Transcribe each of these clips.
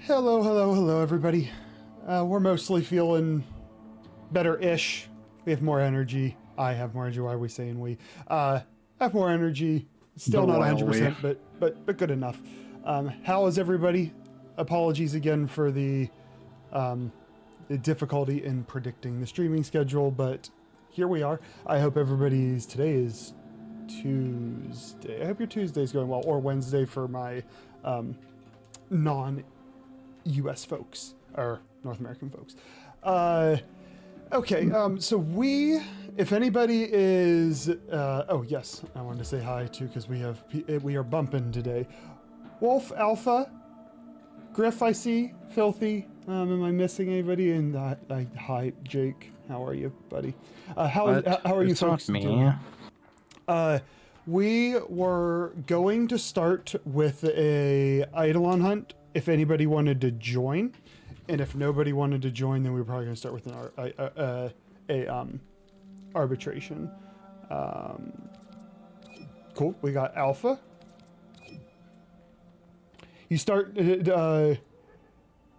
Hello, hello, hello, everybody. We're mostly feeling better-ish. We have more energy. I have more energy. Why are we saying we? Have more energy. Still not 100%, but good enough. How is everybody? Apologies again for the difficulty in predicting the streaming schedule, but here we are. I hope everybody's today is Tuesday. I hope your Tuesday's going well, or Wednesday for my non-US folks, or North American folks. Okay, so if anybody is, oh yes, I wanted to say hi too, because we are bumping today. Wolf Alpha, Griff I see, Filthy, am I missing anybody? And hi Jake, how are you, buddy? How are you folks doing? We were going to start with a Eidolon hunt if anybody wanted to join, and if nobody wanted to join, then we were probably going to start with an arbitration. Cool. We got Alpha. You start. And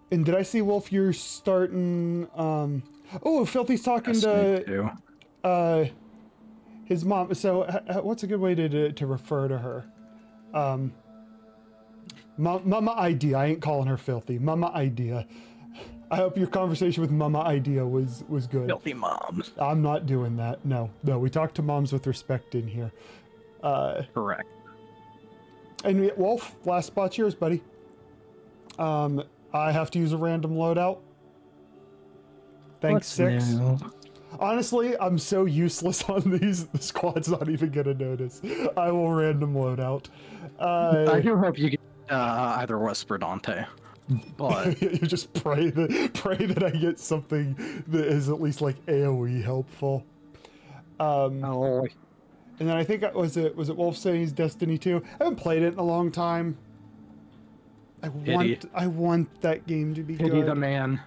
did I see Wolf? You're starting. Oh, Filthy's talking to his mom. So, what's a good way to refer to her? Mama Idea. I ain't calling her Filthy. Mama Idea. I hope your conversation with Mama Idea was good. Filthy moms. I'm not doing that. No. We talk to moms with respect in here. Correct. And Wolf, last spot's yours, buddy. I have to use a random loadout. Thanks, Six. New? Honestly, I'm so useless on these, the squad's not even gonna notice. I will random loadout. I do hope you get either Whisper Dante. But you just pray that I get something that is at least like AoE helpful. oh, And then I think was it Wolf saying he's Destiny 2? I haven't played it in a long time. I want that game to be pity good. the man.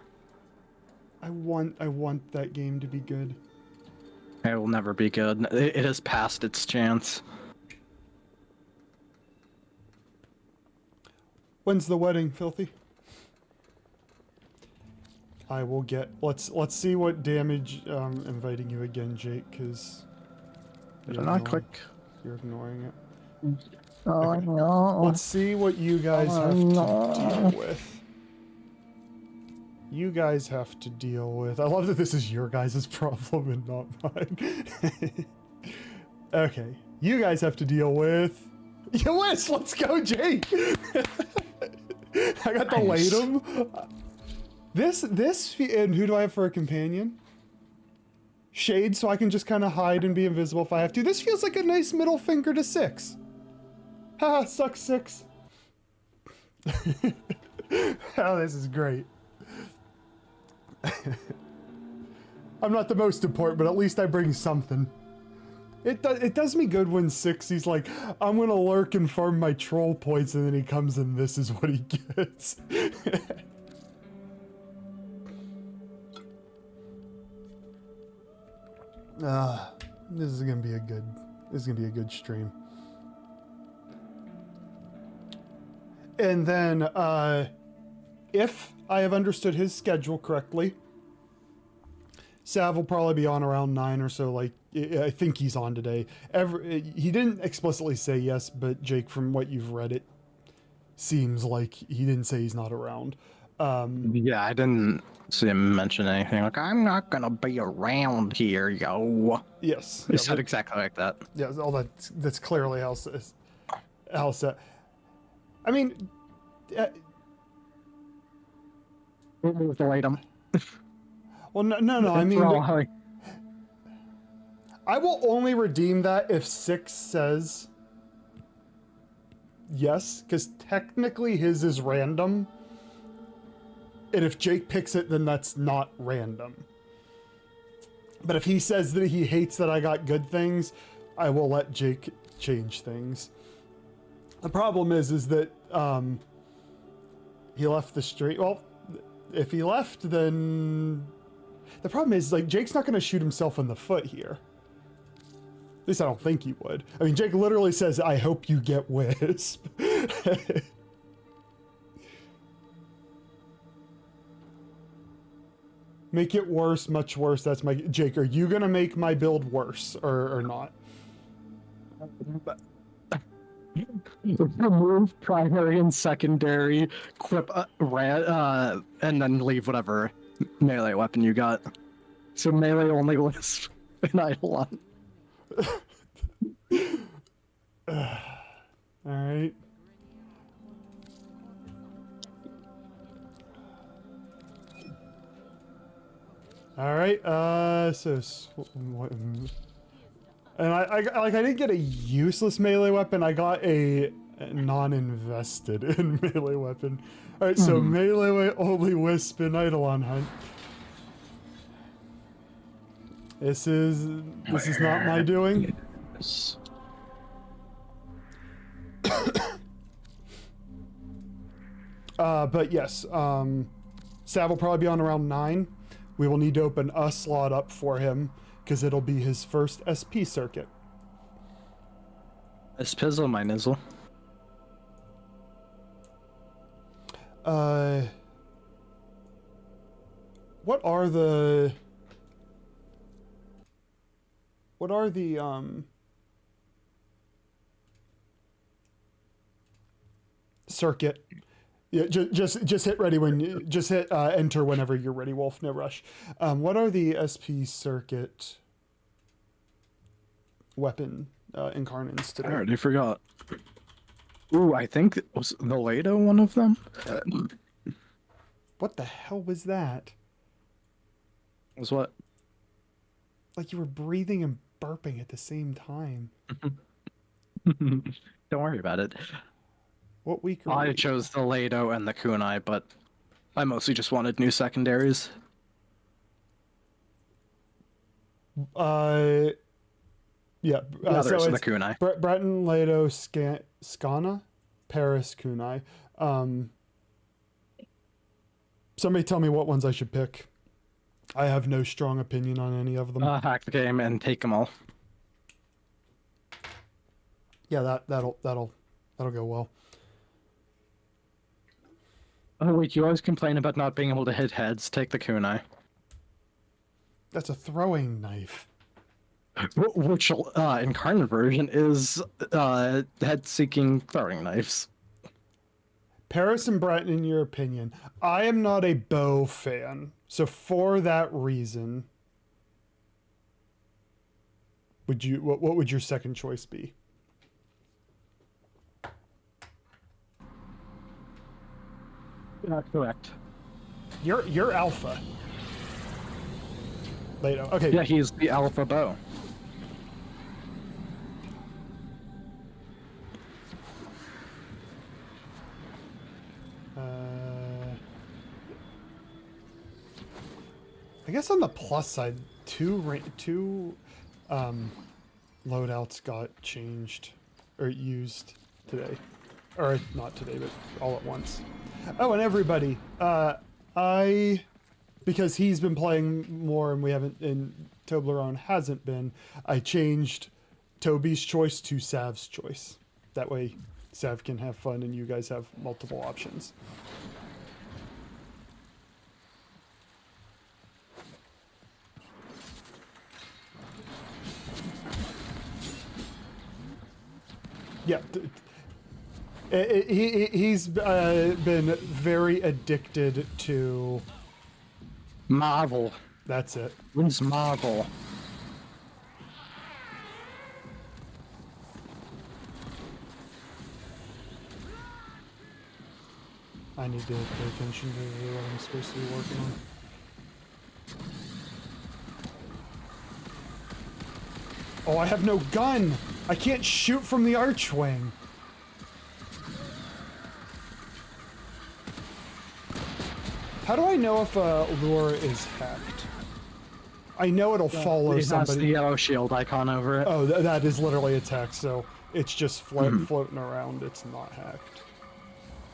I want that game to be good. It will never be good. It has passed its chance. When's the wedding, Filthy? I will get. Let's see what damage. Inviting you again, Jake, because Did I not click? You're ignoring it. Oh Okay. no. Let's see what you guys have to deal with. You guys have to deal with. I love that this is your guys' problem and not mine. Okay, you guys have to deal with. US, let's go, Jake. I got the Nice. Latum. This, and who do I have for a companion? Shade, so I can just kind of hide and be invisible if I have to. This feels like a nice middle finger to Six. Haha, sucks Six. Oh, this is great. I'm not the most important, but at least I bring something. It does me good when Six, he's like, I'm gonna lurk and farm my troll points, and then he comes and this is what he gets. This is gonna be a good stream. And then, if I have understood his schedule correctly, Sav will probably be on around 9 or so. Like, I think he's on today. He didn't explicitly say yes, but Jake, from what you've read, it seems like he didn't say he's not around. Yeah, I didn't see him mention anything like, I'm not gonna be around here, yo. Yes. He said exactly like that. Yeah, that's clearly how set. I mean, Move the item. well, no. I mean, Wrong. I will only redeem that if Six says yes, because technically his is random. And if Jake picks it, then that's not random. But if he says that he hates that I got good things, I will let Jake change things. The problem is that he left the street. Well, if he left, then the problem is, like, Jake's not going to shoot himself in the foot here. At least I don't think he would. I mean, Jake literally says, I hope you get Wisp. Make it worse, much worse. That's my Jake. Are you gonna make my build worse or not? Remove primary and secondary, clip and then leave whatever melee weapon you got. So melee only wisp and Eidolon. Alright. Alright, and I didn't get a useless melee weapon, I got a non-invested in melee weapon. Alright, so melee only wisp and Eidolon hunt. This is not my doing. Yes. But yes, Sav will probably be on around 9. We will need to open a slot up for him, because it'll be his first SP circuit. It's pizzle my nizzle. What are the circuit? Yeah, just hit ready when you just hit enter whenever you're ready, Wolf. No rush. What are the SP circuit weapon incarnates today? I already forgot. Ooh, I think was the Lado one of them. What the hell was that? Was what? Like you were breathing and burping at the same time. Don't worry about it. What week are I we? chose the Lado and the Kunai, but I mostly just wanted new secondaries. Yeah. The others are the Kunai. Breton, Lado, Skana, Paris, Kunai. Somebody tell me what ones I should pick. I have no strong opinion on any of them. Hack the game and take them all. Yeah, that'll go well. Oh wait, you always complain about not being able to hit heads. Take the Kunai. That's a throwing knife. Which incarnate version is head-seeking throwing knives. Paris and Breton, in your opinion, I am not a bow fan, so for that reason, what would your second choice be? Correct. You're alpha. Lado. Okay. Yeah, he's the alpha bow. I guess on the plus side, two loadouts got changed or used today, or not today, but all at once. Oh, and everybody, because he's been playing more and we haven't, and Toblerone hasn't been, I changed Toby's choice to Sav's choice. That way, Sav can have fun and you guys have multiple options. Yeah, he's been very addicted to Marvel. That's it. When's Marvel? I need to pay attention to what I'm supposed to be working on. Oh, I have no gun! I can't shoot from the archwing! How do I know if a lure is hacked? I know it'll follow It has somebody. the yellow shield icon over it. Oh, that is literally a text, so it's just floating around. It's not hacked.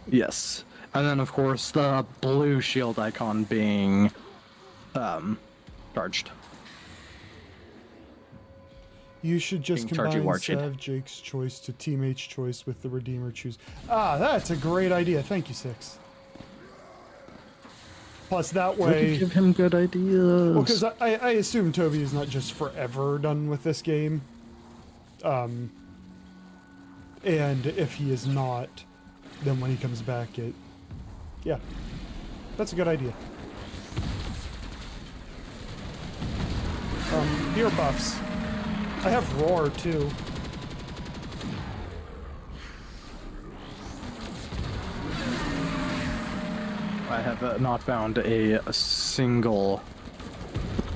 Yes. And then, of course, the blue shield icon being charged. You should just Being charged, you combine are cheated. Sav Jake's choice to Team H choice with the Redeemer choose. Ah, that's a great idea. Thank you, Six. Plus, that Way to way... give him good ideas. Well, because I assume Toby is not just forever done with this game. And if he is not, then when he comes back, yeah, that's a good idea. Beer buffs. I have Roar, too. I have not found a single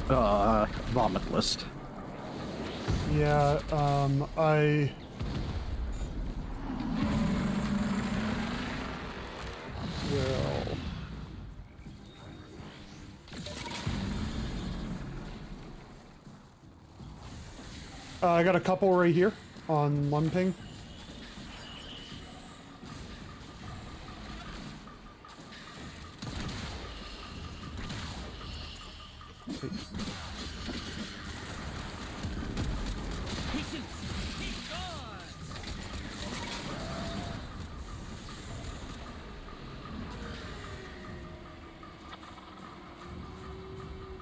vomit list. Yeah, I... Well... I got a couple right here on one ping.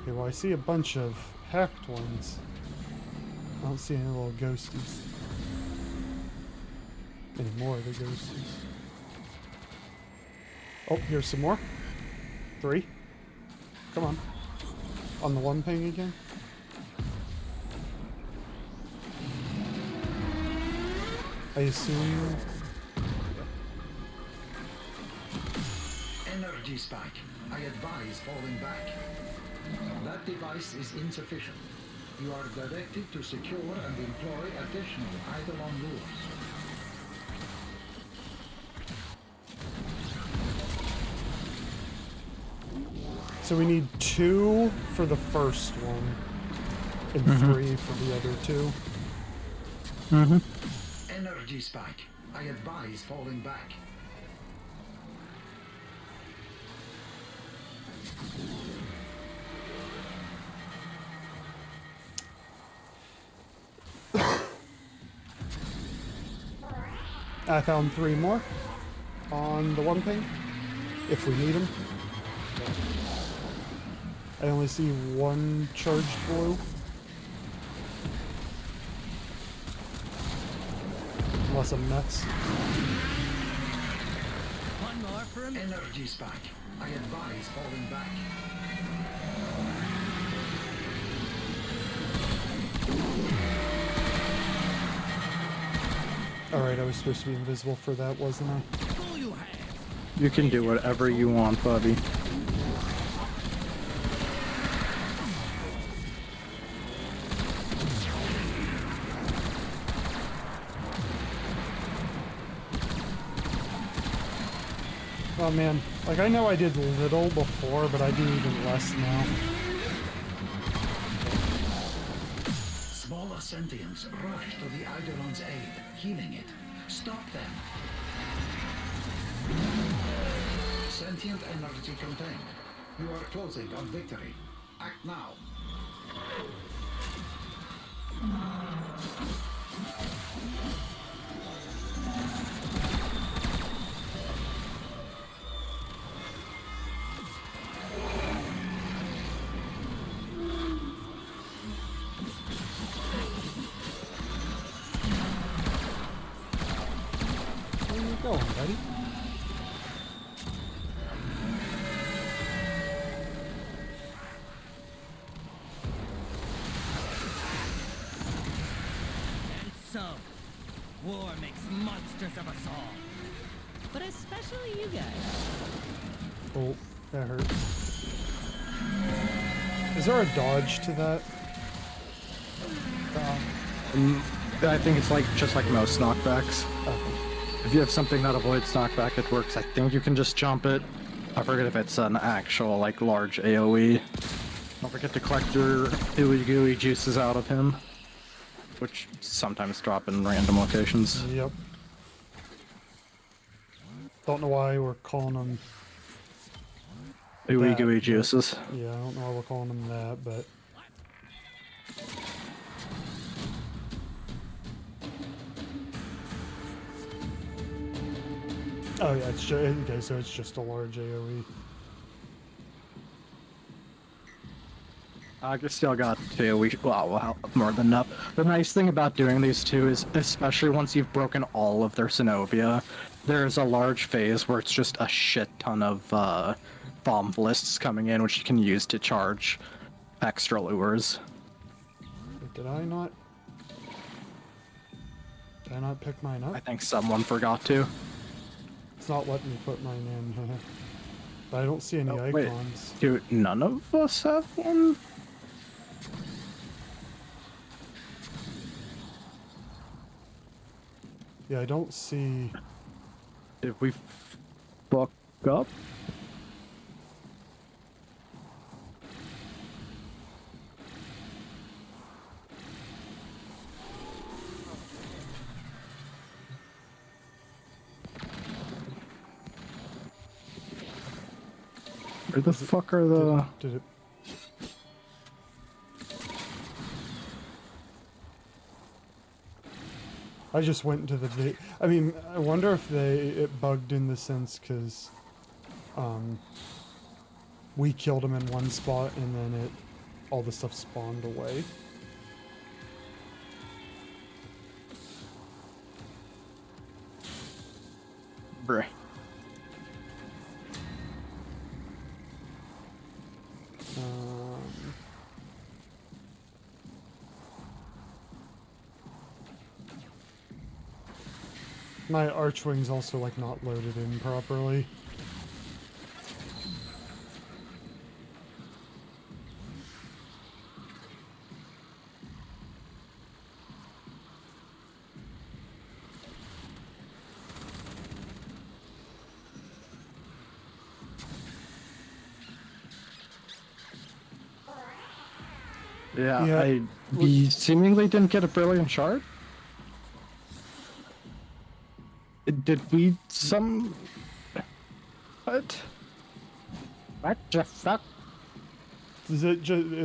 Okay, well, I see a bunch of hacked ones. I don't see any little ghosties. Any more of the ghosties. Oh, here's some more. 3. Come on. On the one ping again. I assume... Energy spike. I advise falling back. That device is insufficient. You are directed to secure and employ additional Eidolon lures. So we need 2 for the first one, and 3 for the other 2. Energy spike. I advise falling back. I found 3 more on the one ping, if we need them. I only see 1 charged blue. Unless I'm nuts. One more for him. Energy spike. I advise falling back. Alright, I was supposed to be invisible for that, wasn't I? All you have. You can do whatever you want, buddy. Oh man, like I know I did little before, but I do even less now. Smaller sentients rush to the Eidolon's aid, healing it. Stop them. Sentient energy contained. You are closing on victory. Act now. Where you going, buddy? And so, war makes monsters of us all. But especially you guys. Oh, that hurt. Is there a dodge to that? I think it's like just like most knockbacks. If you have something that avoids knockback, it works. I think you can just jump it. I forget if it's an actual like large AoE. Don't forget to collect your ooey gooey juices out of him, which sometimes drop in random locations. Yep. Don't know why we're calling them... Ooey that, gooey but- juices. Yeah, I don't know why we're calling them that, but... Oh yeah, it's just, okay, so it's just a large AoE. I still got two. Well, more than enough. The nice thing about doing these two is, especially once you've broken all of their Synovia, there's a large phase where it's just a shit ton of bomb lists coming in, which you can use to charge extra lures. Wait, did I not pick mine up? I think someone forgot to. It's not letting me put mine in. But I don't see any Wait, icons. do none of us have one? Yeah, I don't see. Did we fuck up? Where the fuck are the... Did it? I just went into the date. I mean, I wonder if it bugged in the sense because we killed him in one spot and then all the stuff spawned away. Bruh. My archwing's also like not loaded in properly. Yeah, we seemingly didn't get a brilliant shard. Did we What? What the fuck? Is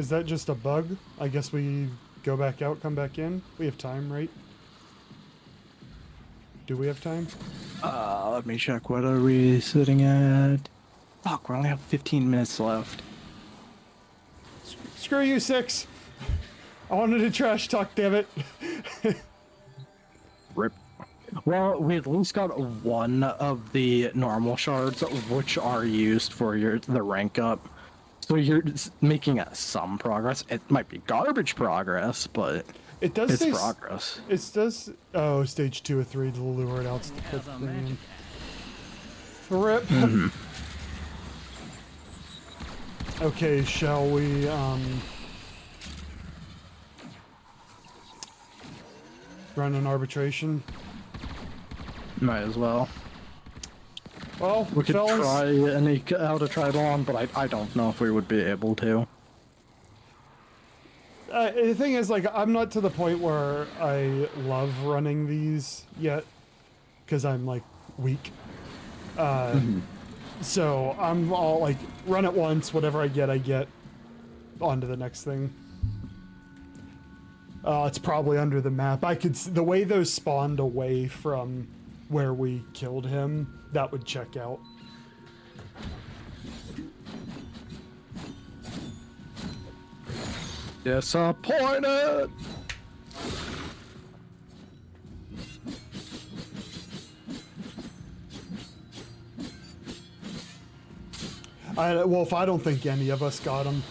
that just a bug? I guess we go back out, come back in. We have time, right? Do we have time? Let me check. What are we sitting at? Fuck, we only have 15 minutes left. Screw you, 6. I wanted to trash talk, damn it. Rip. Well, we at least got one of the normal shards, which are used for the rank up. So you're making some progress. It might be garbage progress, but It does it's say progress. It does. Oh, stage 2 or 3 to lure it out. To put How's the our thing magic? in. Rip. Okay, shall we? Run an arbitration. Might as well. Well, We could fellas, try and eke out a triathlon, but I don't know if we would be able to. The thing is, like, I'm not to the point where I love running these yet, because I'm like weak. So I'm all like, run it once, whatever I get. On to the next thing. It's probably under the map. I could the way those spawned away from where we killed him, that would check out. Disappointed! Wolf, I don't think any of us got him.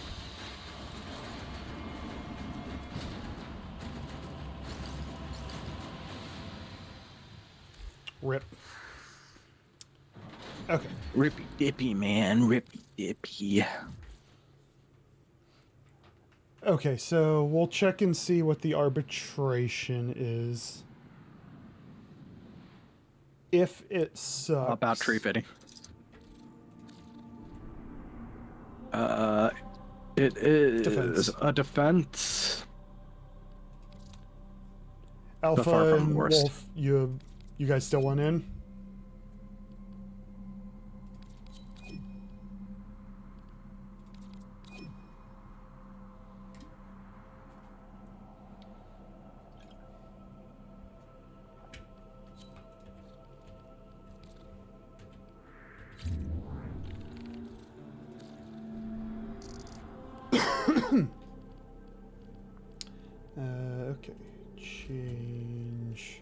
Rip. Okay. Rippy dippy, man. Rippy dippy. Okay, so we'll check and see what the arbitration is. If it sucks. About tree fitting. It is Defense. a defense. Alpha far from and worst. Wolf, you guys still want in? Okay, change.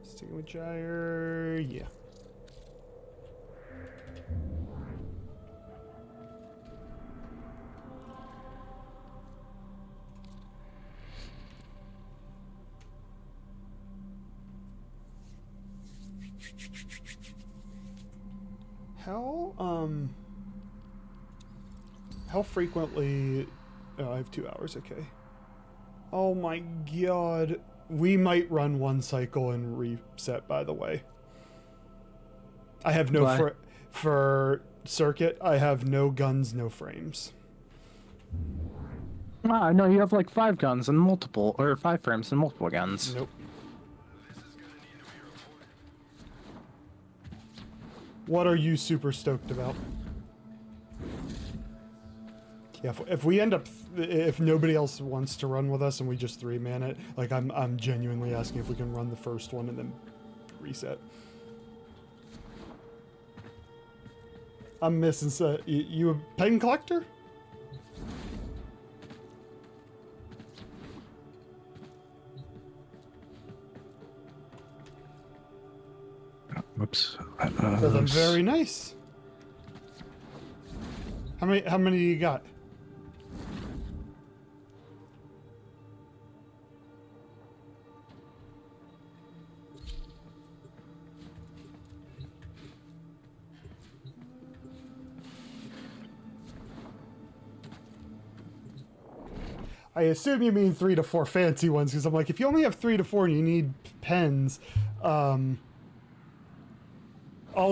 Sticking with gyre, yeah. How frequently? Oh, I have 2 hours. Okay. Oh my god. We might run one cycle and reset, by the way. I have no Why? for circuit, I have no guns, no frames. Ah, no, you have like 5 guns and multiple, or 5 frames and multiple guns. Nope. What are you super stoked about? Yeah, if we end up, if nobody else wants to run with us and we just 3-man it, like I'm genuinely asking if we can run the first one and then reset. I'm missing, you a pen collector? Whoops. Well, then very nice. How many you got? I assume you mean 3 to 4 fancy ones, because I'm like, if you only have 3 to 4 and you need pens, all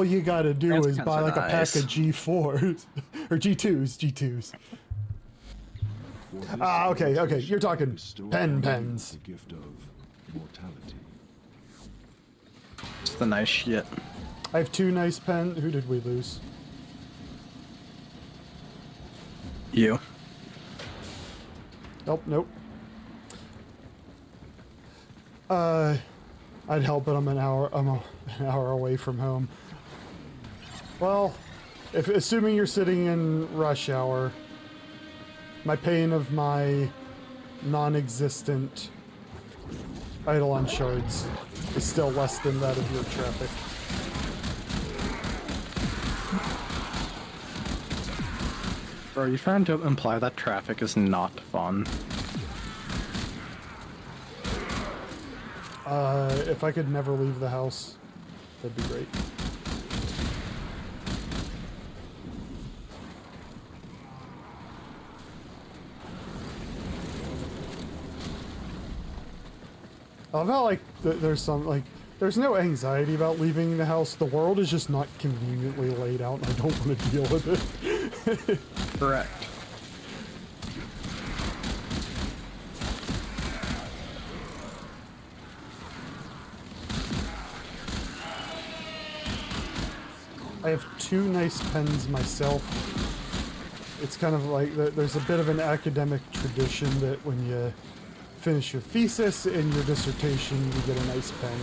you gotta do Fancy is pens buy are like a pack nice. of G4s or G2s. Ah, okay. You're talking pens. The gift of mortality. It's the nice shit. I have 2 nice pens. Who did we lose? You. Nope. I'd help, but I'm an hour away from home. Well, assuming you're sitting in rush hour, my pain of my non-existent Eidolon shards is still less than that of your traffic. Are you trying to imply that traffic is not fun? If I could never leave the house, that'd be great. I love how, like, there's no anxiety about leaving the house. The world is just not conveniently laid out, and I don't want to deal with it. Correct. I have 2 nice pens myself. It's kind of like, there's a bit of an academic tradition that when you finish your thesis and your dissertation, you get a nice pen.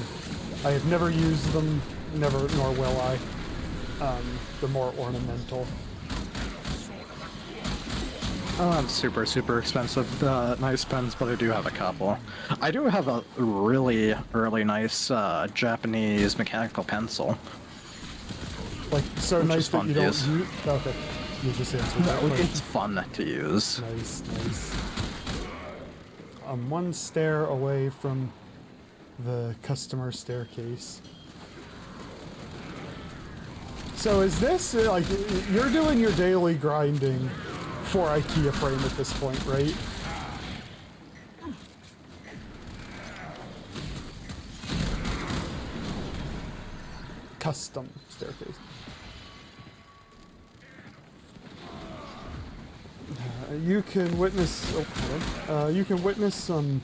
I have never used them, nor will I. They're more ornamental. I don't have super expensive nice pens, but I do have a couple. I do have a really nice Japanese mechanical pencil. Like, so Which nice is that fun you to don't use. use. Okay, you just answered that question. It's fun to use. Nice. I'm 1 stair away from the customer staircase. So is this, like, you're doing your daily grinding for IKEA frame at this point, right? Custom staircase. You can witness. You can witness some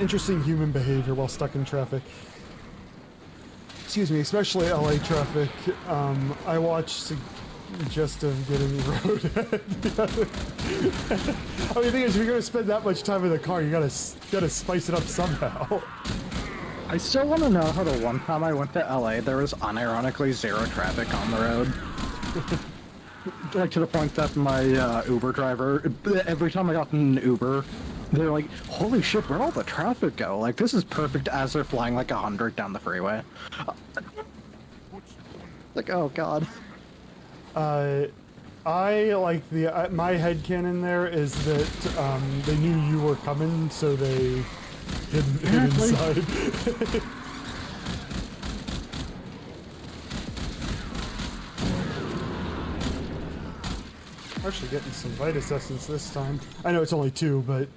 interesting human behavior while stuck in traffic. Excuse me, especially LA traffic. I watched suggestive getting road. I mean, the thing is, if you're gonna spend that much time in the car, you gotta spice it up somehow. I still want to know how the one time I went to LA, there was unironically 0 traffic on the road. Like, to the point that my Uber driver, every time I got in an Uber, They're like, holy shit, where'd all the traffic go? Like, this is perfect as they're flying like 100 down the freeway. Like, oh god. I like the my headcanon there is that they knew you were coming, so they hid inside. Actually getting some Vitus Essence this time. I know it's only 2, but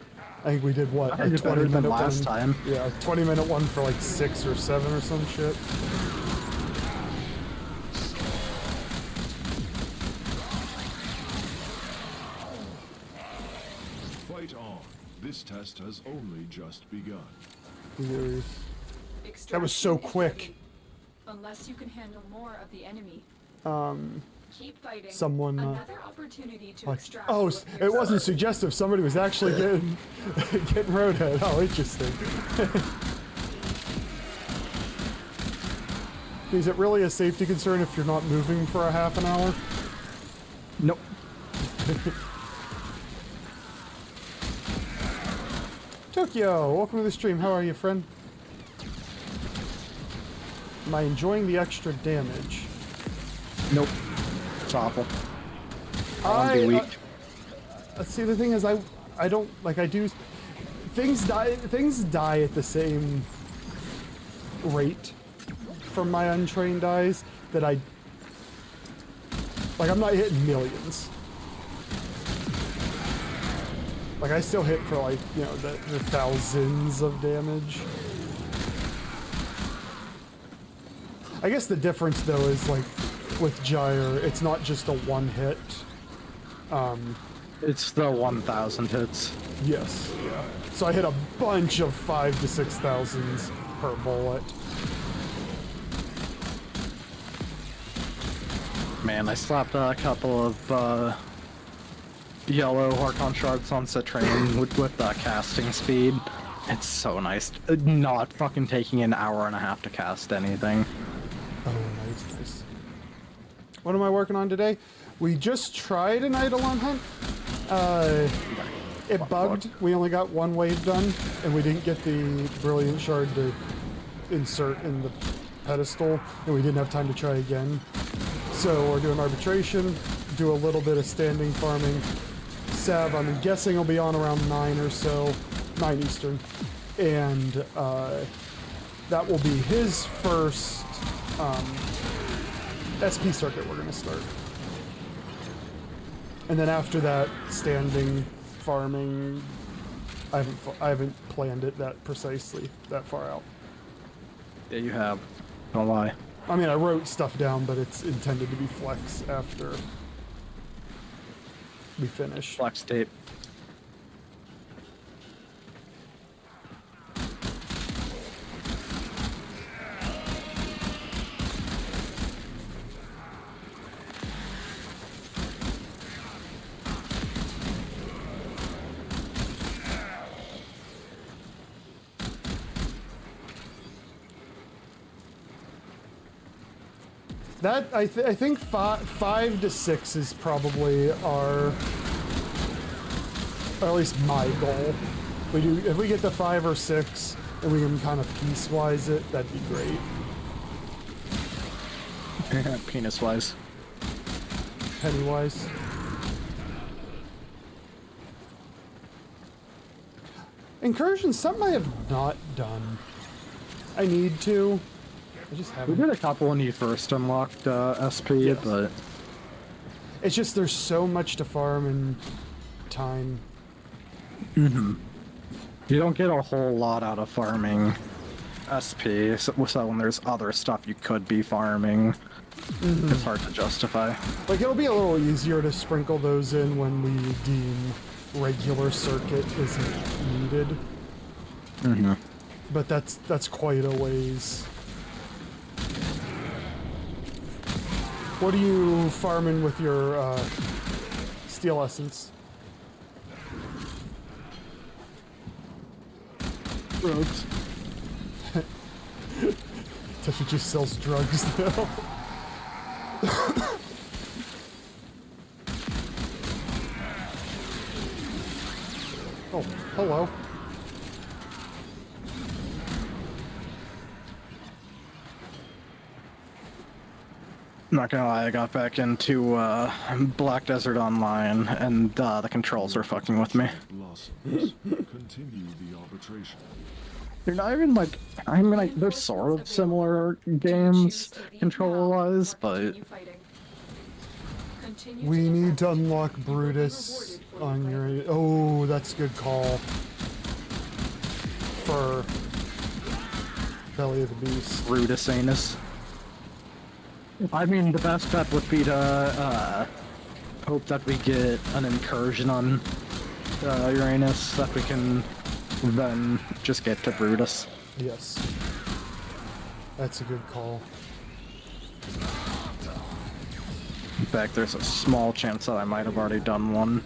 I think we did what? I did better than last time. Yeah, a 20-minute one for like 6 or 7 or some shit. Fight on. This test has only just begun. That was so quick. Unless you can handle more of the enemy. Keep fighting. Someone Another opportunity to like, extract oh, what it wasn't suggestive. Somebody was actually getting getting roadhead. Oh, interesting. Is it really a safety concern if you're not moving for a half an hour? Nope. Tokyo, welcome to the stream. How are you, friend? Am I enjoying the extra damage? Nope. It's awful. I want to be weak. See, the thing is, I don't like. I do. Things die at the same rate from my untrained eyes that I like. I'm not hitting millions. Like, I still hit for like, you know, the thousands of damage. I guess the difference though is like with Gyre, it's not just a one hit. It's the 1,000 hits. Yes. Yeah. So I hit a bunch of 5,000 to 6,000s per bullet. Man, I slapped a couple of yellow Harkon shards on Citrain with casting speed. It's so nice. Not fucking taking an hour and a half to cast anything. Oh, nice. What am I working on today? We just tried an Eidolon hunt. It bugged. We only got one wave done, and we didn't get the Brilliant Shard to insert in the pedestal, and we didn't have time to try again. So we're doing arbitration, do a little bit of standing farming. Sav, I'm guessing will be on around 9 or so, 9 Eastern, and that will be his first SP circuit we're going to start. And then after that, standing farming. I haven't planned it that precisely, that far out. Yeah, you have. Don't lie. I mean, I wrote stuff down, but it's intended to be flex after we finish. Flex tape. That I think 5 to 6 is probably our, or at least my goal. If we get to 5 or 6 and we can kind of piecewise it, that'd be great. Penis wise. Pennywise. Incursion, something I have not done. I need to. I just We haven't. did a couple when you first unlocked SP, Yes. but It's just there's so much to farm and time. you don't get a whole lot out of farming SP, so when there's other stuff you could be farming, it's hard to justify. Like, it'll be a little easier to sprinkle those in when we deem regular circuit isn't needed. But that's quite a ways. What are you farming with your steel essence? Drugs. Tasha just sells drugs now. Oh. Hello. Not gonna lie, I got back into Black Desert Online, and the controls are fucking with me. Blossoms. Continue the arbitration. They're not even like, I mean, like, they're sort of similar games control-wise, but We need to unlock Brutus on your... Oh, that's a good call. For Belly of the Beast. Brutus anus. I mean, the best bet would be to hope that we get an incursion on Uranus, that we can then just get to Brutus. Yes. That's a good call. In fact, there's a small chance that I might have already done one.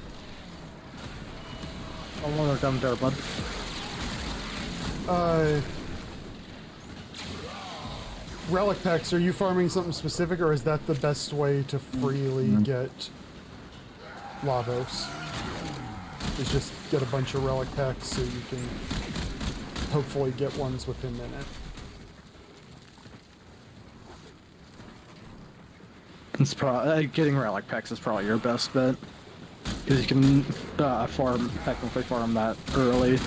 How long have I done there, bud? Relic packs, are you farming something specific, or is that the best way to freely get Lavos? Is just get a bunch of relic packs so you can hopefully get ones within a minute. It's getting relic packs is probably your best bet, because you can technically farm that early.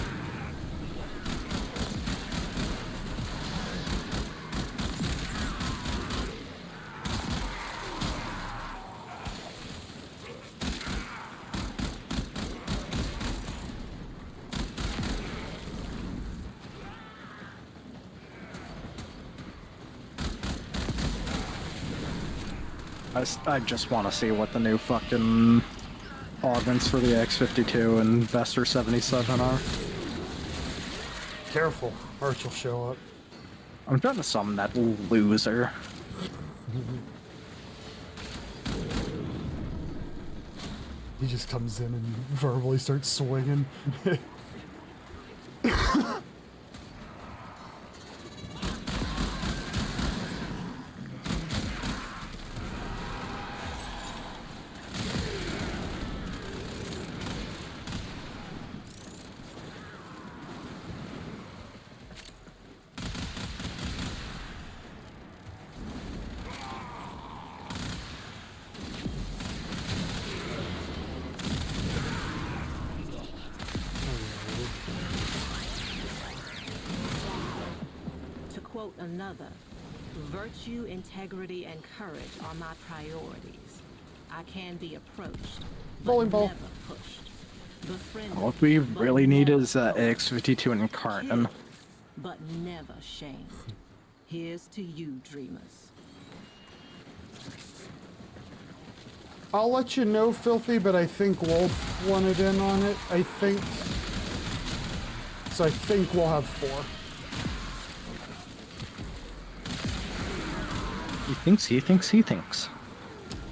I just want to see what the new fucking augments for the X52 and Vester 77 are. Careful, Arch will show up. I'm trying to summon that loser. He just comes in and verbally starts swinging. To quote another, virtue, integrity, and courage are my priorities. I can be approached, but Bowling ball. never pushed. Befriended, What we but really need never is X52 and Carton. killed, but never shamed. Here's to you, dreamers. I'll let you know, Filthy, but I think Wolf wanted in on it. I think... So I think we'll have 4. He thinks, he thinks, he thinks.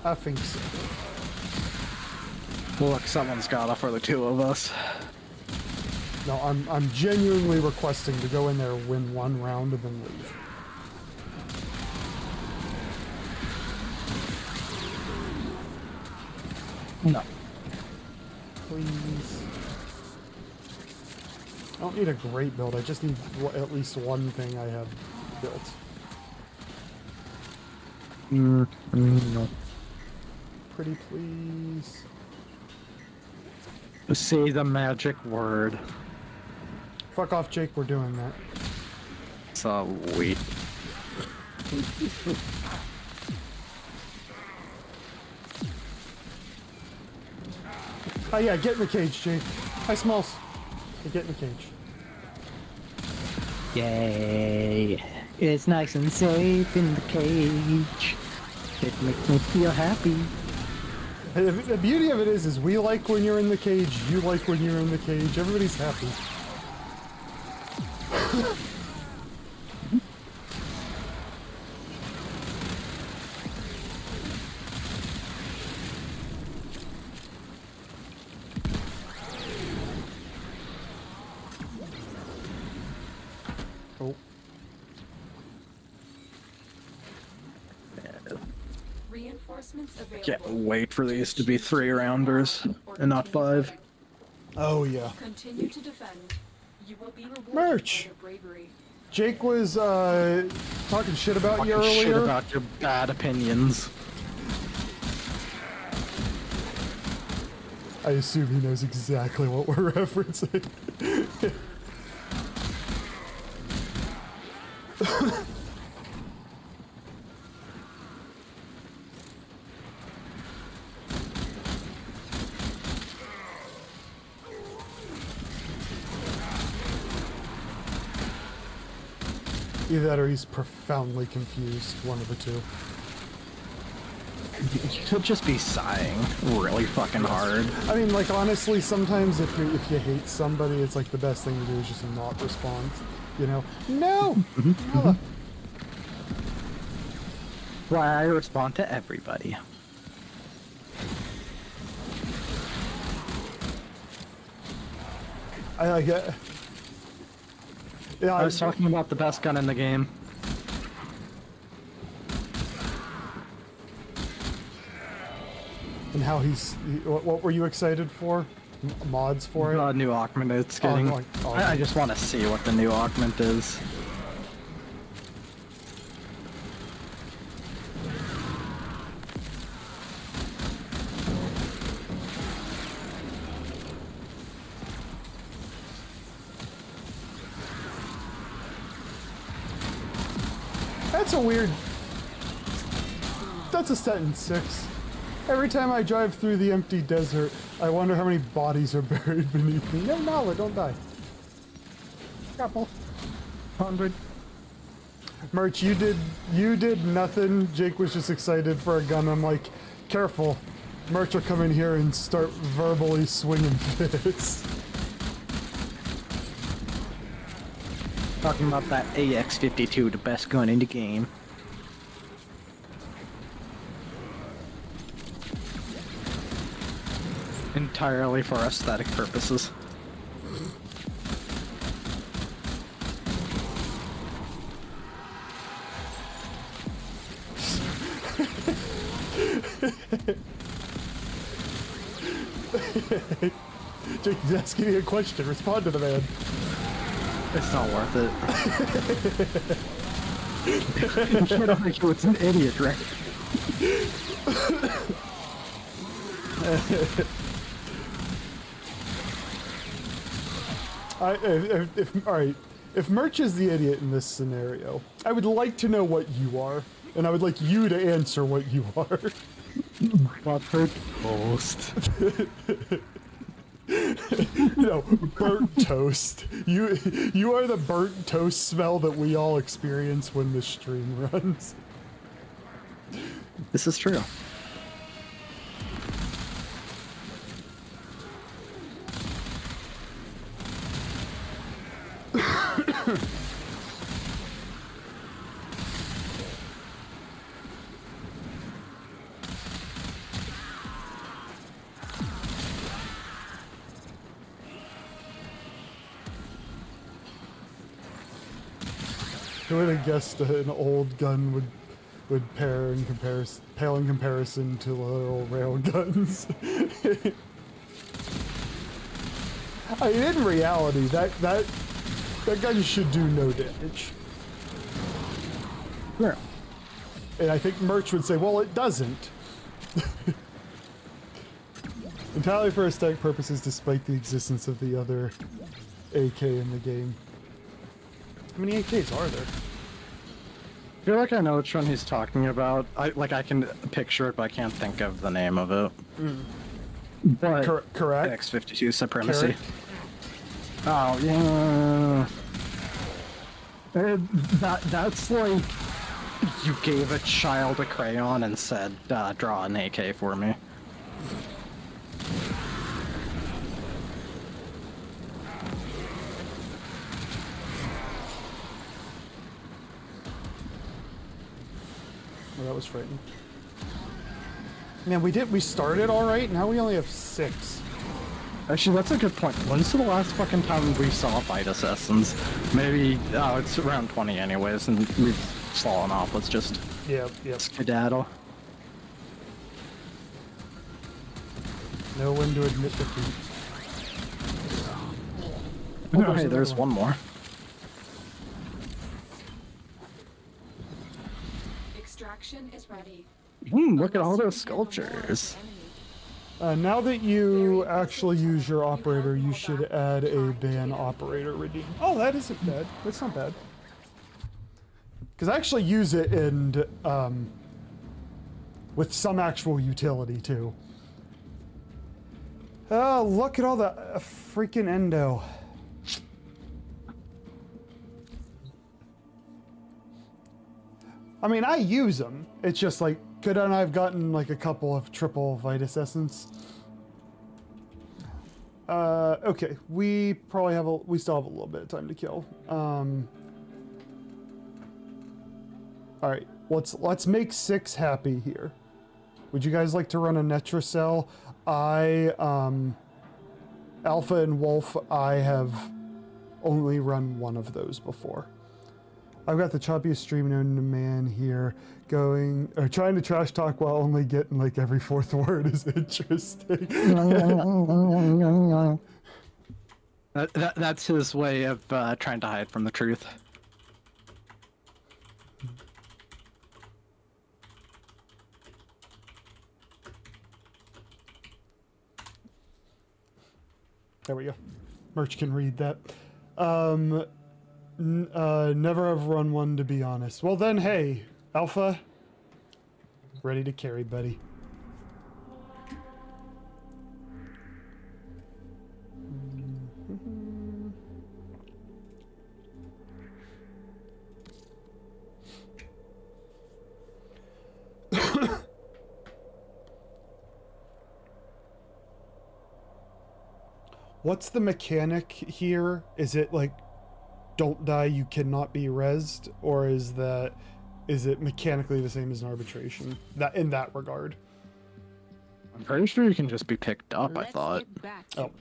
I think so. Look, someone's got it for the two of us. No, I'm genuinely requesting to go in there, win 1 round, and then leave. No. Please. I don't need a great build, I just need at least one thing I have built. No. Pretty please. Say the magic word. Fuck off, Jake, we're doing that. Sweet. Oh yeah, get in the cage, Jake. Hi, Smalls. Hey, get in the cage. Yay. It's nice and safe in the cage. It makes me feel happy. The beauty of it is we like when you're in the cage, you like when you're in the cage, everybody's happy. Oh. Reinforcements available. Can't wait for these to be 3-rounders and not 5. Oh yeah. Continue to defend. You will be rewarded Merch. for your bravery. Jake was talking shit about you Talking earlier. shit about your bad opinions. I assume he knows exactly what we're referencing. Either that or he's profoundly confused, one of the two. You could just be sighing really fucking hard. I mean, like, honestly, sometimes if you hate somebody, it's like the best thing to do is just not respond. You know? No! Nella. Why I respond to everybody. I get. Yeah, I was talking about the best gun in the game. And how what were you excited for? Mods for it? The new augment it's getting. I just want to see what the new augment is. That's a weird. That's a set in 6. Every time I drive through the empty desert, I wonder how many bodies are buried beneath me. No, Nala, don't die. Couple. 100. Merch, you did nothing. Jake was just excited for a gun. I'm like, careful. Merch will come in here and start verbally swinging fists. Talking about that AX-52, the best gun in the game. Entirely for aesthetic purposes. Jake, he's asking me a question. Respond to the man. It's not worth it. You don't think it's an idiot, right? If Merch is the idiot in this scenario, I would like to know what you are, and I would like you to answer what you are. Buttered toast. No, burnt toast. You are the burnt toast smell that we all experience when the stream runs. This is true. Who would have guessed an old gun would pale in comparison to little rail guns? I mean, in reality, that gun should do no damage. Yeah. And I think Merch would say, well, it doesn't. Entirely for aesthetic purposes, despite the existence of the other AK in the game. How many AKs are there? I feel like I know which one he's talking about. I can picture it, but I can't think of the name of it. But Correct. X-52 supremacy. Carrot. Oh yeah. That's like you gave a child a crayon and said, "Draw an AK for me." Oh, that was frightening. Man, we started all right. Now we only have 6. Actually, that's a good point. When's the last fucking time we saw fight assassins? Maybe, it's around 20 anyways, and we've fallen off. Let's just Yep. skedaddle. Know when to admit defeat. Oh, Oh, hey, another there's one more. Extraction is ready. Look at all Unless those you can handle more of the sculptures. enemy. Now that you actually use your operator, you should add a ban operator redeem. Oh, that isn't bad. That's not bad. Because I actually use it in with some actual utility too. Oh, look at all the freaking endo. I mean, I use them. It's just like, couldn't I have gotten like a couple of triple Vitus Essence? Okay, we probably have we still have a little bit of time to kill. All right, let's make 6 happy here. Would you guys like to run a Netracell? Alpha and Wolf, I have only run one of those before. I've got the choppiest stream known to man here, trying to trash talk while only getting like every 4th word is interesting. That's his way of trying to hide from the truth. There we go. Merch can read that. Never have run one, to be honest. Well then, hey, Alpha, ready to carry, buddy. What's the mechanic here? Is it like, don't die, you cannot be rezzed, or is it mechanically the same as an arbitration? That in that regard. I'm pretty sure you can just be picked up, I Let's thought. get back to Oh. it.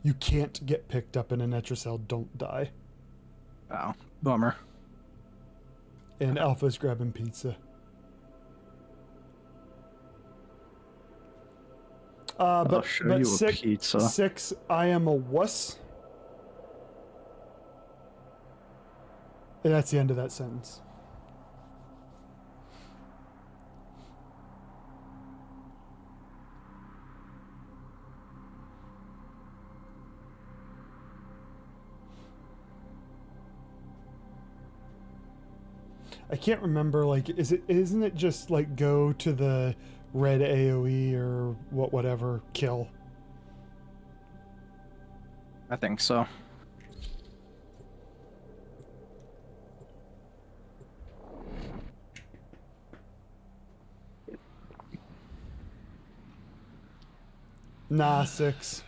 You can't get picked up in a Netracell, don't die. Oh, bummer. And Alpha's grabbing pizza. I'll show you a pizza. 6, I am a wuss. And that's the end of that sentence. I can't remember, like, isn't it just like go to the red AoE or whatever, kill? I think so. Nah, 6.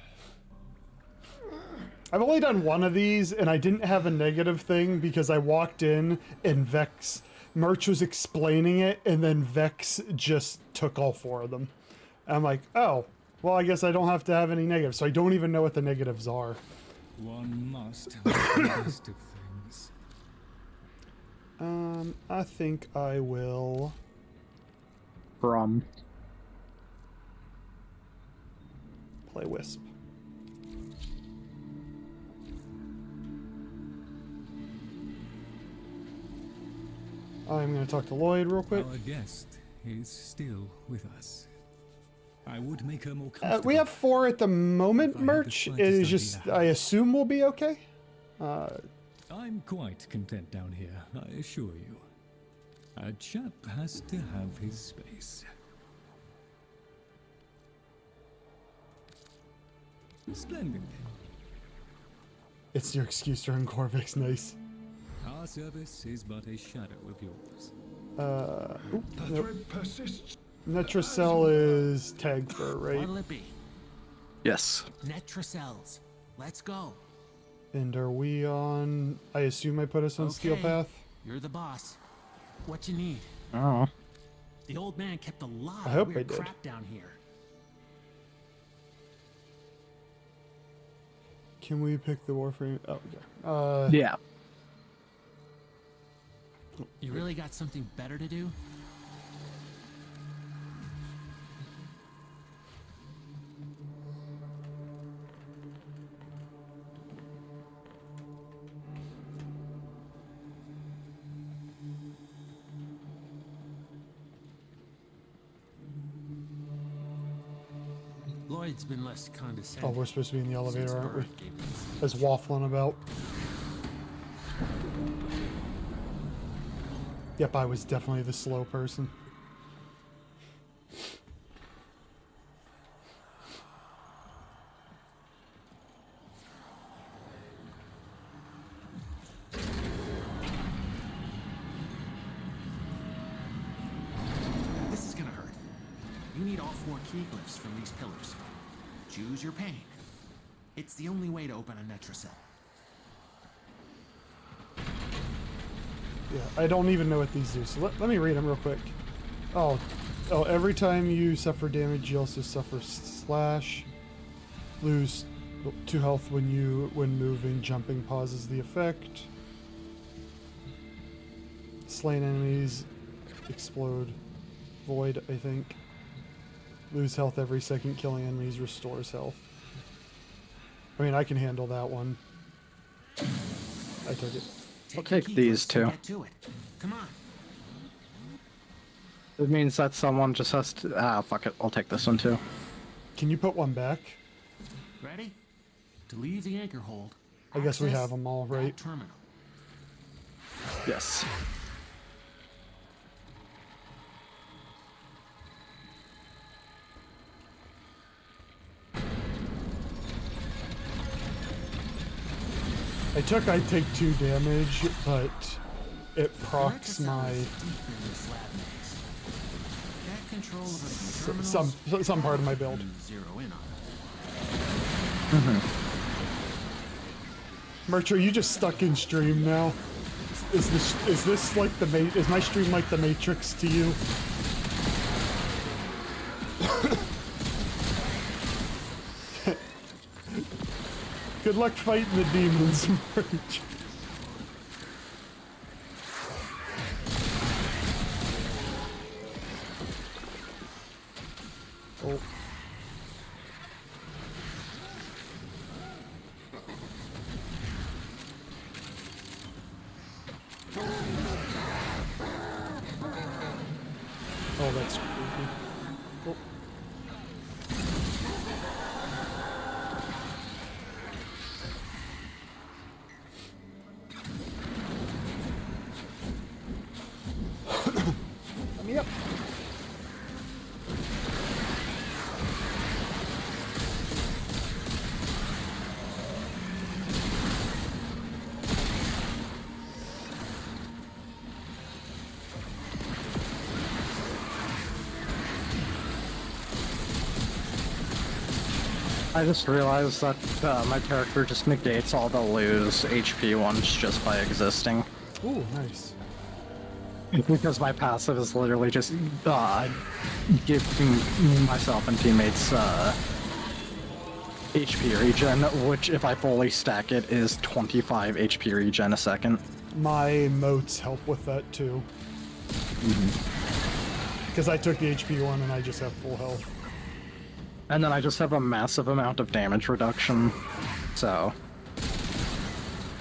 I've only done one of these, and I didn't have a negative thing because I walked in and Merch was explaining it, and then Vex just took all 4 of them. I'm like, oh, well, I guess I don't have to have any negatives, so I don't even know what the negatives are. One must make the best of things. I think I will... From. play Wisp. I'm going to talk to Lloyd real quick. Our guest is still with us. I would make her more comfortable. We have 4 at the moment, If I had the Merch. It slightest is just, idea. I assume we'll be okay. I'm quite content down here, I assure you. A chap has to have his space. Splendid. It's your excuse during Corvix, nice. Our service is but a shadow of yours. The Nope. thread persists. Netracell is tagged for, right? What'll it be? Yes. Netracells. Let's go. And are we on... I assume I put us on Steel Okay. Path? You're the boss. What you need? Oh. The old man kept a lot I of hope I weird did. crap down here. Can we pick the Warframe? Oh, okay. Yeah. You really got something better to do? Lloyd's been less condescending. Oh, we're supposed to be in the elevator, since aren't we? Bird gave me this. As waffling about. Yep, I was definitely the slow person. This is gonna hurt. You need all 4 key glyphs from these pillars. Choose your pain. It's the only way to open a Netracell. Yeah, I don't even know what these do, so let me read them real quick. Oh, every time you suffer damage, you also suffer slash. Lose 2 health when moving, jumping pauses the effect. Slain enemies explode void, I think. Lose health every second, killing enemies restores health. I mean, I can handle that one. I took it. I'll take these two. Get to it. Come on. It means that someone just has to... Ah, fuck it. I'll take this one too. Can you put one back? Ready? To leave the anchor hold. I guess we access have them all, that right? Terminal. Yes. I take 2 damage, but it procs my some part of my build. Zero in on it. Merch, are you just stuck in stream now? Is this like is my stream like the Matrix to you? Good luck fighting the demons, Merch. Oh. Oh, that's creepy. Oh. Let me up. I just realized that my character just negates all the lose HP ones just by existing. Ooh, nice. Because my passive is literally just giving myself and teammates HP regen, which if I fully stack it is 25 HP regen a second. My motes help with that too. Because I took the HP one and I just have full health. And then I just have a massive amount of damage reduction, so...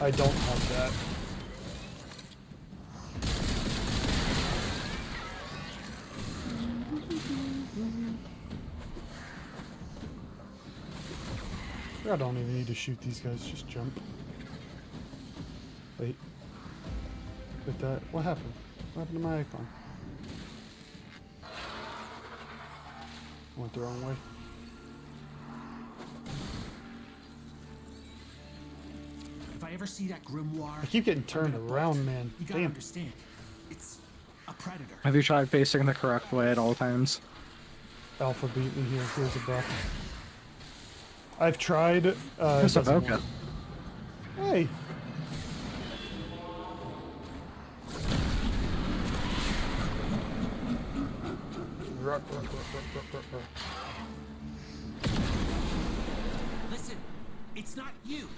I don't have that. I don't even need to shoot these guys, just jump. Wait. With that, what happened? What happened to my icon? Went the wrong way. If I ever see that grimoire, I keep getting turned around, man. you gotta Damn. understand, it's a predator. Have you tried facing the correct way at all times? Alpha beat me here. Here's a buff. I've tried. Here's a doesn't Voka. work. Hey. Listen, it's not you.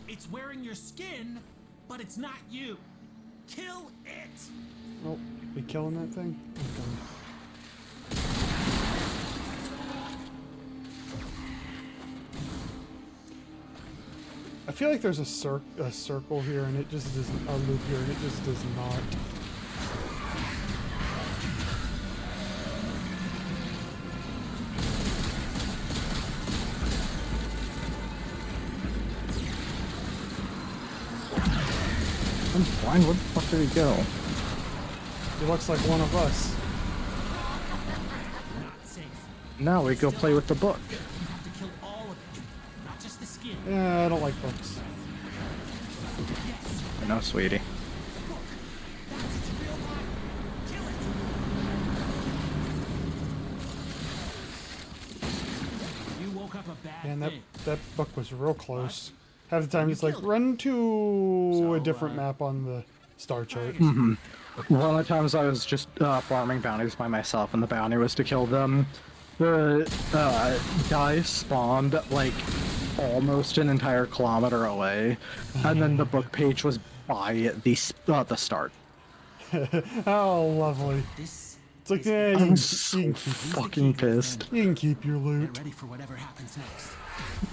It's wearing your skin, but it's not you. Kill it! Oh, we killing that thing? Okay. I feel like there's a circle here, and it just doesn't. A loop here, and it just does not. I'm blind. Where the fuck did he go? He looks like one of us. Now we go play with the book. You have to kill all of it, not just the skin. Yeah, I don't like books. I know, sweetie. That's its real body. Kill it! You woke up a bad And thing. that book was real close. Half the time it's like run to a different map on the star chart. One of the times I was just farming bounties by myself, and the bounty was to kill them. The guy spawned like almost an entire kilometer away, and then the book page was by the start. Oh, lovely. This It's like, yeah, you, I'm so fucking pissed. you can keep your loot. Get ready for whatever happens next.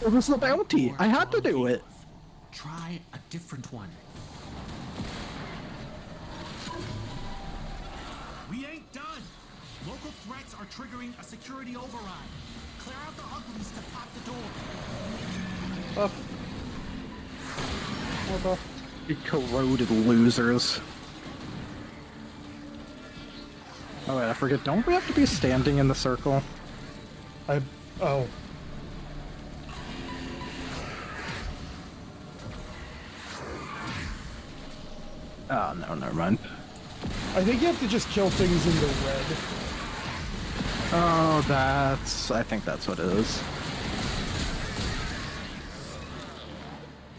It was the bounty. I had to do it. Try a different one. We ain't done. Local threats are triggering a security override. Clear out the uglies to pop the door. Buff. More buff. You corroded losers. Oh wait, I forget. Don't we have to be standing in the circle? Oh. Oh no, never mind. I think you have to just kill things in the red. Oh, I think that's what it is.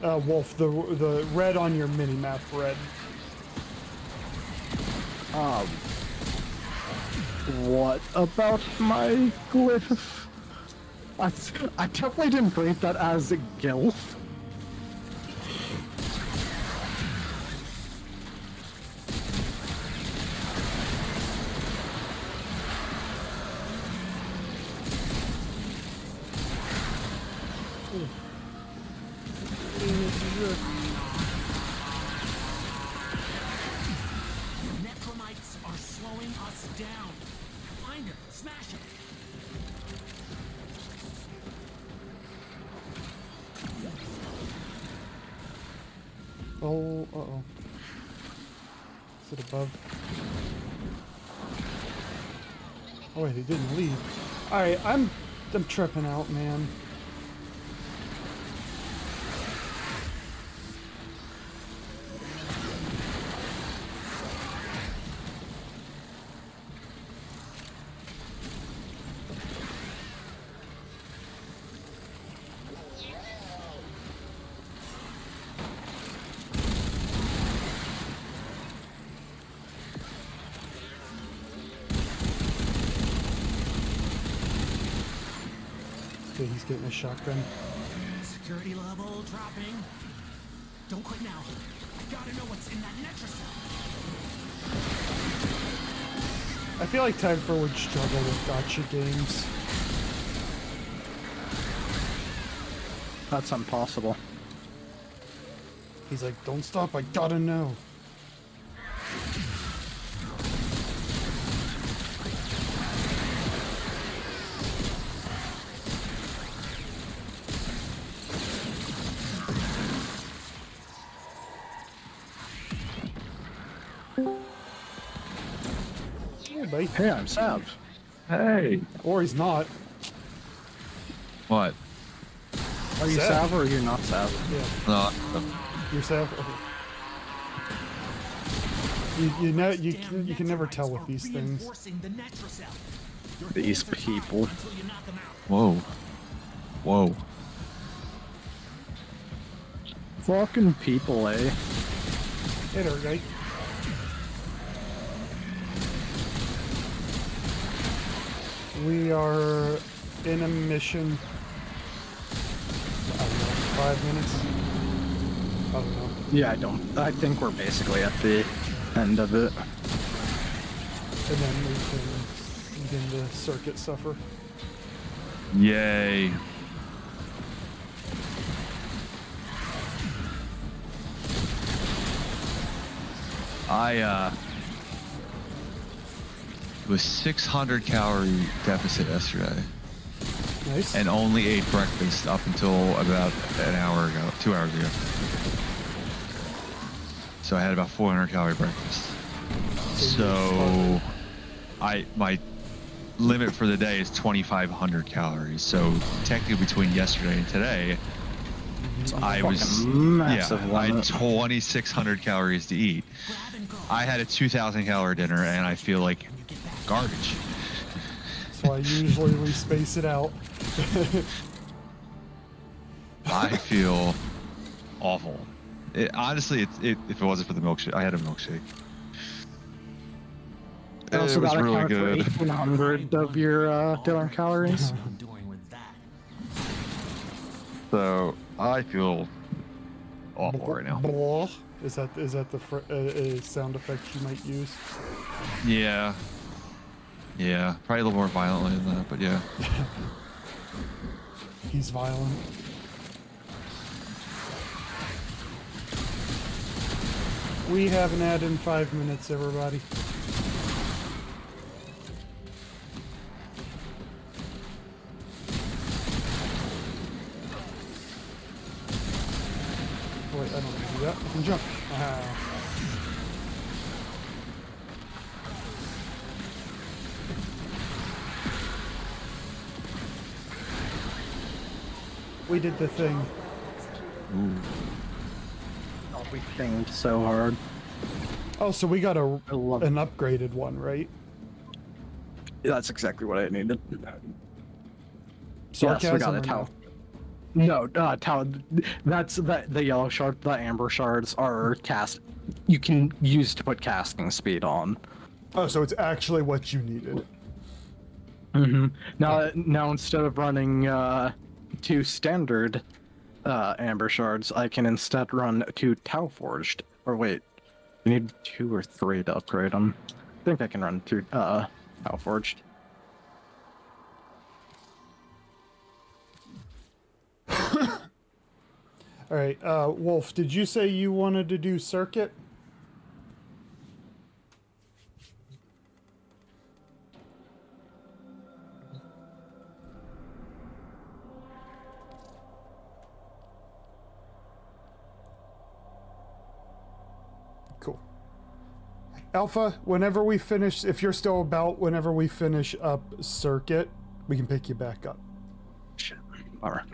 Wolf, the red on your mini-map, red. What about my glyph? I definitely didn't read that as a gilf. Necromites are slowing us down. Find him. Smash him. Oh, uh-oh. Is it above? Oh wait, it didn't leave. Alright, I'm tripping out, man. Okay, he's getting a shotgun. Security level dropping. Don't quit now. I gotta know what's in that Netracell. I feel like Tagfer would struggle with gotcha games. That's impossible. He's like, don't stop, I gotta know. Hey, buddy. Hey, I'm Sav. Hey. Or he's not. What? Are you Sav. Sav or are you not Sav? Yeah. No. You're Sav? Okay. You can never tell with these things. These people. Whoa. Whoa. Fucking people, eh? Hey there, guy. We are in a mission. I don't know, 5 minutes? I don't know. Yeah, I think we're basically at the end of it. And then we can begin the circuit suffer. Yay. I was 600 calorie deficit yesterday. Nice. And only ate breakfast up until about an hour ago, 2 hours ago. So I had about 400 calorie breakfast. So my limit for the day is 2,500 calories. So technically between yesterday and today, I was massive I had limit. 2,600 calories to eat. I had a 2,000 calorie dinner and I feel like garbage. So I usually space it out. I feel awful. Honestly, if it wasn't for the milkshake, I had a milkshake. I also It was got really account for good. 1,800 of your dinner calories. I'm doing with that. So I feel awful right now. Blah. Is that the sound effect you might use? Yeah. Yeah, probably a little more violently than that, but yeah. He's violent. We have an ad in 5 minutes, everybody. Oh, wait, I don't want to do that. I can jump. We did the thing. Ooh. Oh, we thinged so hard. Oh, so we got an upgraded one, right? That's exactly what I needed. Sarcasm yes, we got or a towel. No, towel. That's the yellow shard. The amber shards are cast. You can use to put casting speed on. Oh, so it's actually what you needed. Mm-hmm. Now instead of running 2 standard amber shards, I can instead run 2 tau forged. Or wait, you need 2 or 3 to upgrade them. I think I can run 2 tau forged. All right, Wolf, did you say you wanted to do circuit? Cool. Alpha, whenever we finish, if you're still about, whenever we finish up circuit, we can pick you back up. Shit. Alright.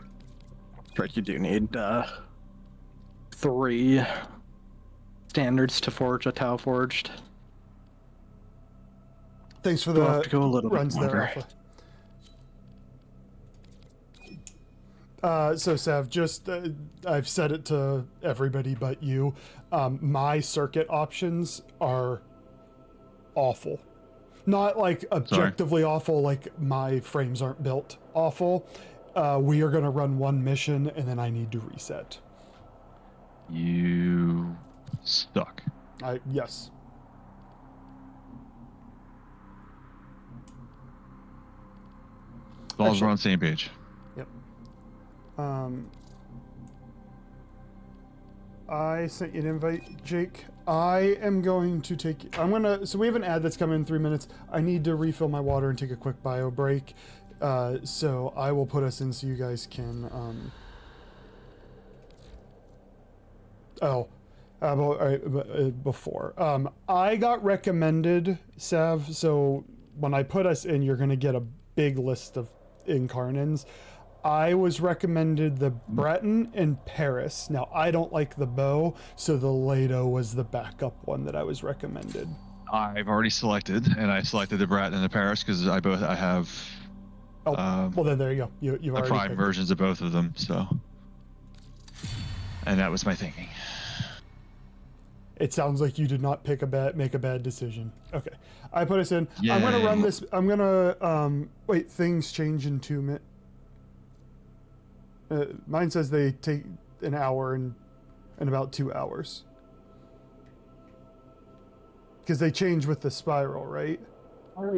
Right, you do need 3 standards to forge a tau forged. Thanks for We'll the have to go a little bit runs there, longer. Alpha. So Sav, just I've said it to everybody but you. My circuit options are awful. Not like objectively awful, like my frames aren't built awful. We are going to run 1 mission and then I need to reset. You suck. Yes. As long as we're on the same page. Yep. I sent you an invite, Jake. I am going to take... So we have an ad that's coming in 3 minutes. I need to refill my water and take a quick bio break. So I will put us in so you guys can... before. I got recommended, Sav, so when I put us in, you're going to get a big list of incarnins. I was recommended the Breton and Paris. Now, I don't like the bow, so the Lado was the backup one that I was recommended. I've already selected, and I selected the Breton and the Paris because I have... well then there you go. You've already prime picked versions of both of them, so... And that was my thinking. It sounds like you did not make a bad decision. Okay, I put us in. Yay. I'm gonna run this. I'm gonna wait. Things change in 2 minutes. Mine says they take an hour and about 2 hours. Because they change with the spiral, right?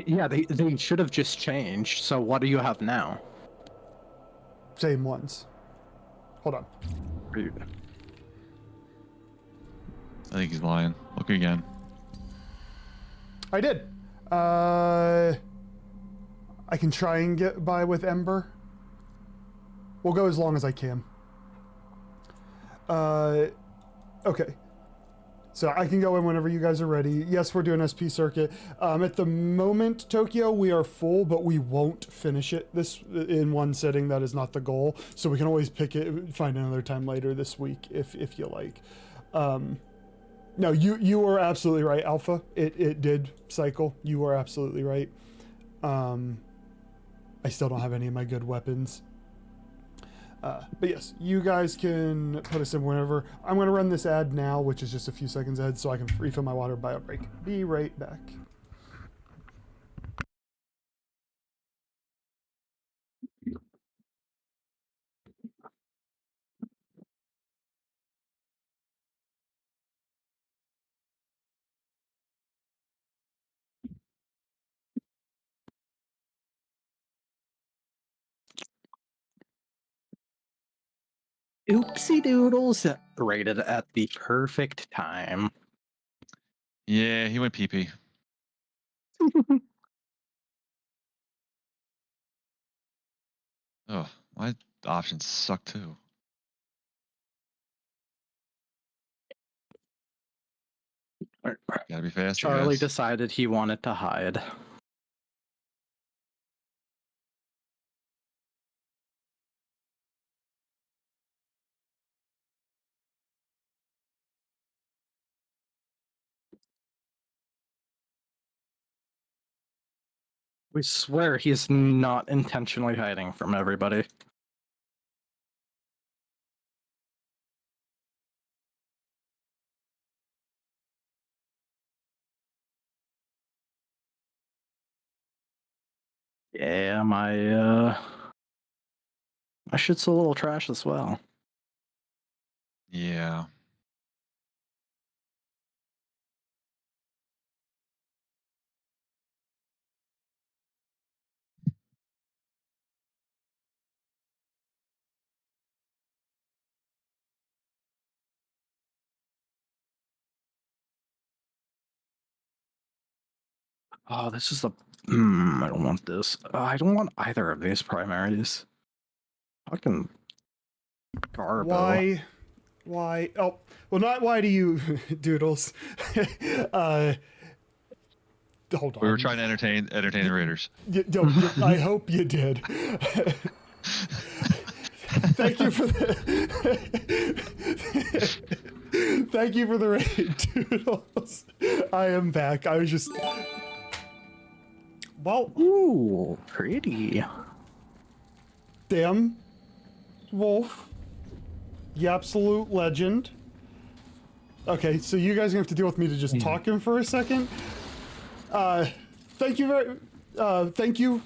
Yeah, they should have just changed. So what do you have now? Same ones. Hold on. I think he's lying. Look again. I did. I can try and get by with Ember. We'll go as long as I can. Okay. So I can go in whenever you guys are ready. Yes, we're doing SP circuit. At the moment, Tokyo, we are full, but we won't finish it this in one sitting. That is not the goal. So we can always pick it, find another time later this week if you like. No, you were absolutely right, Alpha. It did cycle. You were absolutely right. I still don't have any of my good weapons. But yes, you guys can put us in whenever. I'm going to run this ad now, which is just a few seconds ahead, so I can refill my water bio break. Be right back. Oopsie doodles, rated at the perfect time. Yeah, he went pee-pee. Oh, my options suck too. Gotta be fast. Charlie decided he wanted to hide. We swear he's not intentionally hiding from everybody. Yeah, my shit's a little trash as well. Yeah. Oh, this is the... I don't want this. I don't want either of these primaries. Fucking... Garbo. Why? Oh, well, not why do you, Doodles. Hold on. We were trying to entertain the Raiders. I hope you did. Thank you for the... Thank you for the raid, Doodles. I am back. I was just... Well... Ooh, pretty. Damn. Wolf. The absolute legend. Okay, so you guys are gonna have to deal with me to just talking for a second. Thank you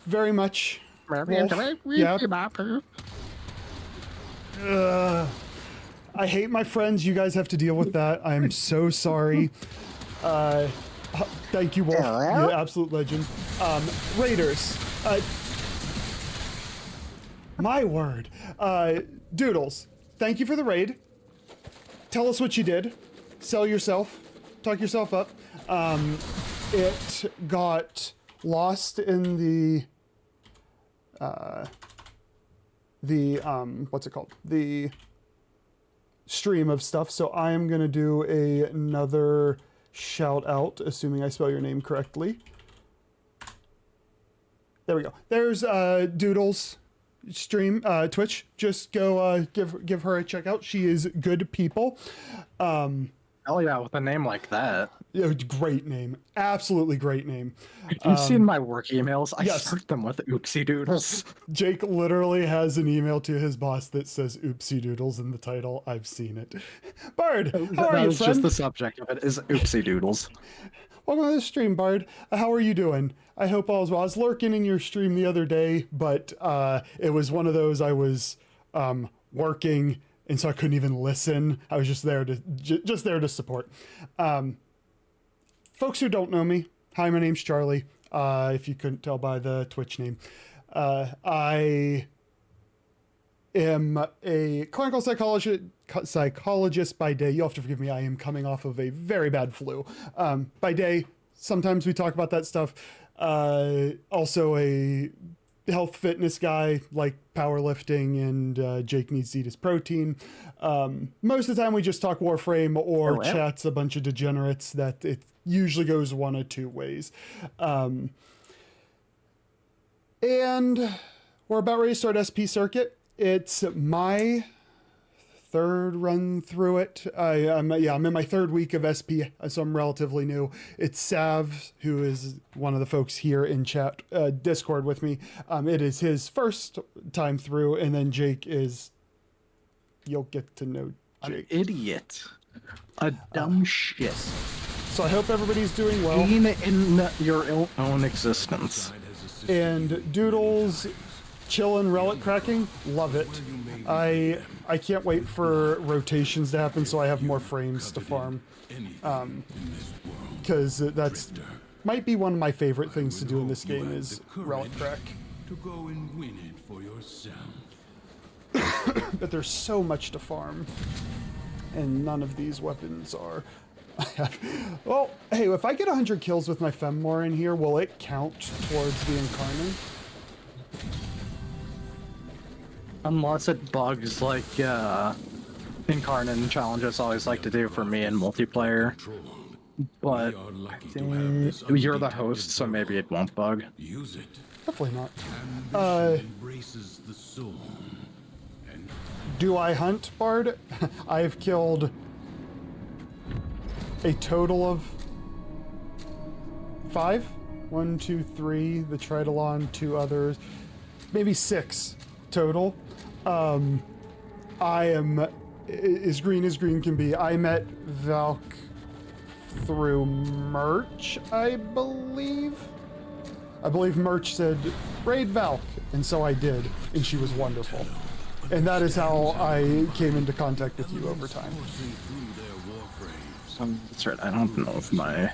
very much. Wolf. Yep. I hate my friends. You guys have to deal with that. I'm so sorry. Thank you, Wolf. You're the absolute legend. Raiders. My word. Doodles, thank you for the raid. Tell us what you did. Sell yourself. Talk yourself up. It got lost in the what's it called? The stream of stuff. So I am going to do another shout out, assuming I spell your name correctly. There we go. There's Doodles stream, Twitch. Just go give her a check out. She is good people. Hell yeah, with a name like that. Yeah, great name. Absolutely great name. You've seen my work emails? I yes. start them with oopsie doodles. Jake literally has an email to his boss that says oopsie doodles in the title. I've seen it. Bard, how are you, friend? Just the subject of it is oopsie doodles. Welcome to the stream, Bard. How are you doing? I hope all is well. I was lurking in your stream the other day, but it was one of those I was working, and so I couldn't even listen. I was just there to support. folks who don't know me, hi, my name's Charlie. If you couldn't tell by the Twitch name, I am a clinical psychologist by day. You'll have to forgive me. I am coming off of a very bad flu. By day, sometimes we talk about that stuff. Also a health fitness guy, like powerlifting, and Jake needs to eat his protein. Most of the time we just talk Warframe or chats a bunch of degenerates that it usually goes one of two ways. And we're about ready to start SP Circuit. It's my third run through it. I'm in my third week of SP, so I'm relatively new. It's Sav, who is one of the folks here in chat, Discord with me. It is his first time through, and then Jake is... You'll get to know Jake. An idiot. A dumb shit. So I hope everybody's doing well. Being in your own existence. And Doodles... Chillin', relic cracking, love it. I can't wait for rotations to happen so I have more frames to farm. Because that's might be one of my favorite things to do in this game is relic crack. To go and win it for yourself. But there's so much to farm. And none of these weapons are... Well, hey, if I get 100 kills with my Femmore in here, will it count towards the Incarnate? Unless it bugs like Incarnate challenges always like to do for me in multiplayer. But you're the host, so maybe it won't bug. Use it. Hopefully not. Embraces the soul. Do I hunt, Bard? I've killed a total of 5. 1, 2, 3. The Tridolon, 2 others. Maybe 6 total. I am as green can be. I met Valk through Merch, I believe. I believe Merch said, raid Valk, and so I did, and she was wonderful. And that is how I came into contact with you over time. That's right, I don't know if my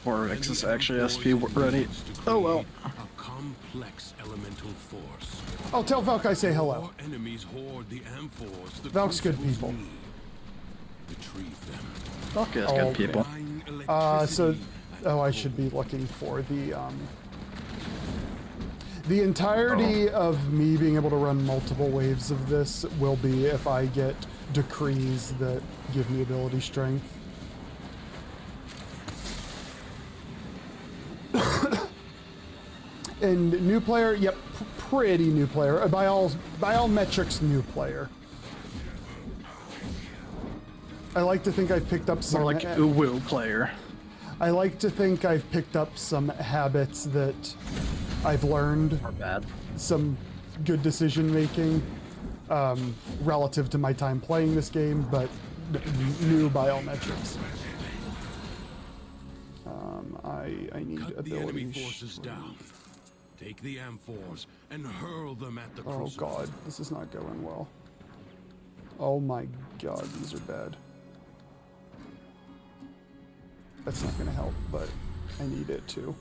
Warwick is actually SP ready. Oh well. Complex elemental force. I'll tell Valk I say hello. Our enemies hoard the amphors. Valk's good people. Retrieve them. Valk is good people. I should be looking for the entirety of me being able to run multiple waves of this will be if I get decrees that give me ability strength. And new player, yep, pretty new player. By all metrics, new player. I like to think I've picked up some... More like uwu player. I like to think I've picked up some habits that I've learned. Or bad. Some good decision making relative to my time playing this game, but new by all metrics. I need Cut ability. the enemy forces down. Take the amphors and hurl them at the crucible. Oh god, this is not going well. Oh my god, these are bad. That's not gonna help, but I need it too.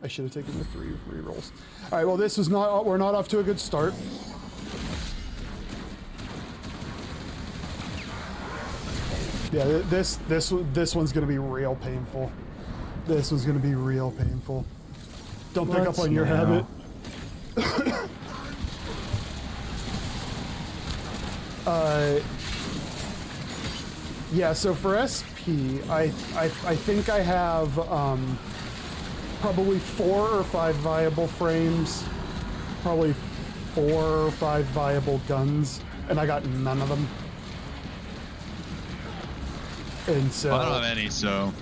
I should have taken the 3 rerolls. Alright, well this was not, we're not off to a good start. Yeah, this one's gonna be real painful. This one's gonna be real painful. Don't pick up on your habit. Yeah, so for SP, I think I have probably 4 or 5 viable frames, probably 4 or 5 viable guns, and I got none of them. And so well, I don't have any, so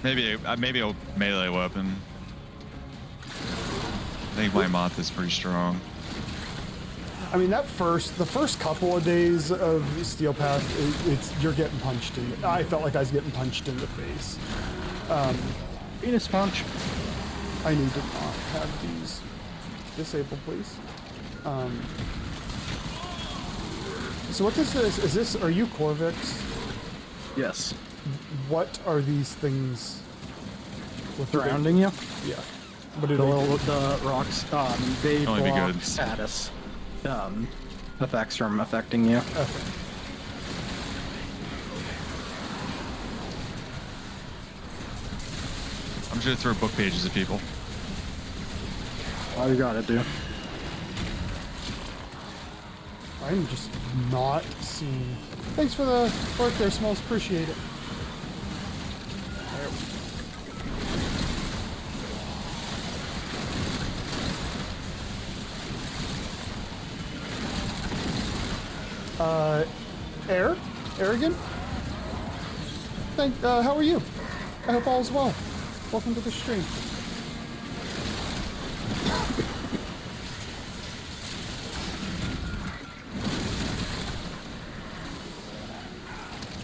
maybe a melee weapon. I think my moth is pretty strong. I mean, the first couple of days of Steel Path, you're getting punched in. I felt like I was getting punched in the face. Penis punch. I need to not have these disabled, please. So what does this, is this, are you Corvix? Yes. What are these things? What do they- Surrounding you? Yeah. What do The they do? little the rocks, they Only be block good. status effects from affecting you. Okay. I'm just gonna throw book pages at people. All you gotta do. I'm just not seeing. Thanks for the work there, Smalls. Appreciate it. Arrogant? How are you? I hope all is well. Welcome to the stream.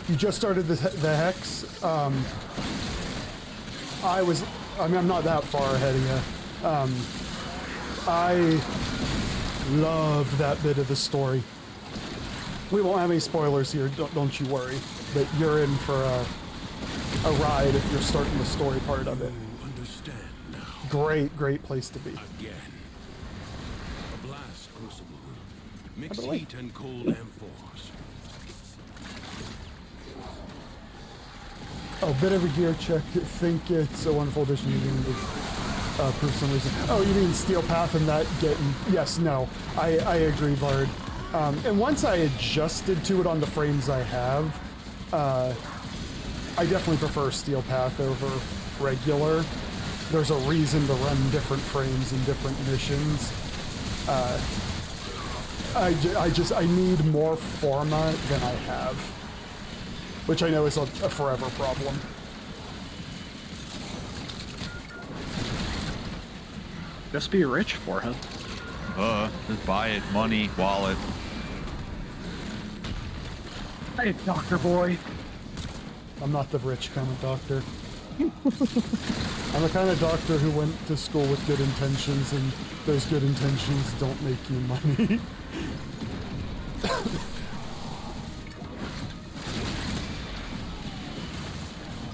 You just started the Hex. I mean, I'm not that far ahead of you. I loved that bit of the story. We won't have any spoilers here, don't you worry. But you're in for a ride if you're starting the story part of it. Understand now. Great place to be. Again. A blast crucible. Mix By the way- heat and cold M4s. Oh, bit of a gear check. Think it's a wonderful addition. You can prove some reason. Oh, you mean Steel Path and that getting? Yes, no. I agree, Bard. And once I adjusted to it on the frames I have, I definitely prefer Steel Path over regular. There's a reason to run different frames in different missions. I need more forma than I have, which I know is a forever problem. Just be rich for it. Just buy it. Money, wallet. Hey, Doctor Boy. I'm not the rich kind of doctor. I'm the kind of doctor who went to school with good intentions, and those good intentions don't make you money.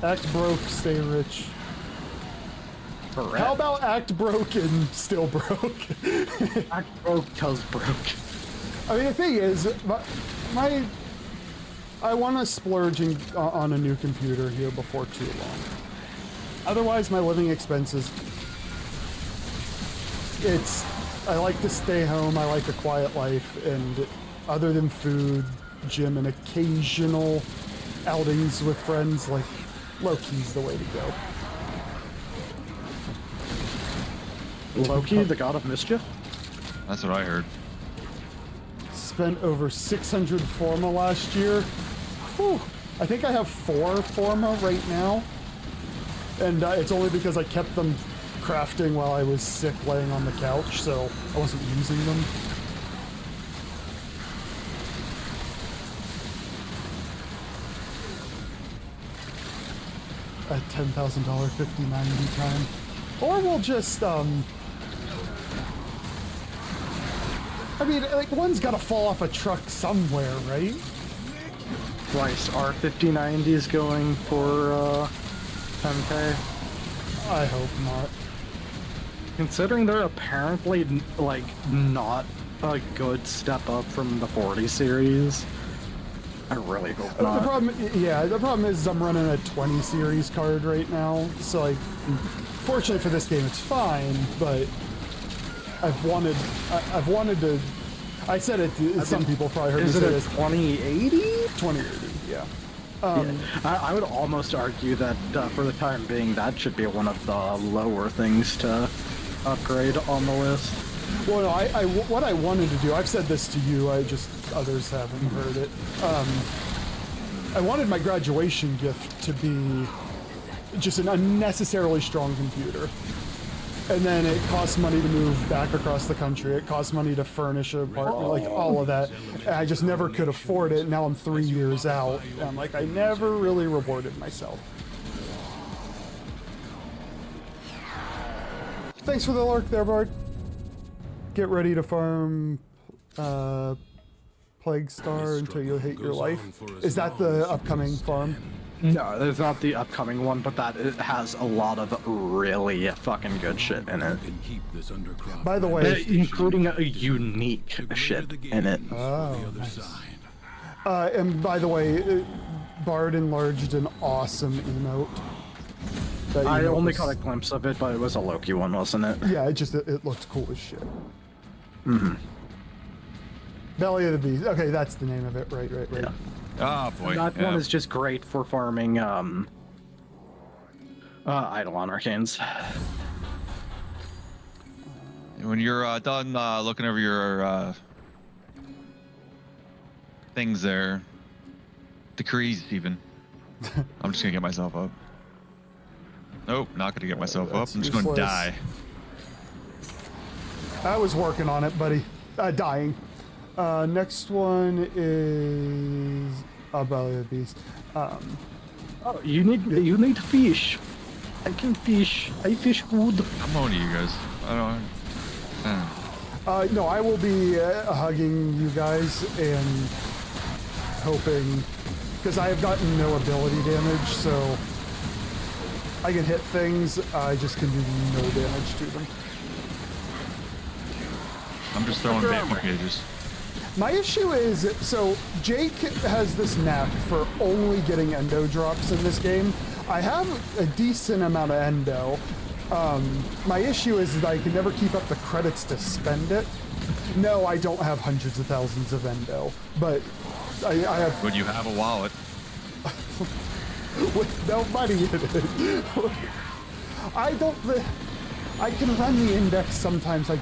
Act broke, stay rich. Correct. How about act broke and still broke? Act broke tells broke. I mean, the thing is, I want to splurge on a new computer here before too long. Otherwise, my living expenses, I like to stay home, I like a quiet life, and other than food, gym, and occasional outings with friends, like, low-key's the way to go. Loki, the god of mischief? That's what I heard. Spent over 600 forma last year. Whew. I think I have 4 forma right now. And it's only because I kept them crafting while I was sick laying on the couch, so I wasn't using them. A $10,000 5090 time. Or we'll just, I mean, like, one's gotta fall off a truck somewhere, right? Twice. Are 5090s going for 10K? I hope not. Considering they're apparently, like, not a good step up from the 40 series, I really hope not. The problem is I'm running a 20 series card right now, so, like, fortunately for this game, it's fine, but I've wanted to. I said it. Some people probably heard me say this. 2080? 2080, yeah. I would almost argue that for the time being, that should be one of the lower things to upgrade on the list. Well, no, what I wanted to do, I've said this to you, others haven't heard it. I wanted my graduation gift to be just an unnecessarily strong computer. And then it costs money to move back across the country. It costs money to furnish an apartment, like all of that. And I just never could afford it. Now I'm 3 years out. And I'm like, I never really rewarded myself. Thanks for the lurk there, Bard. Get ready to farm Plague Star until you hate your life. Is that the upcoming farm? No, there's not the upcoming one, but that it has a lot of really fucking good shit in it. By the way, including a unique shit in it. Oh, nice. And by the way, Bard enlarged an awesome emote. I only caught a glimpse of it, but it was a Loki one, wasn't it? Yeah, it looked cool as shit. Mm-hmm. Belly of the Beast. Okay, that's the name of it. Right. Yeah. Oh boy. That one is just great for farming Eidolon Arcanes. When you're done looking over your things there, decrees even. I'm just gonna get myself up. Nope, not gonna get myself up. I'm just gonna die. I was working on it, buddy. Dying. Next one is Belly of the Beast. Oh, you need fish. I can fish. I fish good. I'm on to you guys. I don't. No, I will be hugging you guys and hoping, because I have gotten no ability damage, so I can hit things. I just can do no damage to them. I'm just throwing vapor cages. My issue is, so Jake has this knack for only getting endo drops in this game. I have a decent amount of endo. My issue is that I can never keep up the credits to spend it. No, I don't have hundreds of thousands of endo, but I have... When you have a wallet. With no money in it. I can run the index sometimes, it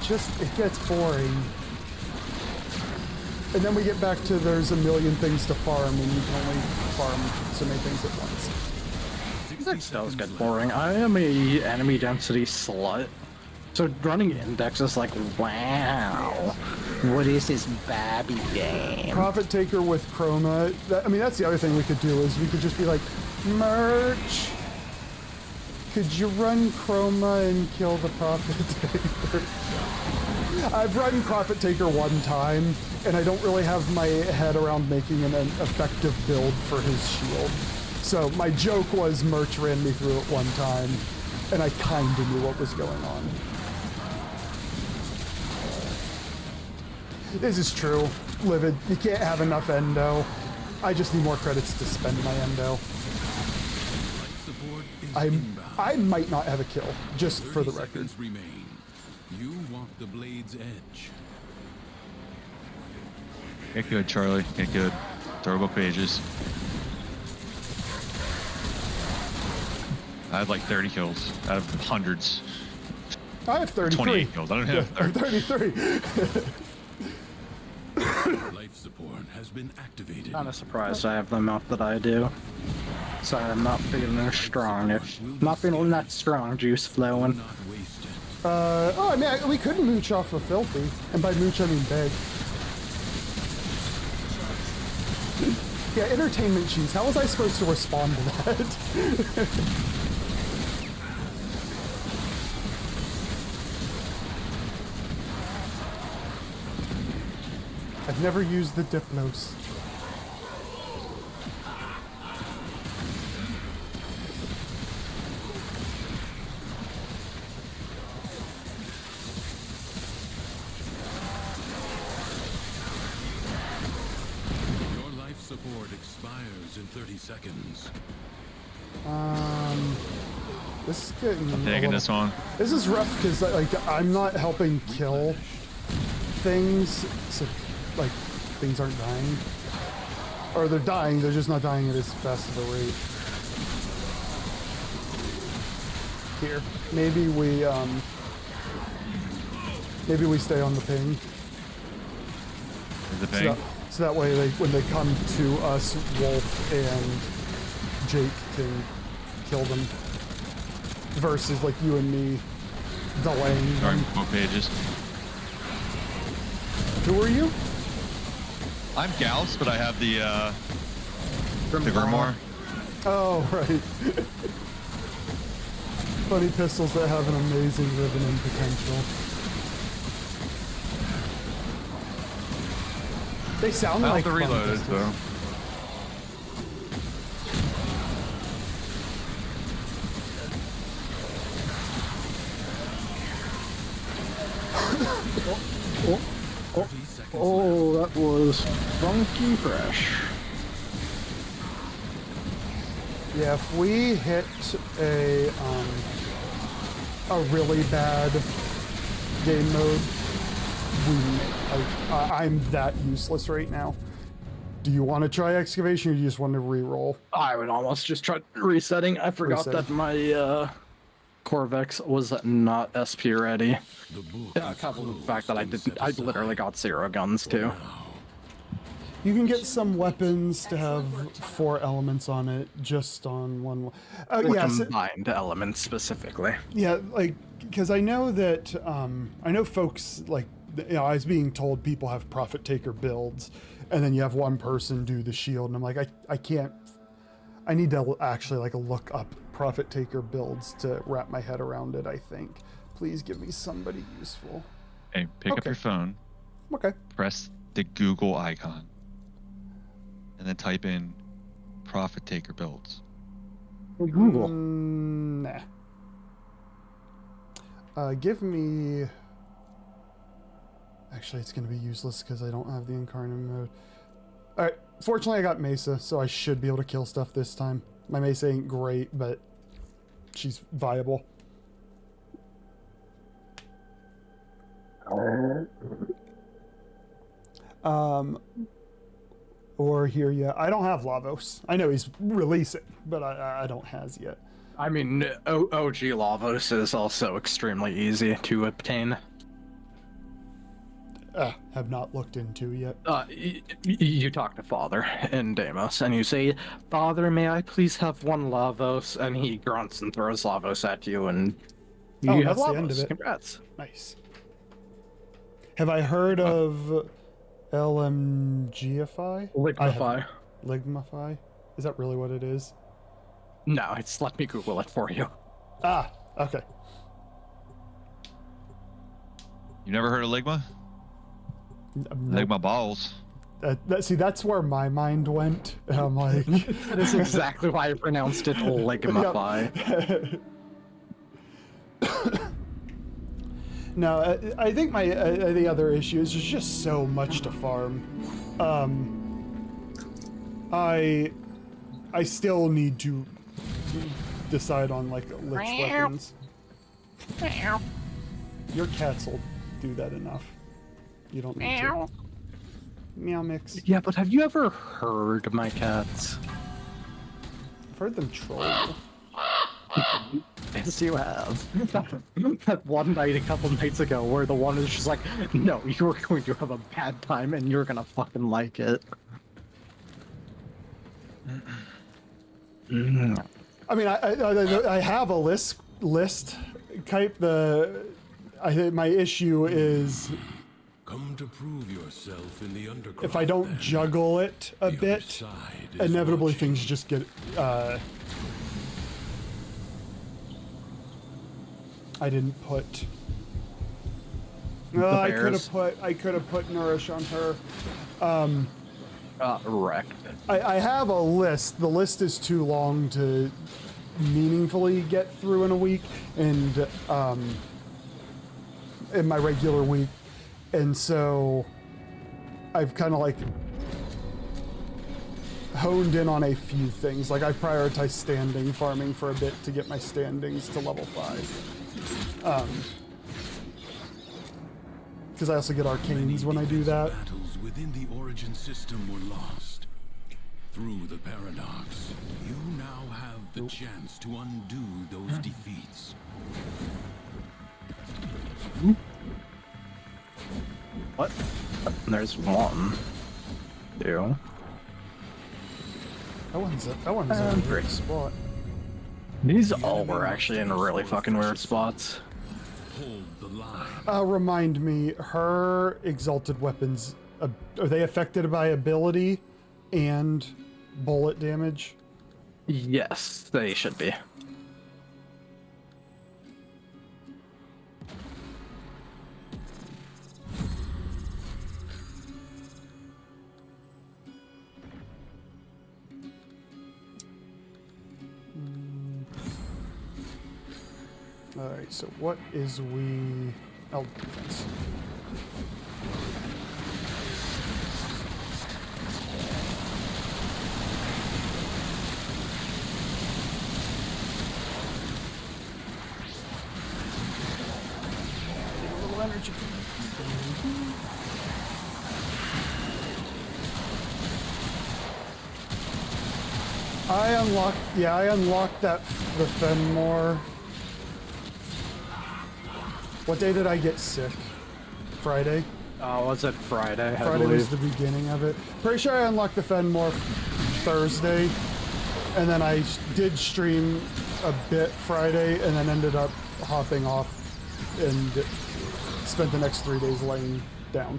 gets boring. And then we get back to there's a million things to farm, and you can only farm so many things at once. Index does get boring. I am a enemy density slut, so running index is like, wow, what is this babby game? Profit Taker with Chroma. That's the other thing we could do is we could just be like, merch. Could you run Chroma and kill the Profit Taker? I've run Profit Taker one time, and I don't really have my head around making an effective build for his shield. So my joke was Merch ran me through it one time, and I kinda knew what was going on. This is true, Livid. You can't have enough endo. I just need more credits to spend my endo. I might not have a kill, just for the record. You walk the blade's edge. Get good, Charlie. Get good. Turbo pages. I have like 30 kills out of hundreds. I have 33. 28 kills. I don't have 33. Life support has been activated. Kind of surprised I have the amount that I do. Sorry, I'm not feeling as strong. Not feeling that strong juice flowing. We could mooch off of Filthy, and by mooch I mean beg. Yeah, entertainment cheese. How was I supposed to respond to that? I've never used the Diplos. Support expires in 30 seconds. This is getting. I'm taking this one. This is rough because I'm not helping kill things, so things aren't dying, or they're dying. They're just not dying at as fast of a rate. Here, maybe we stay on the ping. The ping. So that way, when they come to us, Wolf and Jake can kill them. Versus you and me delaying them. More pages. Who are you? I'm Gauss, but I have the Grimoire. Oh, right. Funny pistols that have an amazing riveting potential. They sound I like have to reload it, fun though. Oh, that was funky fresh. Yeah, if we hit a really bad game mode, I'm that useless right now. Do you want to try excavation, or do you just want to re-roll? I would almost just try resetting. I forgot that my Corvex was not SP ready. Yeah, coupled with the fact that I literally got 0 guns too. You can get some weapons to have 4 elements on it, just on one. Combined elements specifically. Yeah, like, because I know that I know folks like, you know, I was being told people have profit taker builds, and then you have one person do the shield, and I'm like, I can't. I need to actually like look up profit taker builds to wrap my head around it. I think. Please give me somebody useful. Hey, pick up your phone. Okay. Press the Google icon. And then type in profit taker builds. Google. Nah. Give me. Actually, it's going to be useless because I don't have the incarnate mode. All right. Fortunately, I got Mesa, so I should be able to kill stuff this time. My Mesa ain't great, but she's viable. Or here, yeah. I don't have Lavos. I know he's releasing, but I don't has yet. I mean, OG Lavos is also extremely easy to obtain. Have not looked into yet. You talk to Father in Deimos, and you say, "Father, may I please have 1 Lavos?" And he grunts and throws Lavos at you, and you have that's Lavos. the end of it. Congrats. Nice. Have I heard of LMGify? Ligmify. Ligmify? Is that really what it is? No, it's let me Google it for you. Ah, okay. You never heard of Ligma? Nope. Ligma balls. See, that's where my mind went. And I'm like... That is exactly why I pronounced it Ligmify. No, I think my the other issue is there's just so much to farm. I still need to decide on like lich weapons. Your cats will do that enough. You don't need to. Meow mix. Yeah, but have you ever heard my cats? I've heard them troll. Yes, you have. That one night a couple nights ago where the one is just like, no, you're going to have a bad time and you're gonna fucking like it. I mean, I have a list type. My issue is Come to prove yourself in the underground. if I don't juggle it a bit, inevitably things just get. I didn't put. I could have put nourish on her. Wrecked. I have a list. The list is too long to meaningfully get through in a week, and in my regular week, and so I've kind of like honed in on a few things. Like I've prioritized standing farming for a bit to get my standings to level 5. Because I also get arcanes when I do that. Battles within the origin system were lost. Through the paradox, you now have the chance to undo those defeats. What? There's one. Two. That one's a great spot. These all were actually in really fucking weird spots. Hold the line. Remind me, her exalted weapons, are they affected by ability and bullet damage? Yes, they should be. Alright, so what is we... Oh, defense. Get a little energy. I unlocked that, the Fenmore. What day did I get sick? Friday? Was it Friday? Friday was the beginning of it. Pretty sure I unlocked the Fenmore Thursday, and then I did stream a bit Friday, and then ended up hopping off and spent the next 3 days laying down.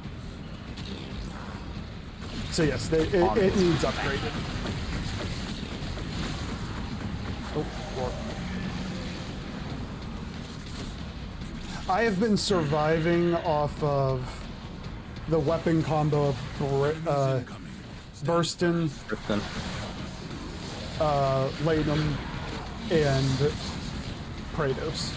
So yes, it needs upgraded. Oh, Lord. I have been surviving off of the weapon combo of Burston, Latham, and Kratos.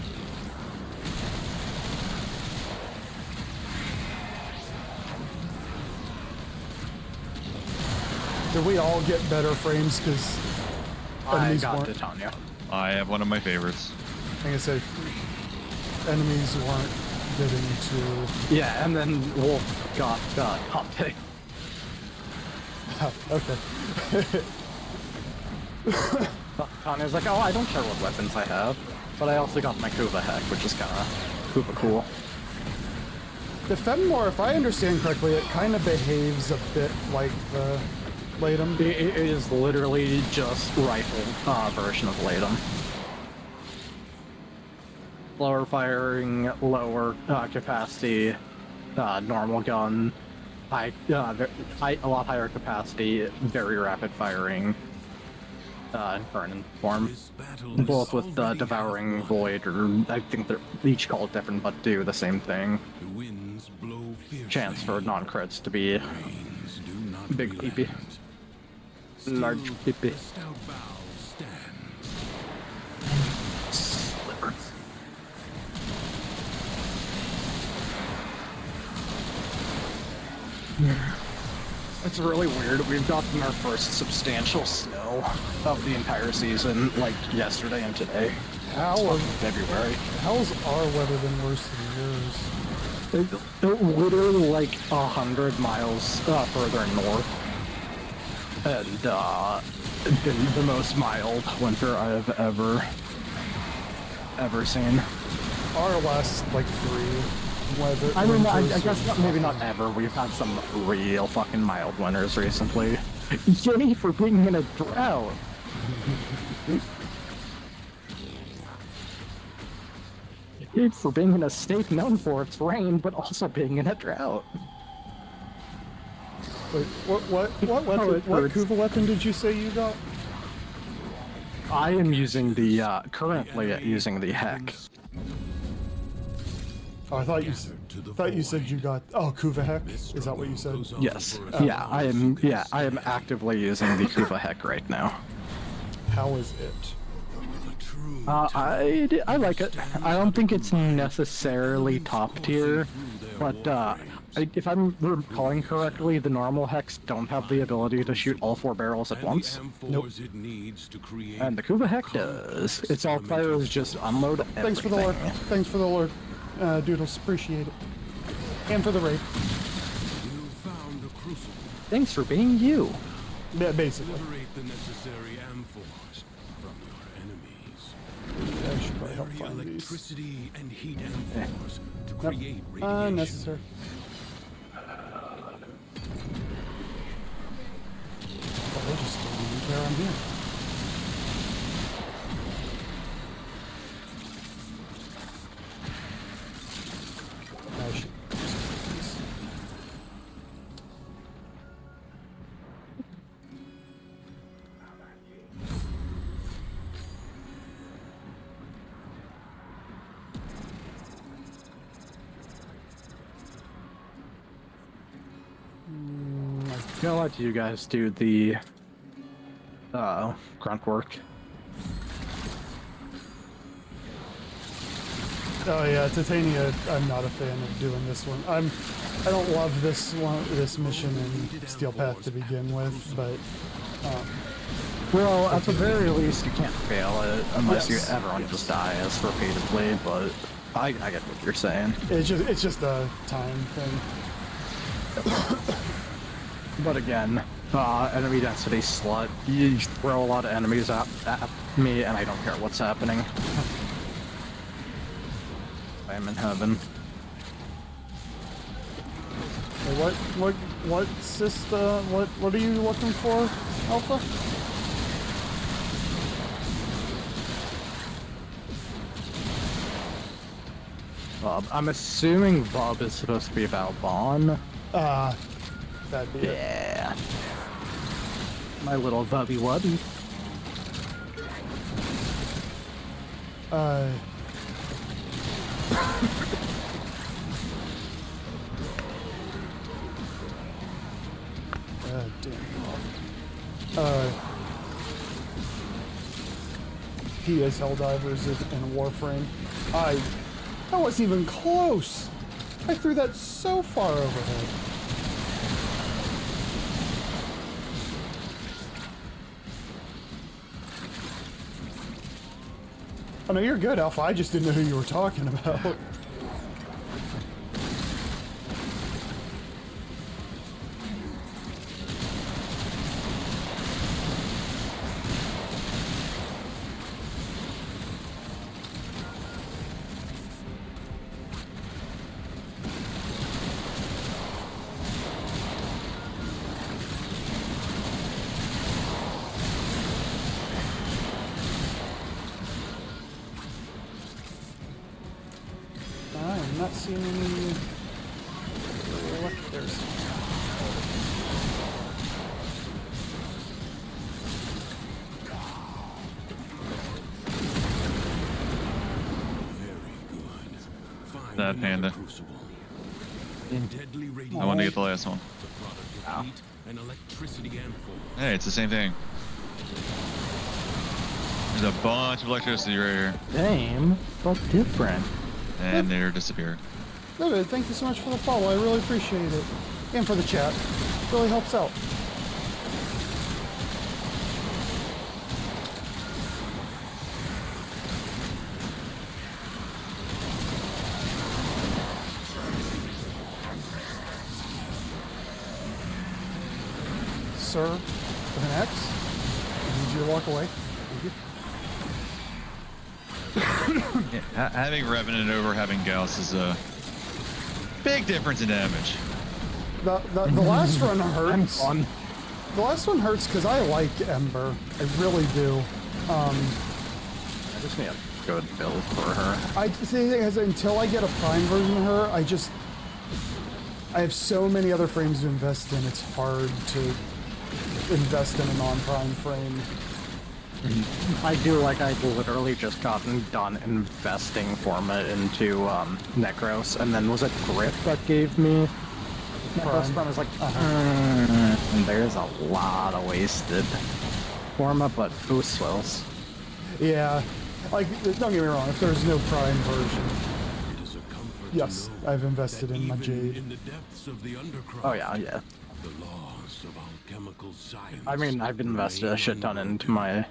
Did we all get better frames because enemies weren't? Titania. I have one of my favorites. I guess enemies weren't getting to. Yeah, and then Wolf got Hante. Okay. Tanya's like, oh, I don't care what weapons I have, but I also got my Kuva Heck, which is kind of Kuva cool. The Fenmore, if I understand correctly, it kind of behaves a bit like the Latham. It is literally just rifle version of Latham. Lower firing, lower capacity, normal gun, a lot higher capacity, very rapid firing, Infernon form. Both with Devouring Void, or I think they're each called different, but do the same thing. Chance for non-crits to be big PP. Large PP. Sliver. It's really weird. We've gotten our first substantial snow of the entire season, like yesterday and today. February. How's our weather been worse than yours? Literally like 100 miles further north, and the most mild winter I have ever seen. Our last like 3 weather. I mean, I guess maybe not ever. We've had some real fucking mild winters recently. Yay for being in a drought. Yay for being in a state known for its rain, but also being in a drought. Wait, what Kuva weapon did you say you got? I am using the currently using the Heck. Oh, I thought you said you got Kuva Heck. Is that what you said? Yes. I am actively using the Kuva Heck right now. How is it? I like it. I don't think it's necessarily top tier, but if I'm recalling correctly, the normal Hecks don't have the ability to shoot all 4 barrels at once. Nope. And the Kuva Heck does. Its all fire is just unload everything. Thanks for the lore. Thanks for the lore, Doodles. Appreciate it. And for the raid. Thanks for being you. Yeah, basically. I should probably help find these. And heat amphoras to create radiation. Unnecessary. I just don't even care I'm here. I should these. I'll let you guys do the grunt work. Oh yeah, Titania. I'm not a fan of doing this one. I don't love this one, this mission in Steel Path to begin with, but Well, at the very least, you can't fail it unless Yes. everyone just dies repeatedly. But I get what you're saying. it's just a time thing. But again, enemy density slut. You throw a lot of enemies at me, and I don't care what's happening. I'm in heaven. Hey, what sister? What are you looking for, Alpha? I'm assuming Bob is supposed to be about Vaughn. That'd be it. Yeah. My little Vubby Wubby. Damn. He is Helldivers in Warframe. That wasn't even close. I threw that so far overhead. Oh no, you're good, Alpha. I just didn't know who you were talking about. I'm not seeing any. Look, there's. That panda. I want to get the last one. Hey, it's the same thing. There's a bunch of electricity right here. Same, but different. And they're disappeared. David, thank you so much for the follow. I really appreciate it. And for the chat. Really helps out. Sir, with an X, I need you to walk away. Thank you. Yeah, having Revenant over having Gauss is a big difference in damage. The last run hurts. The last one hurts because I like Ember. I really do. I just need a good build for her. I say until I get a Prime version of her, I have so many other frames to invest in. It's hard to invest in a non-Prime frame. I do like I've literally just gotten done investing Forma into Necros, and then was it Griff that gave me Necros? I was like, and there's a lot of wasted Forma, but boost swells. Yeah, like don't get me wrong. If there's no Prime version, yes, I've invested in my Jade. Oh yeah, yeah. I mean, I've invested a shit ton into my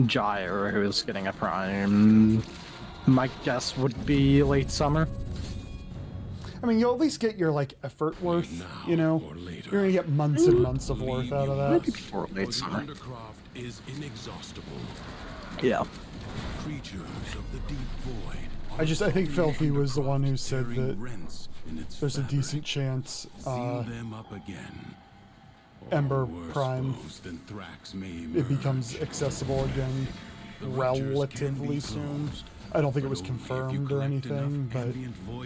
Gyre, who's getting a Prime. My guess would be late summer. I mean, you'll at least get your like effort worth, you know. You're gonna get months and months of worth out of that. Maybe before late summer. Is inexhaustible. Yeah. Creatures of the deep void. I think Filthy was the one who said that there's a decent chance them up again. Ember Prime, it becomes accessible again relatively soon. I don't think it was confirmed or anything, but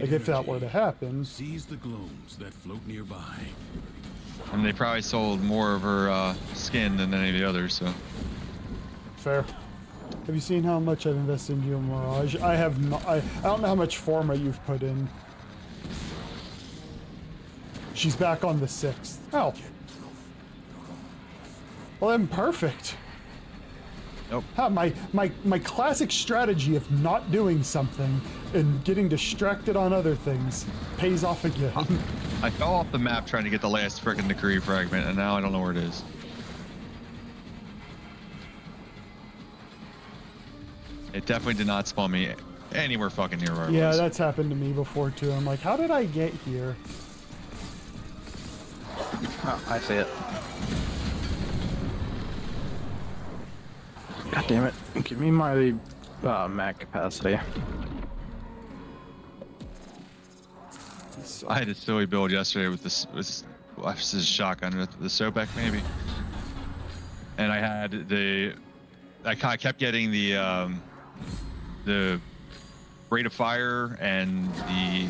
like if that were to happen, Seize the globes that float nearby. And they probably sold more of her skin than any of the others, so. Fair. Have you seen how much I've invested in you in Mirage? I have not. I don't know how much Forma you've put in. She's back on the 6th. Oh. Well, then perfect. Nope. My classic strategy of not doing something and getting distracted on other things pays off again. I fell off the map trying to get the last frickin' decree fragment, and now I don't know where it is. It definitely did not spawn me anywhere fucking near where I was. Yeah, that's happened to me before too. I'm like, how did I get here? Oh, I see it. God damn it. Give me my mag capacity. I had a silly build yesterday with this is a shotgun with the Sobek maybe. And I had I kept getting the rate of fire and the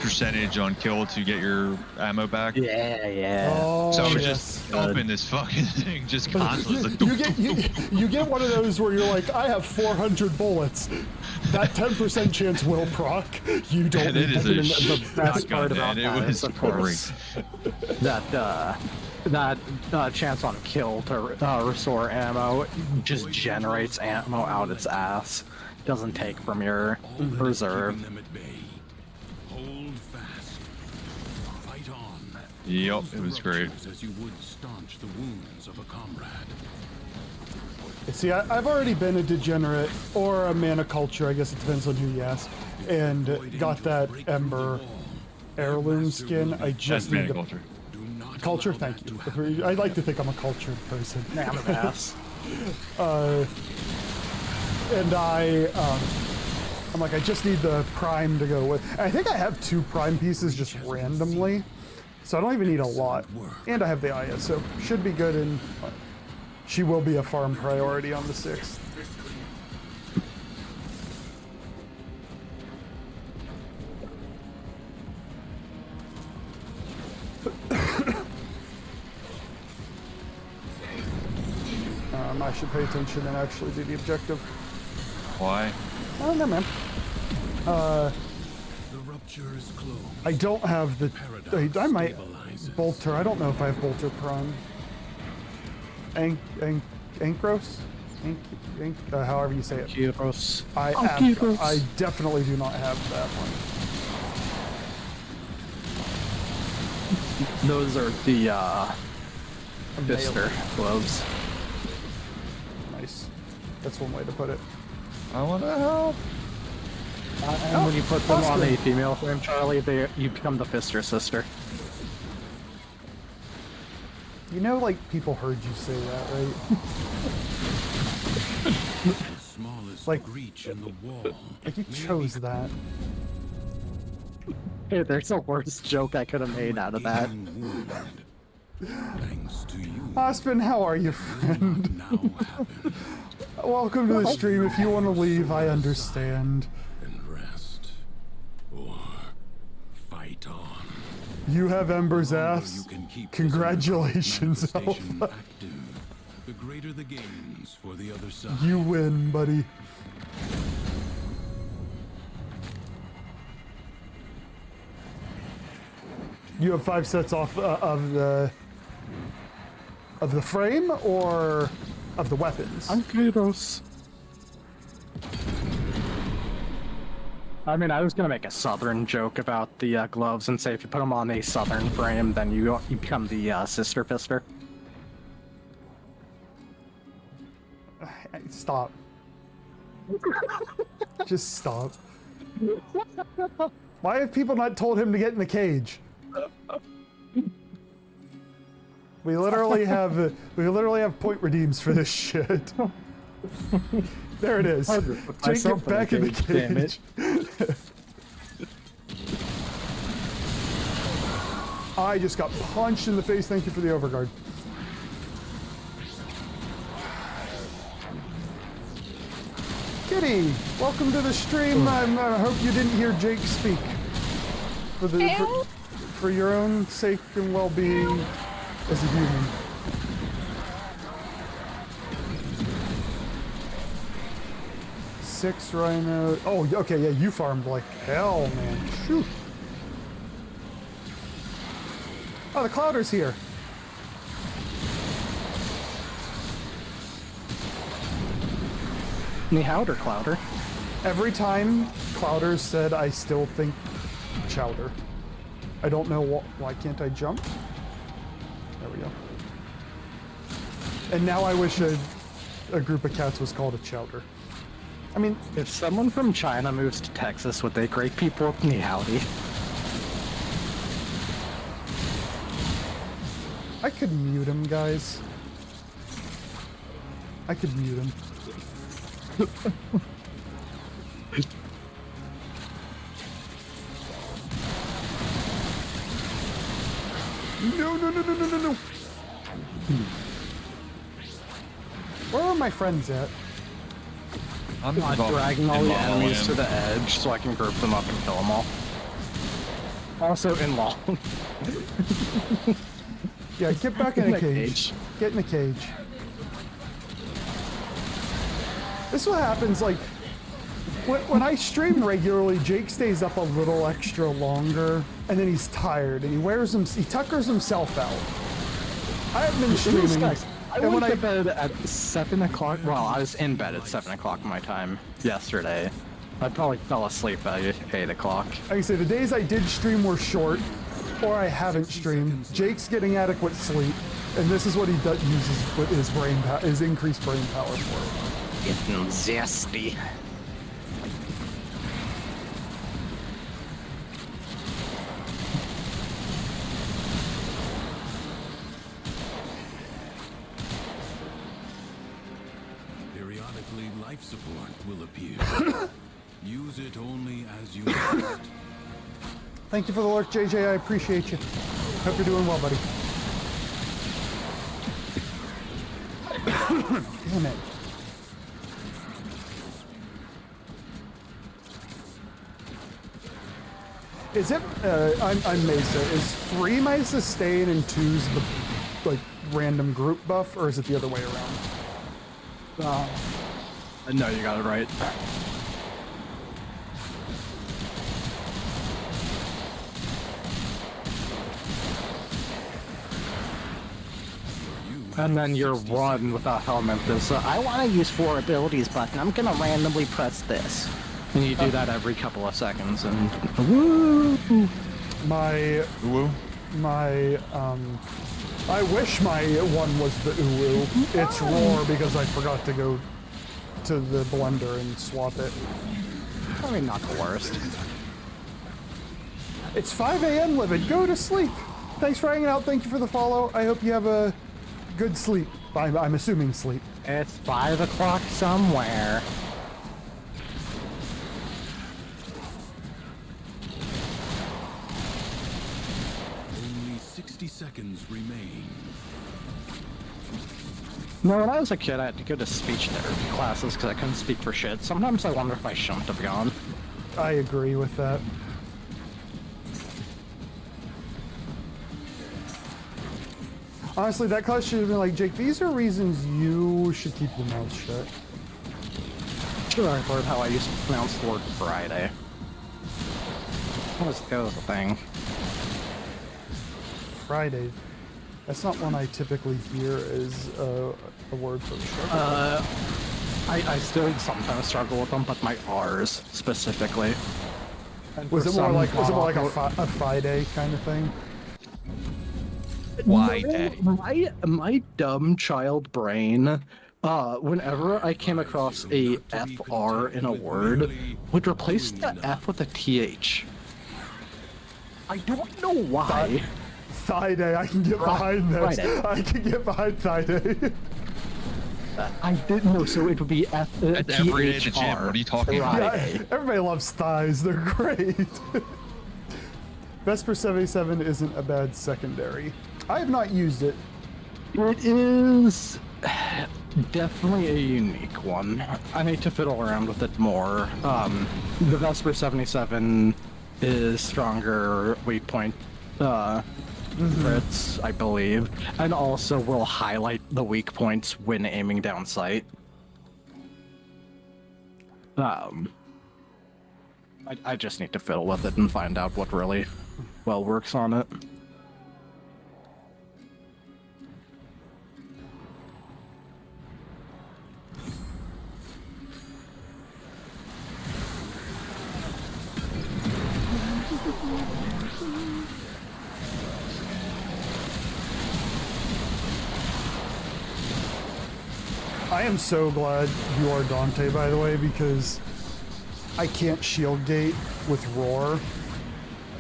percentage on kill to get your ammo back. Yeah. Oh, So I was yes. just dumping this fucking thing just constantly. Like, you get one of those where you're like, I have 400 bullets. That 10% chance will proc. You don't. And it is a the best shotgun, part about man. that It was is, of course, that chance on kill to restore ammo just generates ammo out its ass. Doesn't take from your reserve. Hold fast. Fight on. Yep, it was great. As you would staunch the wounds of a comrade. See, I've already been a degenerate or a man of culture. I guess it depends on who you ask. And got that Ember heirloom skin. I just That's need to. culture. Culture, thank you. I like to think I'm a cultured person. I'm an ass. And I'm like, I just need the prime to go with. I think I have 2 prime pieces just randomly, so I don't even need a lot. And I have the Aya, so should be good. And she will be a farm priority on the 6th. I should pay attention and actually do the objective. Why? Oh, no, man. The rupture is closed. I don't have the. I might bolter. I don't know if I have bolter prime. Ankros? However you say it. Kyros. I definitely do not have that one. Those are the Fister gloves. Nice. That's one way to put it. I want to help. And when you put them on a female frame, Charlie, you become the Fister sister. You know, like, people heard you say that, right? The smallest Like- breach in the wall. Like, you chose that. Hey, there's a worse joke I could have made out of that. Thanks to you. Aspen, how are you, friend? Now happen Welcome to the stream. If you want to leave, I understand. and rest. Or fight on. You have Ember's The longer ass. you can keep this Congratulations, manifestation Alpha. active, the greater the gains for the other side. You win, buddy. You have 5 sets off of the frame or of the weapons. Kyros. I mean, I was gonna make a southern joke about the gloves and say if you put them on a southern frame, then you become the sister Fister. Stop. Just stop. Why have people not told him to get in the cage? We literally have point redeems for this shit. There it is. Jake, get back in the cage. I just got punched in the face. Thank you for the overguard. Kitty, welcome to the stream. I hope you didn't hear Jake speak. For your own sake and well-being as a human. Six rhino. Oh, okay, yeah, you farmed like hell, man. Shoot. Oh, the Clouder's here. Nihowder Clouder. Every time Clouder said, I still think Chowder. I don't know why can't I jump? There we go. And now I wish a group of cats was called a chowder. I mean, if someone from China moves to Texas, would they great people? Ni howdy. I could mute him, guys. I could mute him. No, no, no, no, no, no, no. Where are my friends at? I'm dragging all the enemies to the edge so I can group them up and kill them all. Also in long. Yeah, get back in a cage. Get in a cage. This is what happens, like, when I stream regularly, Jake stays up a little extra longer, and then he's tired, and he tuckers himself out. I haven't been streaming. I went to bed at 7 o'clock. Well, I was in bed at 7 o'clock my time yesterday. I probably fell asleep at 8 o'clock. Like I say, the days I did stream were short, or I haven't streamed. Jake's getting adequate sleep, and this is what he uses with his increased brain power for. Getting zesty. Periodically, life support will appear. Use it only as you must. Thank you for the lurk, JJ. I appreciate you. Hope you're doing well, buddy. Damn it. Is it, I'm Mesa. Is 3 Mesa staying and 2's the, like, random group buff, or is it the other way around? No, you got it right. And then your one without helmet is, I want to use 4 abilities button, I'm gonna randomly press this. And you do that every couple of seconds, and woo! I wish my one was the uwu. It's roar because I forgot to go to the blender and swap it. I mean, not the worst. It's 5 a.m. Livid. Go to sleep. Thanks for hanging out. Thank you for the follow. I hope you have a good sleep. I'm assuming sleep. It's 5 o'clock somewhere. Only 60 seconds remain. No, when I was a kid, I had to go to speech therapy classes because I couldn't speak for shit. Sometimes I wonder if I shouldn't have gone. I agree with that. Honestly, that class should have been like, Jake, these are reasons you should keep your mouth shut. Sure, I learned how I used to pronounce the word Friday. That was the thing. Friday. That's not one I typically hear as a word for struggle. I still sometimes struggle with them, but my R's specifically. Was it more like a Friday kind of thing? Why? No, my dumb child brain, whenever I came across a FR in a word, would replace the F with a TH. I don't know why. Thigh day, I can get behind this. I can get behind thigh day. I didn't know, so it would be F. That's every day at the gym. What are you talking about? Yeah, everybody loves thighs. They're great. Vesper 77 isn't a bad secondary. I have not used it. It is definitely a unique one. I need to fiddle around with it more. The Vesper 77 is stronger weak point crits, I believe, and also will highlight the weak points when aiming down sight. I just need to fiddle with it and find out what really well works on it. I am so glad you are Dante, by the way, because I can't shield gate with Roar,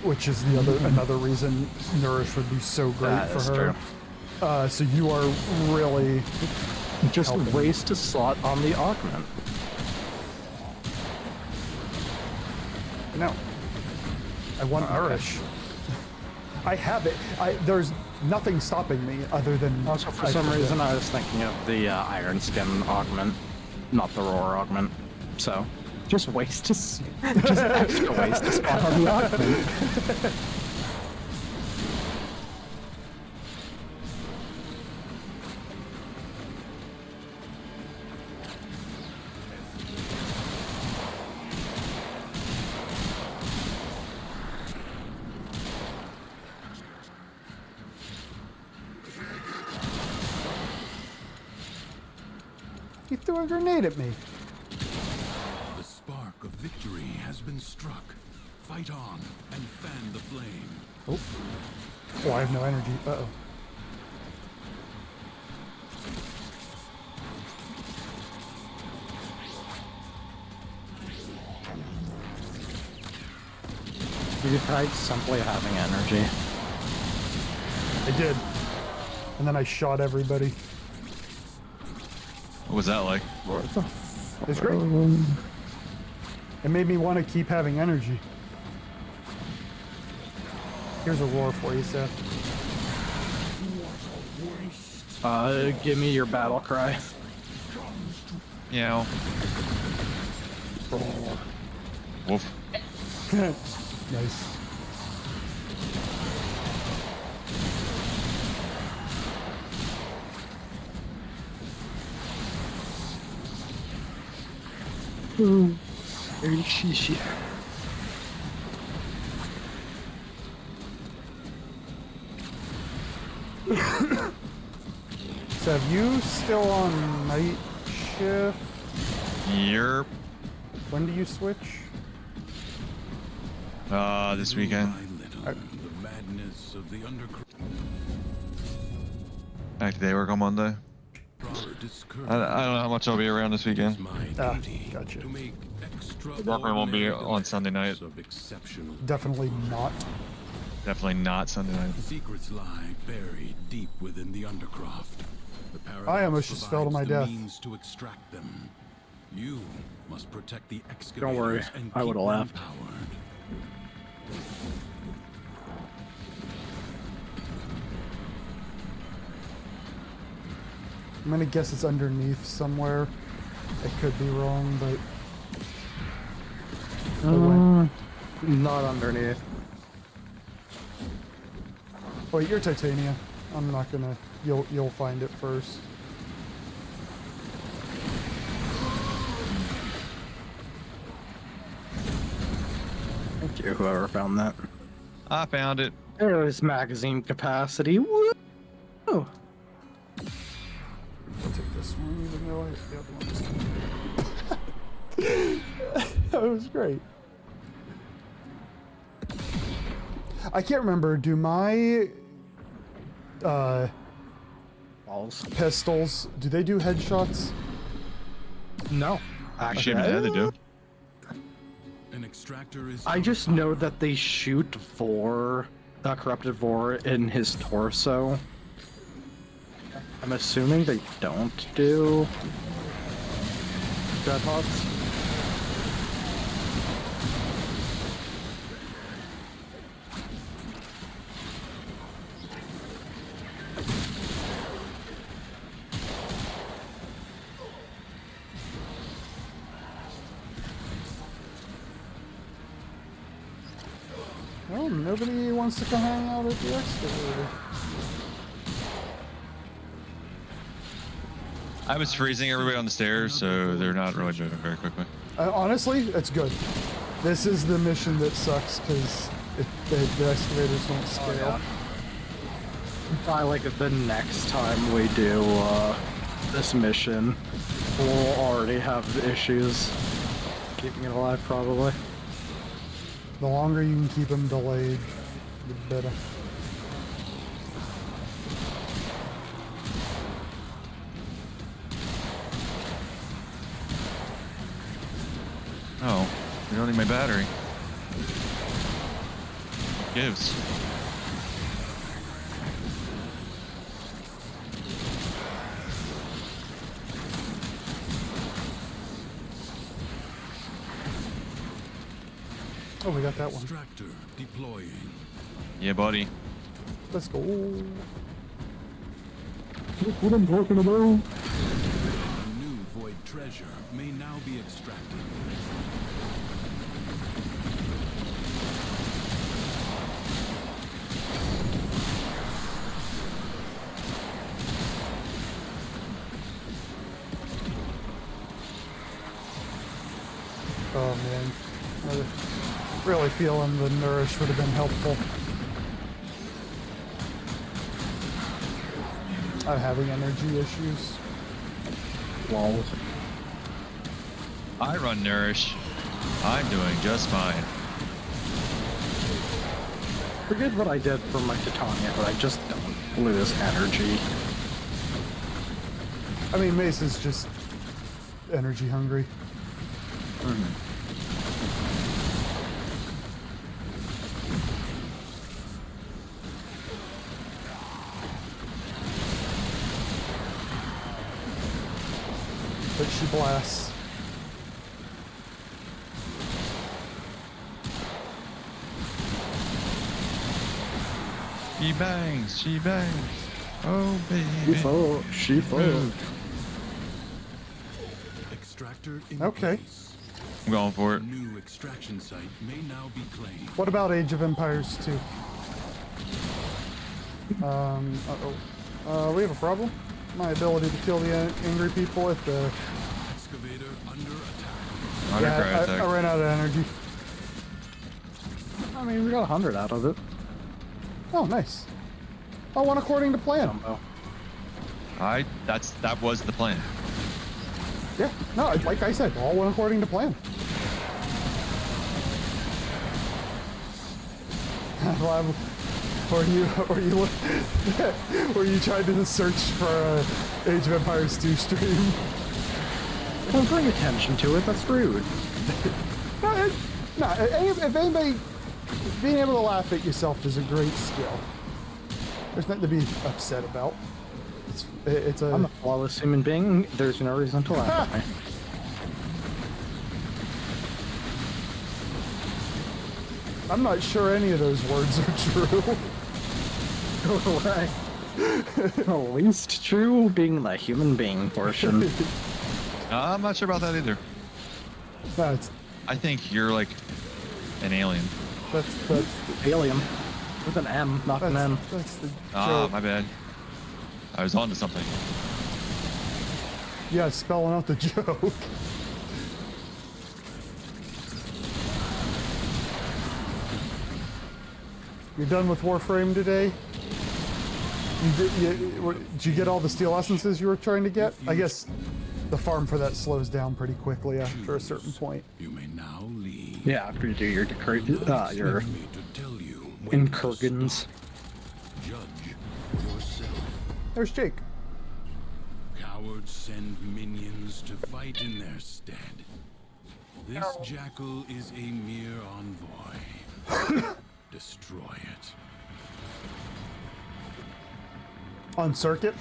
which is the another reason Nourish would be so great That for is her. So you are really just helping. waste a slot on the augment. No. I want Nourish. I have it. There's nothing stopping me other than... Also, for some reason, I was thinking of the Iron Skin augment, not the Roar augment. So, just waste just extra waste a spot on the augment. He threw a grenade at me. The spark of victory has been struck. Fight on and fan the flame. Oh. Oh, I have no energy. Uh-oh. You tried simply having energy. I did. And then I shot everybody. What was that like? It's great. It made me want to keep having energy. Here's a roar for you, Seth. Give me your battle cry. Yeah. Wolf. Nice. So have you still on night shift? Yep. When do you switch? This weekend. The madness of the undercroft. Back to day work on Monday. I don't know how much I'll be around this weekend. Gotcha. Warframe won't be on Sunday night. Definitely not. Definitely not Sunday night. Secrets lie buried deep within the undercroft. The paradox I almost just fell to my provides death. the means to extract them. You must protect the excavators. Don't worry, and I keep would've them left. powered. I'm gonna guess it's underneath somewhere. I could be wrong, but... Not underneath. Wait, you're Titania. I'm not gonna... You'll find it first. Thank you, whoever found that. I found it. There's magazine capacity. Woo! I'll take this one, even though the other one was... That was great. I can't remember, do my... Balls. pistols, do they do headshots? No. Actually, yeah, they do. An extractor is I just know that they shoot Vor, corrupted Vor, in his torso. I'm assuming they don't do Dreadhawks. Well, nobody wants to come hang out at the excavator. I was freezing everybody on the stairs, so they're not really moving very quickly. Honestly, it's good. This is the mission that sucks because the excavators don't scale. I like it the next time we do this mission, we'll already have issues keeping it alive, probably. The longer you can keep them delayed, the better. Oh, you don't need my battery. Gives. Oh, we got that one. Extractor deploying. Yeah, buddy. Let's go. That's what I'm talking about. A new void treasure may now be extracted. Oh man, I really feeling the nourish would have been helpful. I'm having energy issues. Lol. I run Nourish. I'm doing just fine. Forget what I did for my Titania, but I just don't lose energy. I mean, Mace is just energy hungry. But she blasts. She bangs, she bangs. Oh, baby. She fought. Extractor in Okay. place. I'm going for it. New extraction site may now be claimed. What about Age of Empires 2? We have a problem. My ability to kill the angry people at the... Excavator under attack. Under Yeah, attack. I ran out of energy. I mean, we got 100 out of it. Oh, nice. Oh, one according to plan. Dumbo. That was the plan. Yeah, no, like I said, all went according to plan. Or you tried to search for Age of Empires 2 stream. Don't bring attention to it, that's rude. If anybody, being able to laugh at yourself is a great skill. There's nothing to be upset about. It's a... I'm a flawless human being, there's no reason to laugh at me. I'm not sure any of those words are true. Right. At least true being the human being portion. I'm not sure about that either. No, it's, I think you're like an alien. that's Alien. With an M, not an N. That's the Ah, joke. my bad. I was on to something. Yeah, spelling out the joke. You done with Warframe today? Did you get all the steel essences you were trying to get? I guess the farm for that slows down pretty quickly after a certain point. You may now leave. Yeah, after you do your your Me to tell you when to incursions. stop. Judge for yourself. There's Jake. Cowards send minions to fight in their stead. This jackal is a mere envoy. Destroy it. On circuit.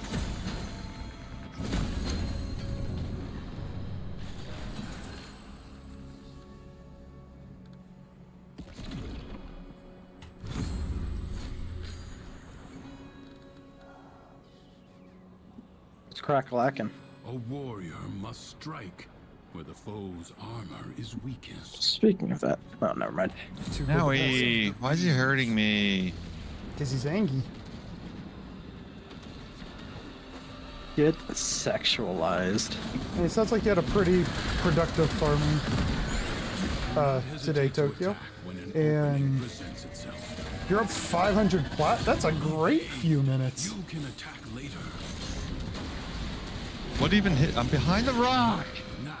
It's crack-lacking. A warrior must strike where the foe's armor is weakest. Speaking of that, oh, never mind. Howie, why is he hurting me? Because he's angry. Get sexualized. And it sounds like you had a pretty productive farming today, Tokyo. And you're up 500 plat. That's a great few minutes. You can attack later. What even hit? I'm behind the rock. Now,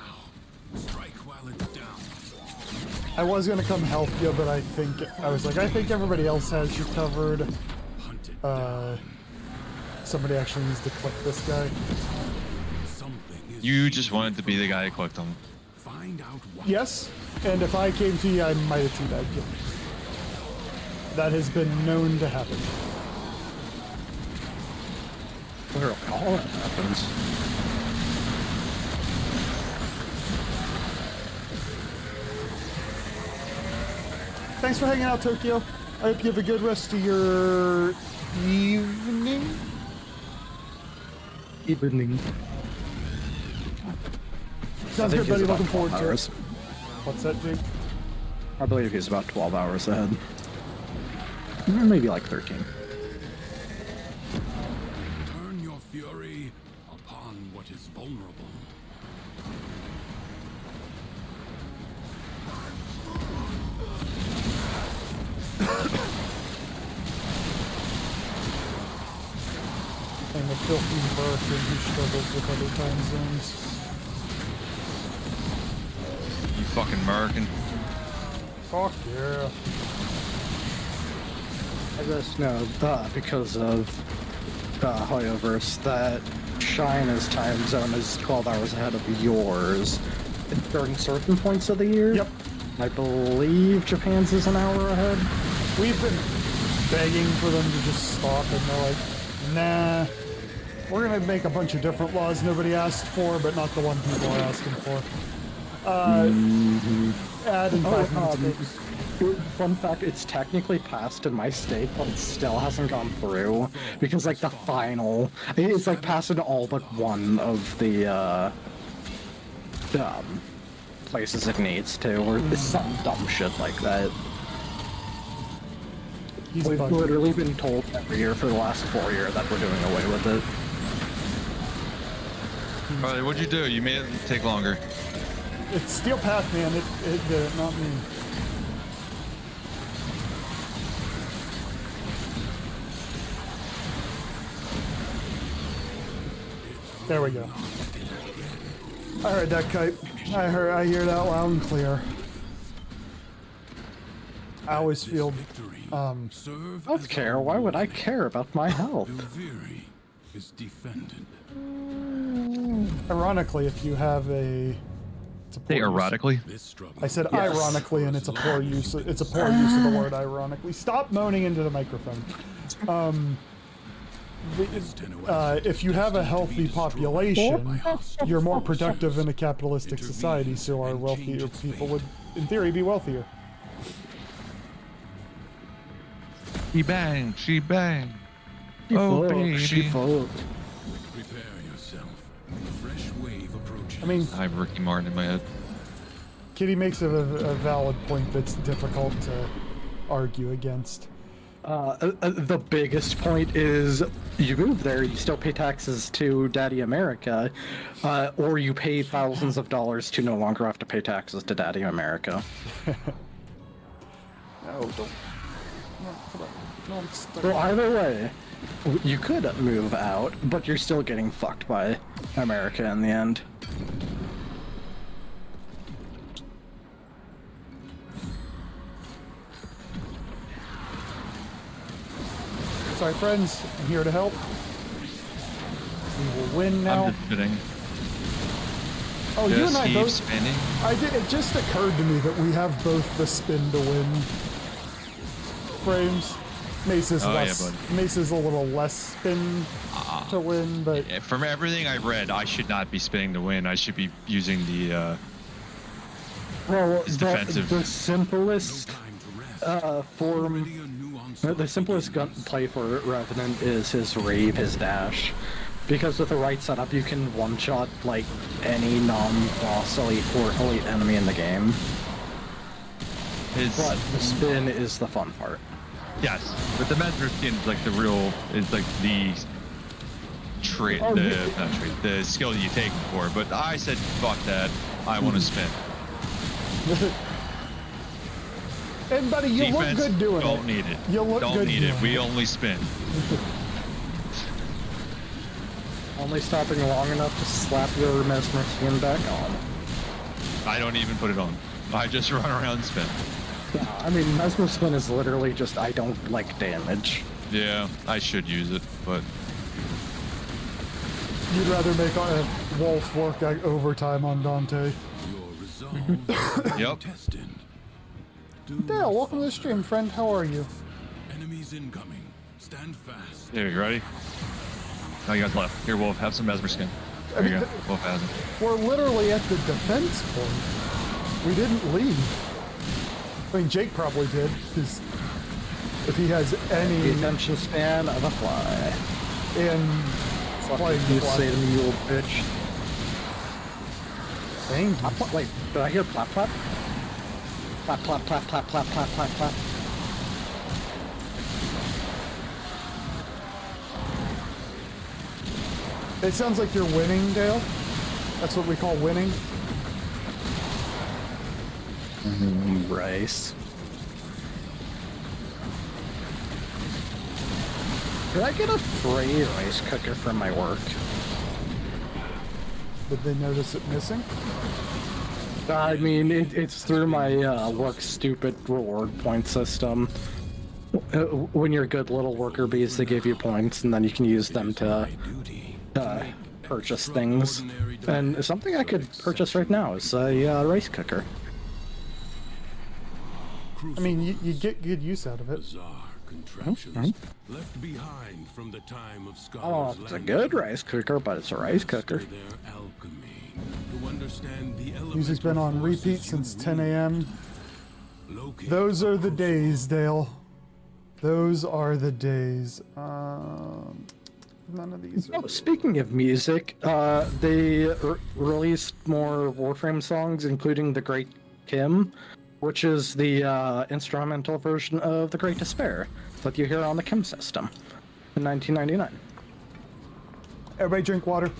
strike while it's down. I was gonna come help you, but I think everybody else has you covered. Somebody actually needs to click this guy. You just wanted to be the guy who clicked him. Yes, and if I came to you, I might have teabagged you. That has been known to happen. Literally all that happens. Thanks for hanging out, Tokyo. I hope you have a good rest of your evening. Evening. Sounds good, buddy. Looking forward to it. What's that, Jake? I believe he's about 12 hours ahead. Maybe like 13. Turn your fury upon what is vulnerable. And the filthy American who struggles with other time zones. You fucking American. Fuck yeah. I just know, because of Hoyoverse, that China's time zone is 12 hours ahead of yours during certain points of the year. Yep. I believe Japan's is an hour ahead. We've been begging for them to just stop, and they're like, nah. We're gonna make a bunch of different laws nobody asked for, but not the one people are asking for. Add in 5 minutes. Fun fact, it's technically passed in my state, but it still hasn't gone through. Because, like, the final... It's, like, passed in all but one of the, places it needs to, or some dumb shit like that. We've literally been told every year for the last 4 years that we're doing away with it. Alright, what'd you do? You made it take longer. It's Steel Path, man. It did it, not me. There we go. I heard that kite. I hear that loud and clear. I always feel I don't care. Why would I care about my health? Is defended. Ironically, if you have a... Say erotically? I said yes. Ironically, and it's a poor use. It's a poor use of the word ironically. Stop moaning into the microphone. If you have a healthy population, you're more productive in a capitalistic society, so our wealthier people would, in theory, be wealthier. She bang, she bang. Oh, baby. She fucked. Prepare yourself. A fresh wave approaches. I mean, I have Ricky Martin in my head. Kitty makes a valid point that's difficult to argue against. The biggest point is you move there, you still pay taxes to Daddy America, or you pay thousands of dollars to no longer have to pay taxes to Daddy America. No, don't. No, well, either way, you could move out, but you're still getting fucked by America in the end. Sorry, friends. I'm here to help. We will win now. I'm just spinning. Oh, just you and I both. Spinning. It just occurred to me that we have both the spin to win frames. Mace's less. Yeah, Mace's a little less spin to win, but from everything I read, I should not be spinning to win. I should be using the defensive. The simplest the simplest gunplay for Revenant is his Rave, his dash. Because with the right setup, you can one-shot like any non-boss elite or elite enemy in the game. But the spin is the fun part. Yes, but the Mesmer skin is like the real, is like the trait, the skill you take for. But I said, fuck that, I want to spin. And buddy, you Defense, look good doing it. Don't need it. You look don't good need it. We only spin. Only stopping long enough to slap your Mesmer skin back on. I don't even put it on. I just run around and spin. Yeah, I mean, Mesmer Spin is literally just I don't like damage. Yeah, I should use it, but You'd rather make a Wolf work like overtime on Dante. Yep. Dale, welcome to the stream, friend. How are you? Enemies incoming. Stand fast. Here, you ready? Oh, you guys left. Here, Wolf, have some Mesmer skin. There you go. Wolf has it. We're literally at the defense point. We didn't leave. I mean, Jake probably did, because if he has any... The attention span of a fly. And Fuck you say to me, you old bitch. Thank you. Wait, did I hear plap plap? Plap plap plap plap plap plap plap plap. It sounds like you're winning, Dale. That's what we call winning. Rice. Did I get a free rice cooker from my work? Did they notice it missing? I mean, it's through my work stupid reward point system. When you're good little worker bees, they give you points, and then you can use them to purchase things. And something I could purchase right now is a rice cooker. I mean, you get good use out of it. Contraptions left behind from the time of Oh, it's a good rice cooker, but it's a rice cooker. Music's been on repeat since 10 a.m. Those are the days, Dale. Those are the days. None of these. Oh, speaking of music, they released more Warframe songs, including The Great Kim, which is the instrumental version of The Great Despair that you hear on the Kim system in 1999. Everybody drink water.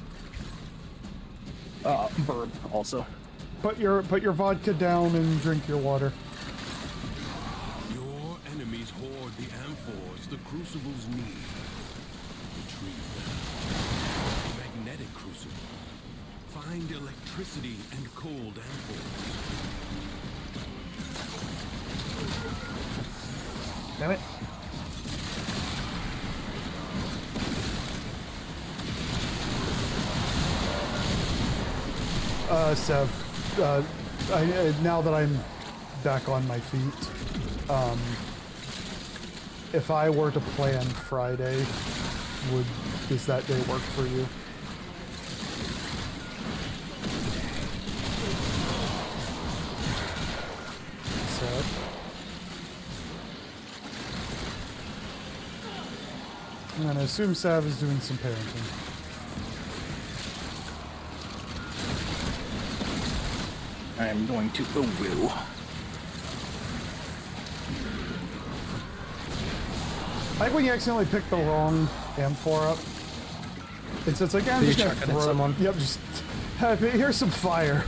Bird also. Put your vodka down and drink your water. Your enemies hoard the amphors the crucibles need. Retrieve them. Magnetic crucible. Find electricity and cold amphors. Damn it. Sev, now that I'm back on my feet, if I were to plan Friday, does that day work for you? Sev? I'm gonna assume Sav is doing some parenting. I'm going to woo. I think when you accidentally pick the wrong amphor up, it's like, I'm Did just you gonna chuck it throw at someone? Yep, just here's some fire.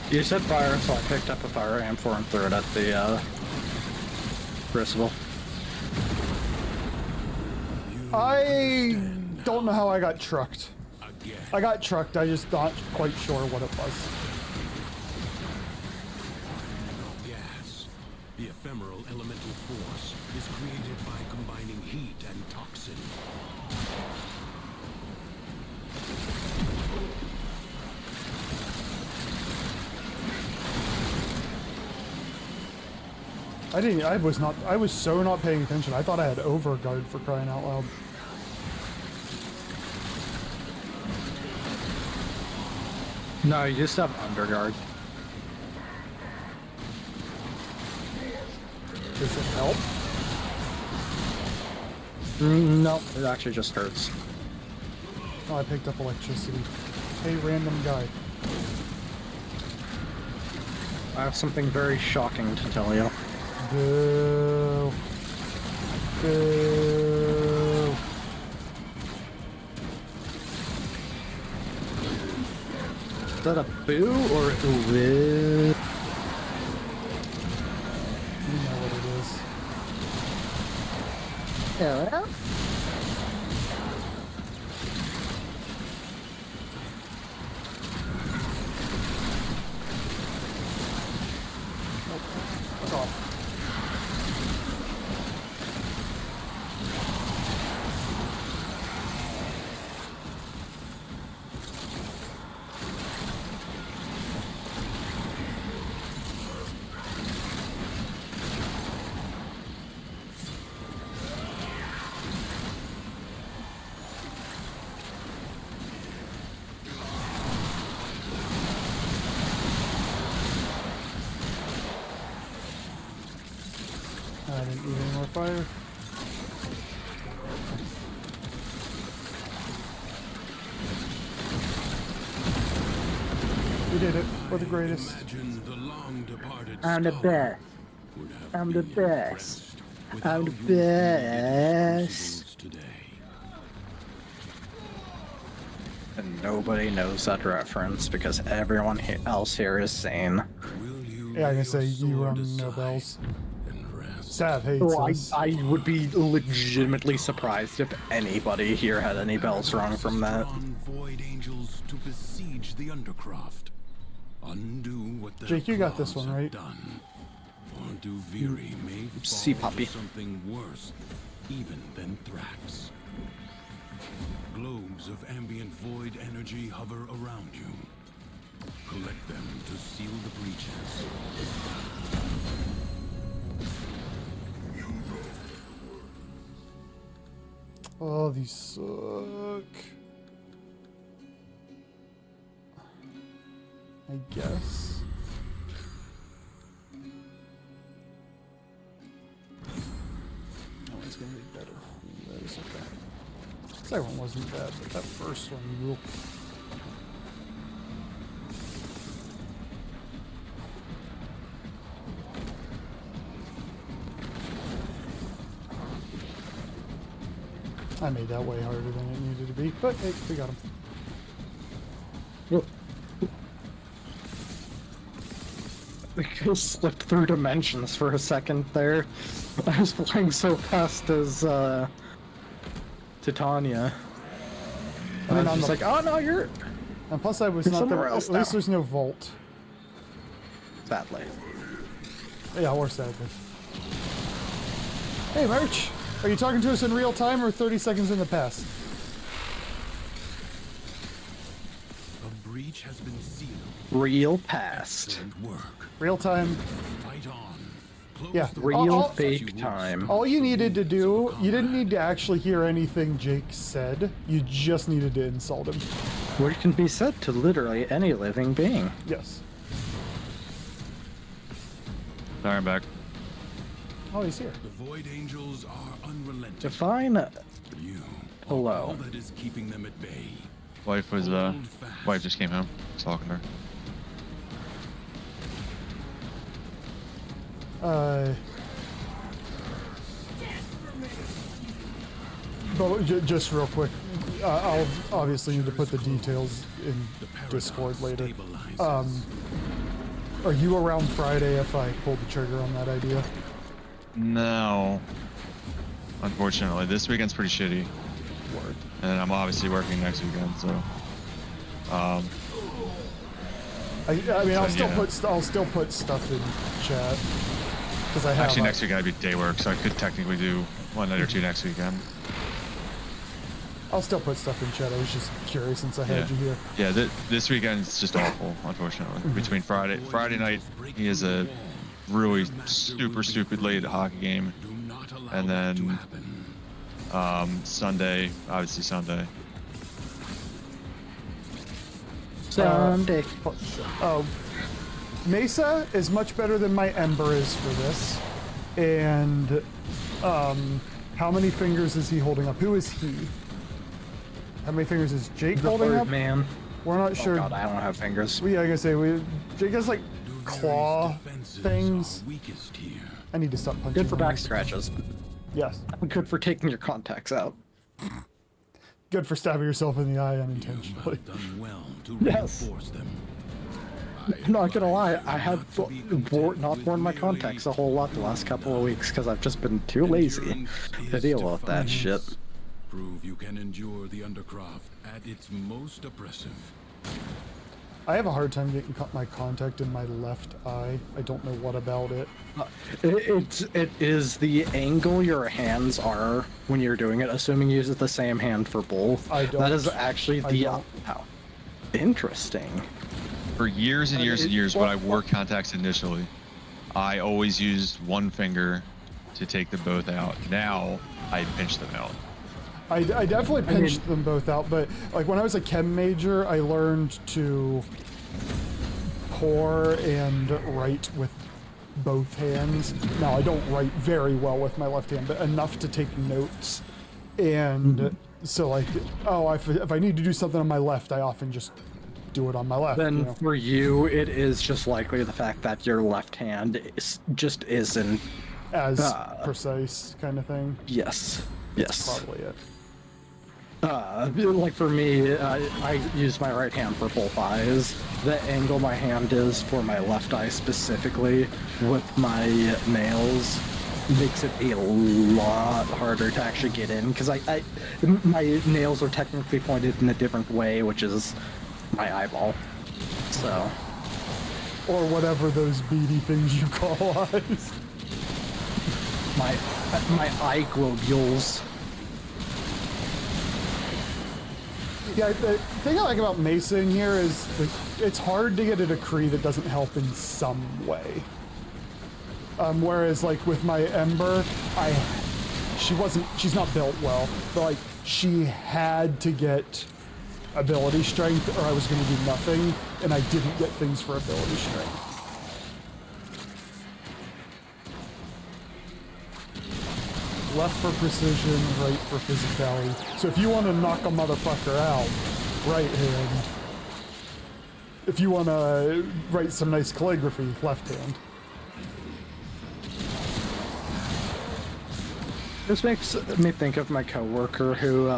You said fire, so I picked up a fire amphor and threw it at the crucible. I don't know how I got trucked. I got trucked, I just not quite sure what it was. Gas. The ephemeral elemental force is created by combining heat and toxin. I was so not paying attention. I thought I had overguard, for crying out loud. No, you just have underguard. Does it help? No, it actually just hurts. Oh, I picked up electricity. Hey, random guy. I have something very shocking to tell you. Boo. Boo. that a boo or a woo? You know what it is. Hello? Fuck off. I didn't need any more fire. We did it. We're the greatest. Imagine the long-departed I'm the scholar best. would have I'm the been best. impressed with I'm how the you wielded its best. crucibles today. And nobody knows that reference because everyone else here is sane. Will you Yeah, I lay can say your you sword run no aside bells. and rest? Sav hates Oh, us. I would be legitimately surprised if anybody here had any bells wrong from that. Drawn void angels to besiege the Undercroft. Undo what their Jake, you got this claws one, have right? done. Or Duviri may fall See, to puppy. something worse even than Thrax. Globes of ambient void energy hover around you. Collect them to seal the breaches. Oh, these suck. I guess. That one's gonna be better. That is okay. Second one wasn't bad, but that first one, you. I made that way harder than it needed to be, but hey, we got him. I slipped through dimensions for a second there. I was flying so fast as Titania. I mean, I on was the- just like, oh no, you're And plus, I was You're not somewhere there. else At least now. there's no vault. sadly. Yeah, or sadly. Hey, Merch! Are you talking to us in real time or 30 seconds in the past? A breach has been sealed. Real past. Excellent work. Real time. Fight on. Close Yeah. the Real All- fake time. All you needed to do, you didn't need to actually hear anything Jake said. You just needed to insult him. Which can be said to literally any living being. Yes. Sorry, I'm back. Oh, he's here. The void angels are unrelenting. Define You are hello. all that is keeping them at bay. Wife was Hold fast. wife just came home. I was talking to her. But just real quick, I'll obviously need to put the details in Discord later. Are you around Friday if I pull the trigger on that idea? No. Unfortunately, this weekend's pretty shitty. Word. And I'm obviously working next weekend, so. I mean, I'll yeah. still put stuff in chat because I have. Actually, next weekend I'd be day work, so I could technically do one night or two next weekend. I'll still put stuff in chat. I was just curious since I had you here. Yeah, this weekend's just awful, unfortunately. Between Friday night, he has a really super stupid late hockey game, and then Sunday, obviously Sunday. Sunday. Mesa is much better than my Ember is for this. And how many fingers is he holding up? Who is he? How many fingers is Jake The holding bird up? man. We're not Oh sure. god, I don't have fingers. Yeah, I gotta say, Jake has like claw things. I need to stop punching. Good for him. back scratches. Yes. Good for taking your contacts out. Good for stabbing yourself in the eye unintentionally. Done well to Yes. reinforce them. I'm not gonna lie, I have not worn my contacts a whole lot the last couple of weeks because I've just been too lazy to deal with that shit. Prove you can endure the undercraft at its most oppressive. I have a hard time getting my contact in my left eye. I don't know what about it. It is the angle your hands are when you're doing it, assuming you use the same hand for both. I don't. That is actually the... don't. Oh, interesting. For years and years and years, when I wore contacts initially, I always used one finger to take them both out. Now, I pinch them out. I definitely pinched them both out, but like when I was a chem major, I learned to pour and write with both hands. Now, I don't write very well with my left hand, but enough to take notes. And so like, oh, if I need to do something on my left, I often just do it on my left. Then you know? for you, it is just likely the fact that your left hand just isn't... As precise kind of thing. Yes. That's probably it. Like for me, I use my right hand for both eyes. The angle my hand is for my left eye specifically with my nails makes it a lot harder to actually get in because my nails are technically pointed in a different way, which is my eyeball. So. Or whatever those beady things you call eyes. My eye globules. Yeah, the thing I like about Mesa here is like, it's hard to get a decree that doesn't help in some way. Whereas like with my Ember, she's not built well, but like she had to get ability strength or I was going to do nothing, and I didn't get things for ability strength. Left for precision, right for physicality. So if you want to knock a motherfucker out, right hand. If you want to write some nice calligraphy, left hand. This makes me think of my coworker who,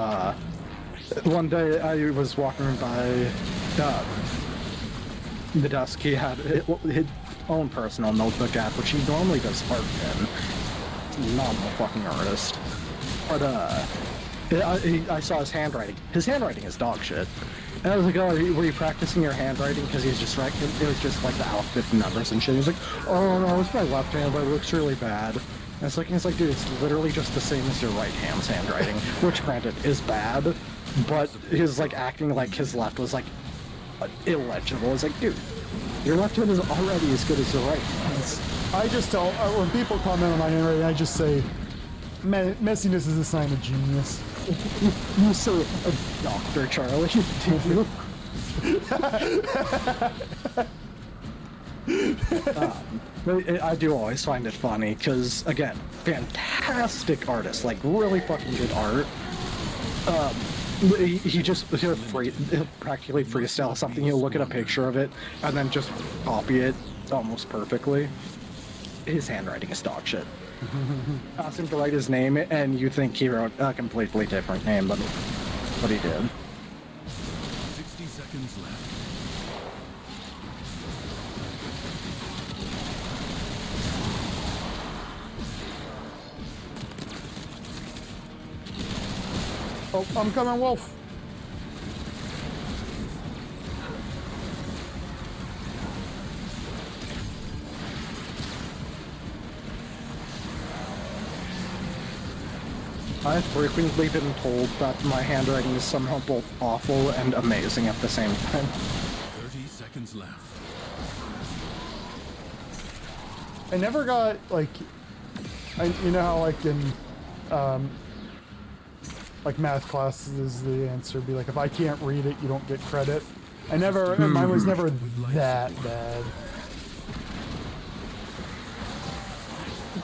one day I was walking by the desk. He had his own personal notebook app, which he normally does art in. Not a fucking artist. But, I saw his handwriting. His handwriting is dog shit. And I was like, oh, were you practicing your handwriting? Because he was just right. It was just like the alphabet and numbers and shit. He was like, oh no, it's my left hand, but it looks really bad. And it's like, dude, it's literally just the same as your right hand's handwriting, which granted is bad, but his like acting like his left was like illegible. It's like, dude, your left hand is already as good as your right hand. I just tell, when people comment on my handwriting, I just say, messiness is a sign of genius. You say a doctor, Charlie, did you? But I do always find it funny, because, again, fantastic artist, like, really fucking good art. He'll practically freestyle something, he'll look at a picture of it, and then just copy it almost perfectly. His handwriting is dog shit. Ask him to write his name, and you think he wrote a completely different name, but he did. 60 seconds left. Oh, I'm coming, Wolf. I've frequently been told that my handwriting is somehow both awful and amazing at the same time. 30 seconds left. I never got, like, you know how, like, in, like, math classes, the answer would be, like, if I can't read it, you don't get credit. Mine was never that bad.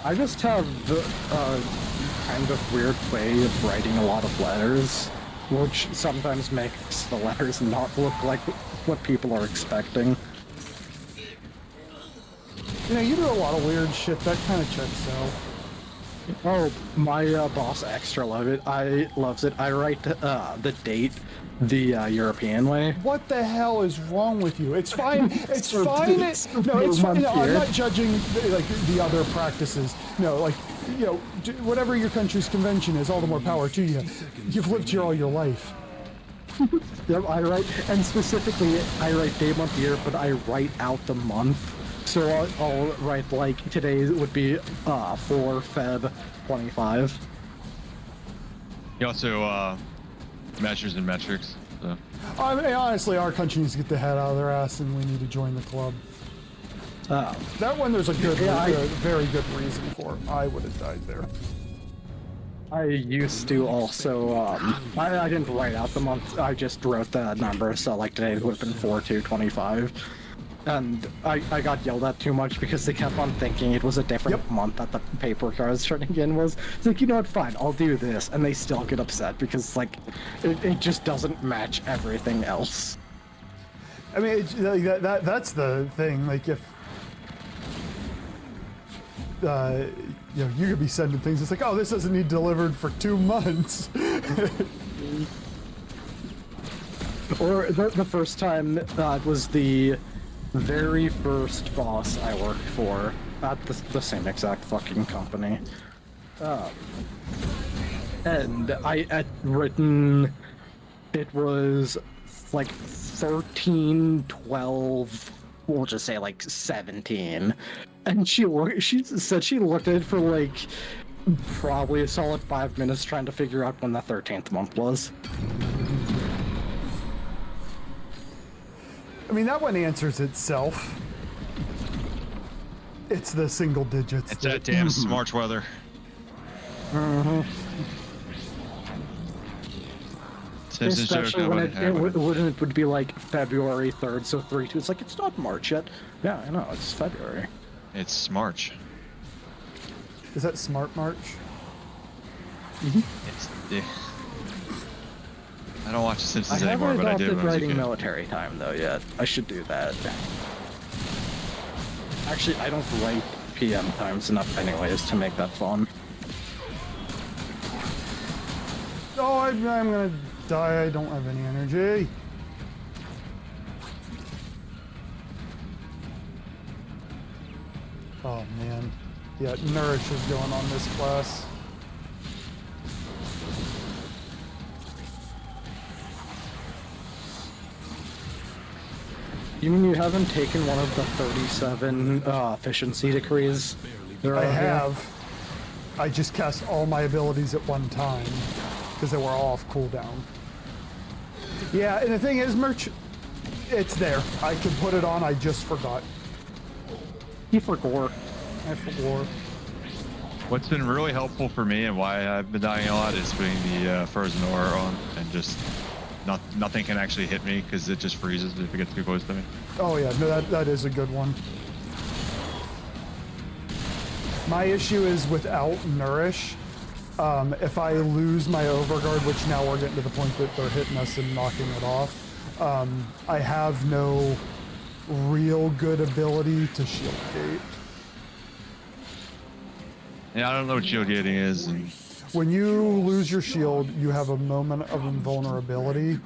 I just have kind of weird way of writing a lot of letters, which sometimes makes the letters not look like what people are expecting. You know, you do a lot of weird shit, that kind of checks out. Oh, my boss extra loves it. I write the date the European way. What the hell is wrong with you? It's fine. It's So fine. it's No, it's fine. No, I'm here. not judging like the other practices. No, like, you know, whatever your country's convention is, all the more power to you. You've lived here all your life. Yep, I write, and specifically, I write day, month, year, but I write out the month. So I'll write, like, today would be 4 Feb 25. He also measures and metrics. So. I mean, honestly, our country needs to get the head out of their ass, and we need to join the club. That one, there's a good, very good reason for. I would have died there. I used to also, I didn't write out the month, I just wrote the number, so like today would have been 4/2/25. And I got yelled at too much because they kept on thinking it was a different month that the paperwork I was turning in was. It's like, you know what, fine, I'll do this. And they still get upset because, like, it just doesn't match everything else. I mean, that's the thing, like, if... you know, you could be sending things, it's like, oh, this doesn't need delivered for 2 months. Or the first time was the very first boss I worked for at the same exact fucking company. And I had written, it was like 13, 12, we'll just say like 17. And she said she looked at it for like probably a solid 5 minutes trying to figure out when the 13th month was. I mean, that one answers itself. It's the single digits. It's that damn March weather. Especially when it would be like February 3rd, so 3/2. It's like, it's not March yet. Yeah, I know, it's February. It's March. Is that Smart March? It's, I don't watch The Simpsons anymore, but I did when I was a writing kid. military time though yet. I should do that. Actually, I don't write PM times enough anyways to make that fun. Oh, I'm gonna die. I don't have any energy. Oh man. Yeah, Nourish is going on this class. You mean you haven't taken one of the 37 efficiency decrees? I have. I just cast all my abilities at one time because they were all off cooldown. Yeah, and the thing is, Merch, it's there. I can put it on. I just forgot. You forgot. I forgot. What's been really helpful for me and why I've been dying a lot is putting the Frozen Aura on and just nothing can actually hit me because it just freezes if it gets too close to me. Oh yeah, no, that is a good one. My issue is without Nourish. If I lose my Overguard, which now we're getting to the point that they're hitting us and knocking it off, I have no real good ability to shield gate. Yeah, I don't know what shield gating is. And... When you lose your shield, you have a moment of invulnerability,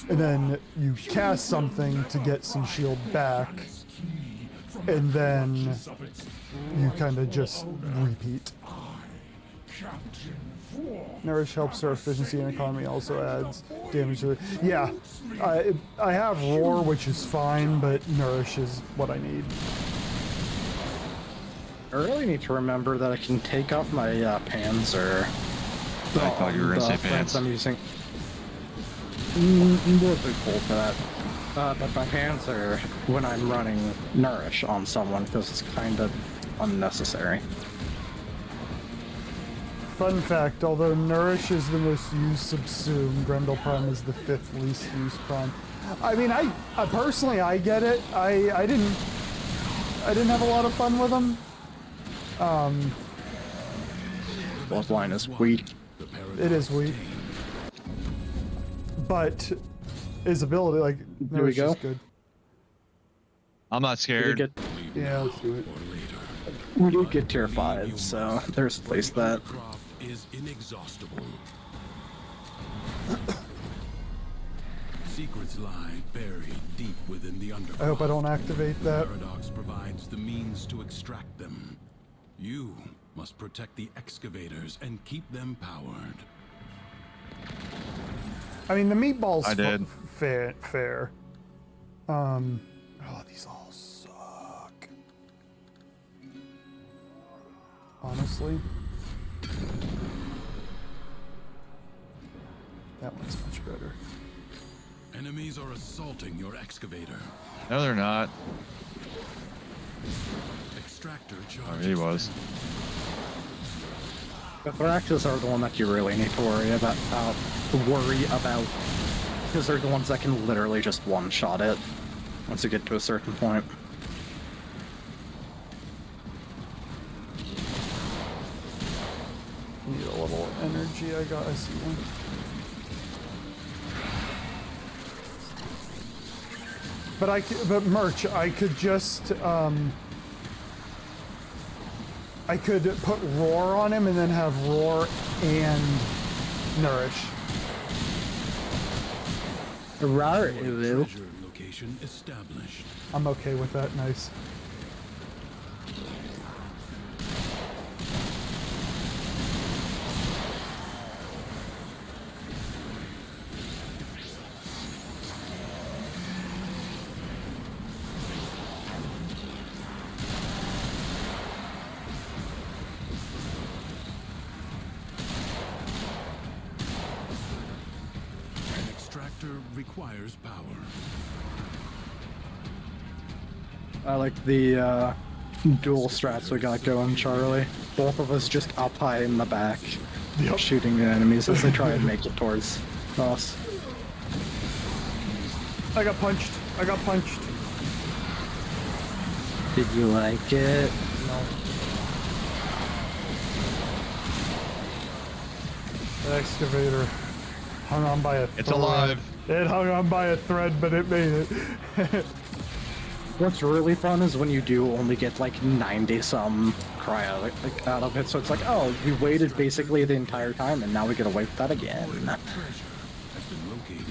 and then you cast something to get some shield back, and then you kind of just repeat. Nourish helps our efficiency and economy, also adds damage to it. Yeah, I have Roar, which is fine, but Nourish is what I need. I really need to remember that I can take off my Panzer. I thought you were gonna say pants. I'm using. More too cool for that. But my Panzer, when I'm running Nourish on someone, because it's kind of unnecessary. Fun fact, although Nourish is the most used subsume, Grendel Prime is the 5th least used Prime. I mean, I personally, I get it. I didn't have a lot of fun with them. Bloodline is weak. It is weak. But his ability, like, There we go. good. I'm not scared. Yeah, let's do it. We do get tier 5, so there's at least that. Craft is inexhaustible. Secrets lie buried deep within the underground. I hope I don't activate that. Paradox provides the means to extract them. You must protect the excavators and keep them powered. I mean, the meatballs I did. fair. Oh, these all suck. Honestly. That one's much better. Enemies are assaulting your excavator. No, they're not. Extractor Oh, charges. he was. The fractals are the one that you really need to worry about, because they're the ones that can literally just one-shot it once you get to a certain point. Need a little energy. I see one. But merch, I could just I could put roar on him and then have roar and nourish. Rar Treasure location established. I'm okay with that. Nice. An extractor requires power. I like the dual strats we got going, Charlie. Both of us just up high in the back, shooting the enemies as they try and make it towards us. I got punched. Did you like it? No. The excavator hung on by a thread. It's alive. It hung on by a thread, but it made it. What's really fun is when you do only get like 90-some cryo out of it, so it's like, oh, we waited basically the entire time and now we get away with that again. Treasure has been located.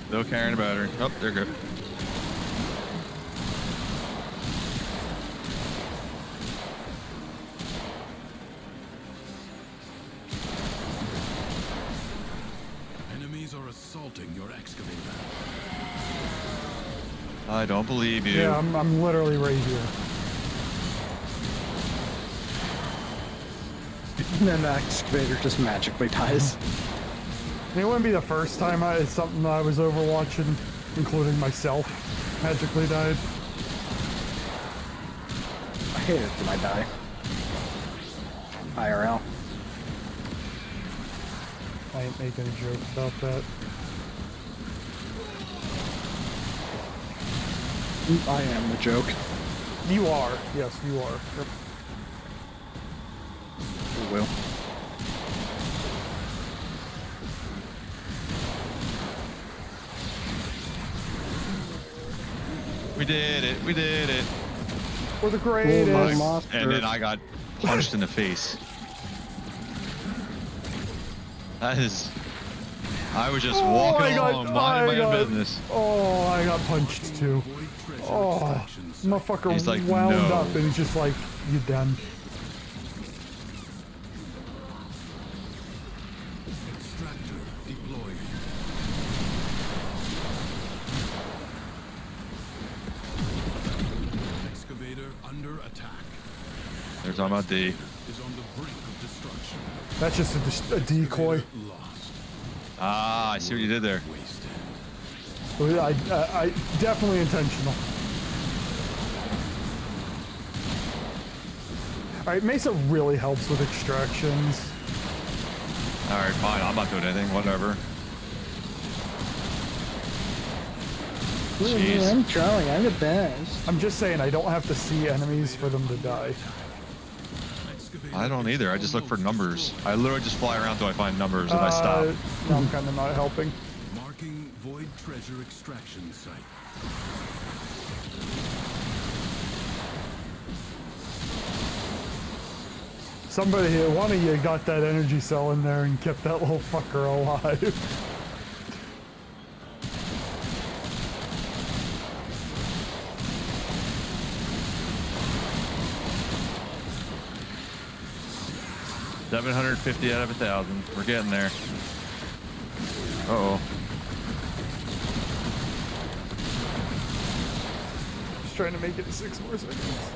Still carrying a battery. Oh, they're good. Enemies are assaulting your excavator. I don't believe you. Yeah, I'm literally right here. And then the excavator just magically dies. It wouldn't be the first time it's something I was overwatching, including myself, magically died. I hate it when I die. IRL. I ain't making a joke about that. I am the joke. You are. Yes, you are. Yep. We will. We did it. We did it. We're the greatest. And then I got punched in the face. That is... I was just walking along, minding my own business. Oh, I got punched too. Oh, motherfucker He's like, wound no. up and he's just like, you done. Extractor deployed. Excavator under attack. They're talking about D. Is on the brink of destruction. That's just a decoy. Lost. Ah, I see what you did there. Wasted. I definitely intentional. Alright, Mesa really helps with extractions. Alright, fine. I'm not doing anything. Whatever. Jeez. I'm trying. I'm the best. I'm just saying, I don't have to see enemies for them to die. I don't either. I just look for numbers. I literally just fly around till I find numbers and I stop. No, I'm kind of not helping. Marking void treasure extraction site. Somebody here, one of you got that energy cell in there and kept that little fucker alive. $750 out of 1,000. We're getting there. Uh-oh. Just trying to make it 6 more seconds.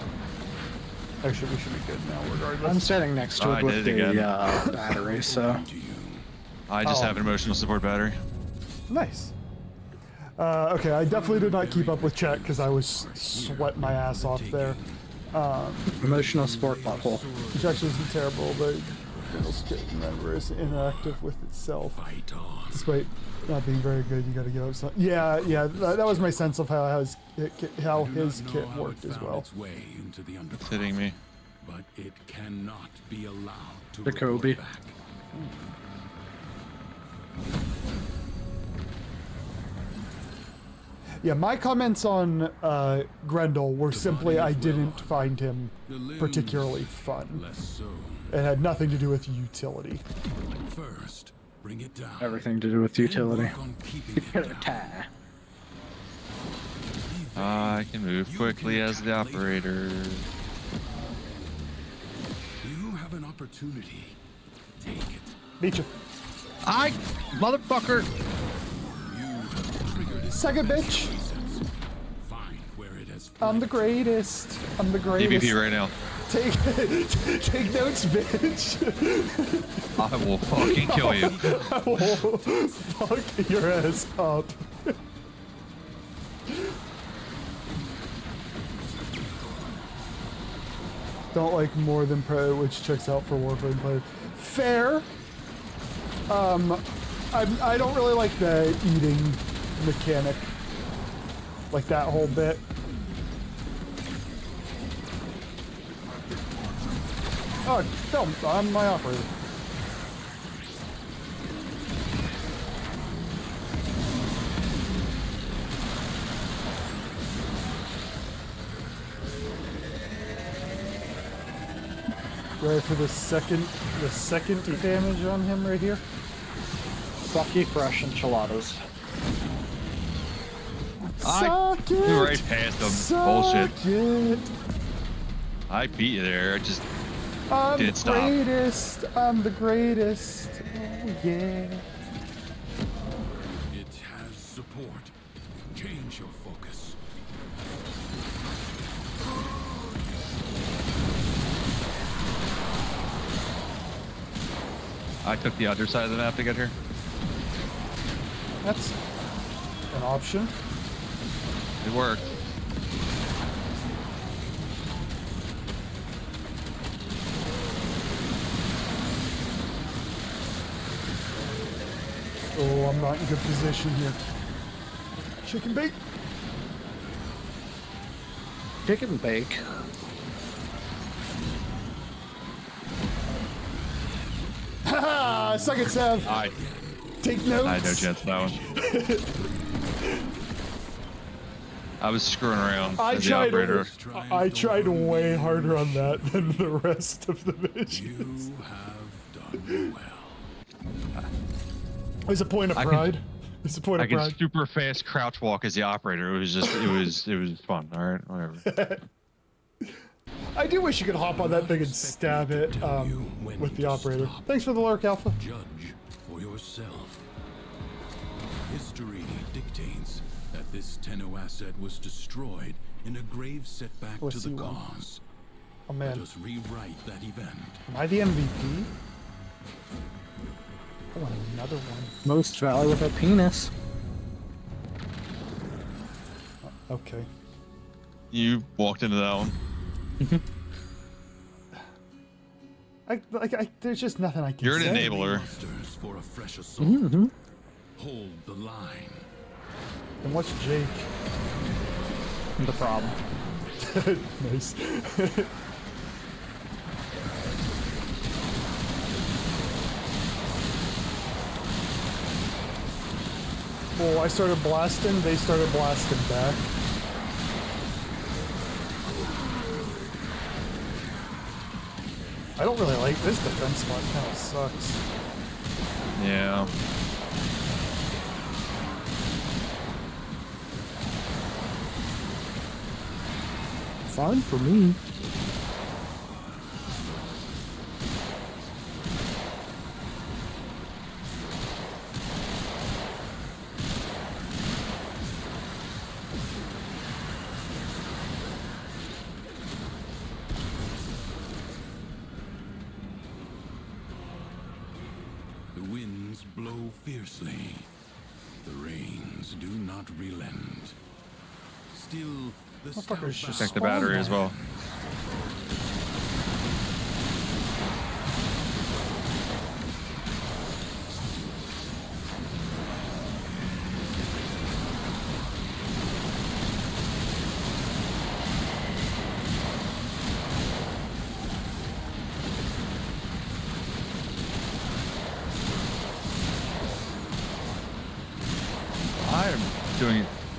Actually, we should be good now, regardless. I'm standing next to it with the battery, so... I just have an emotional support battery. Nice. Okay, I definitely did not keep up with chat because I was sweating my ass off there. Emotional support butthole. Which actually isn't terrible, but remember is interactive with itself. Despite not being very good, you gotta give up some. Yeah, that was my sense of how his kit worked as well. It's hitting me. But it cannot be allowed to Jacoby. back. Yeah, my comments on Grendel were simply I didn't find him particularly fun. It had nothing to do with utility. First, bring it down. Everything to do with utility. I can move quickly as the operator. You have an opportunity. Take it. Beat you. Motherfucker! Second bitch! I'm the greatest. I'm the greatest. EVP right now. Take notes, bitch. I will fucking kill you. I will fuck your ass up. Don't like more than Pro, which checks out for Warframe players. Fair. I don't really like the eating mechanic. Like that whole bit. Oh, don't. I'm my operator. Ready for the second damage on him right here? Fuck you, fresh enchiladas. I flew right past them. Bullshit. It. I beat you there. I just I'm didn't stop. I'm the greatest. Oh, yeah. It has support. Change your focus. I took the other side of the map to get here. That's an option. It worked. Oh, I'm not in good position here. Chicken bake. Chicken bake. Haha! Suck it, Sev. Take notes. I had no chance for that one. I was screwing around as the operator. I tried way harder on that than the rest of the missions. You have done well. It's a point of pride. It's a point of I can pride. super fast crouch walk as the operator. It was just, it was fun. All right, whatever. I do wish you could hop on that thing and stab it with the operator. Thanks for the lurk, Alpha. Judge for yourself. History dictates that this Tenno asset was destroyed in a grave setback to the cause. Oh man. Let us rewrite that event. Am I the MVP? I want another one. Most valuable penis. Okay. You walked into that one. There's just nothing I can You're an say. enabler. Musters for a fresh assault. Hold the line. And what's Jake? The problem. Nice. Well, I started blasting, they started blasting back. I don't really like this defense spot, kind of sucks. Yeah. Fine for me. The winds blow fiercely. The rains do not relent. Still, the Motherfuckers just Check the battery as well.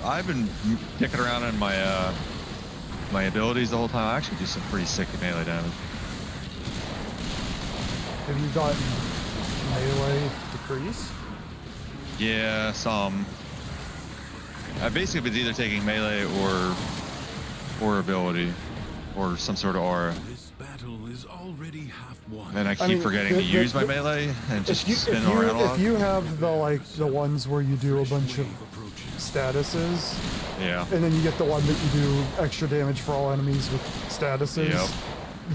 I've been dicking around in my my abilities the whole time. I actually do some pretty sick melee damage. Have you gotten melee decrease? Yeah, some. I've basically been either taking melee or ability, or some sort of aura. This battle is already half won. And I keep forgetting to use my melee and just spin around a lot. If you have the ones where you do a bunch of statuses, yeah, and then you get the one that you do extra damage for all enemies with statuses, yep,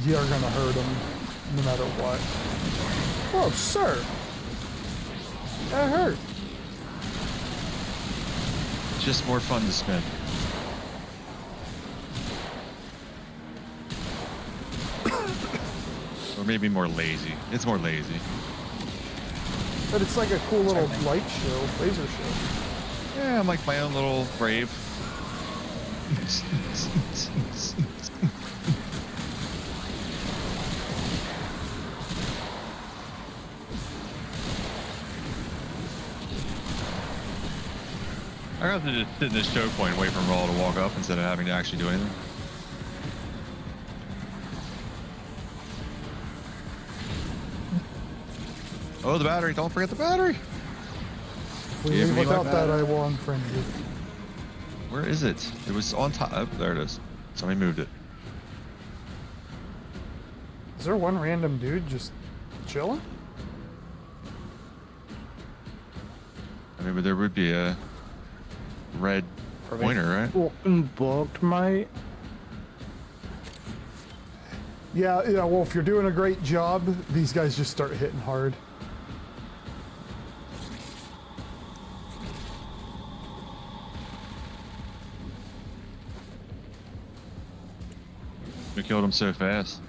you're gonna hurt them no matter what. Oh, sir, that hurt. It's just more fun to spin. Or maybe more lazy. It's more lazy. But it's like a cool little light show, laser show. Yeah, I'm like my own little rave. I got to just sit in this choke point and wait for Raw to walk up instead of having to actually do anything. Oh, the battery. Don't forget the battery. If we leave without that, I will unfriend you. Where is it? It was on top. Oh, there it is. Somebody moved it. Is there one random dude just chilling? I mean, but there would be a red pointer, right? Fucking bugged, mate. Yeah, well, if you're doing a great job, these guys just start hitting hard. We killed him so fast.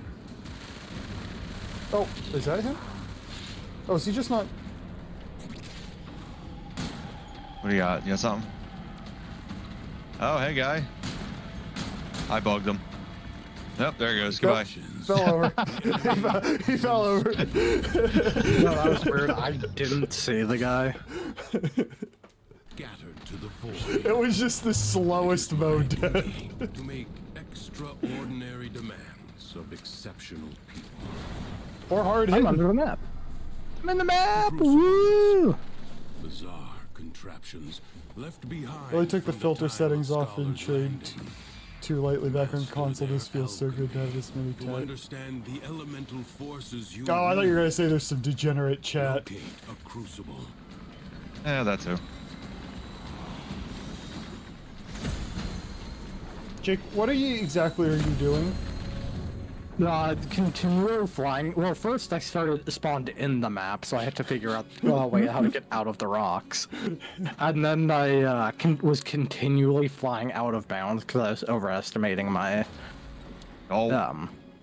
Oh, is that him? Oh, is he just not... What do you got? You got something? Oh, hey, guy. I bugged him. Yep, there he goes. Goodbye. Fell over. He fell over. No, that was weird. I didn't see the guy. Scattered to the void. It was just the slowest mode death. To make extraordinary demands of exceptional people. Or hard I'm hitting. under the map. I'm in the map. Woo! Bizarre contraptions left behind. Really took the from filter time settings of off and Scholar's trade Landing. too lightly back on console. This feels so good to have this many To tab. understand the elemental forces you Oh, I thought you were gonna say there's some degenerate chat. locate a crucible. Yeah, that too. Jake, what exactly are you doing? Continual flying. Well, first I spawned in the map, so I had to figure out how to get out of the rocks. And then I was continually flying out of bounds because I was overestimating my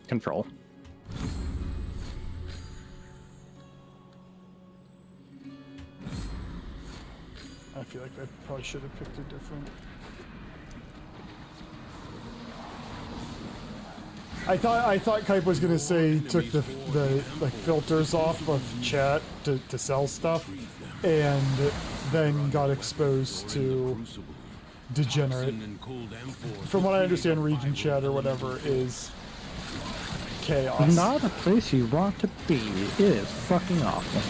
control. I feel like I probably should have picked a different. I thought Kype was gonna say he took the like filters off of chat to sell stuff, and then got exposed to degenerate. From what I understand, region chat or whatever is chaos. Not a place you want to be. It is fucking awful.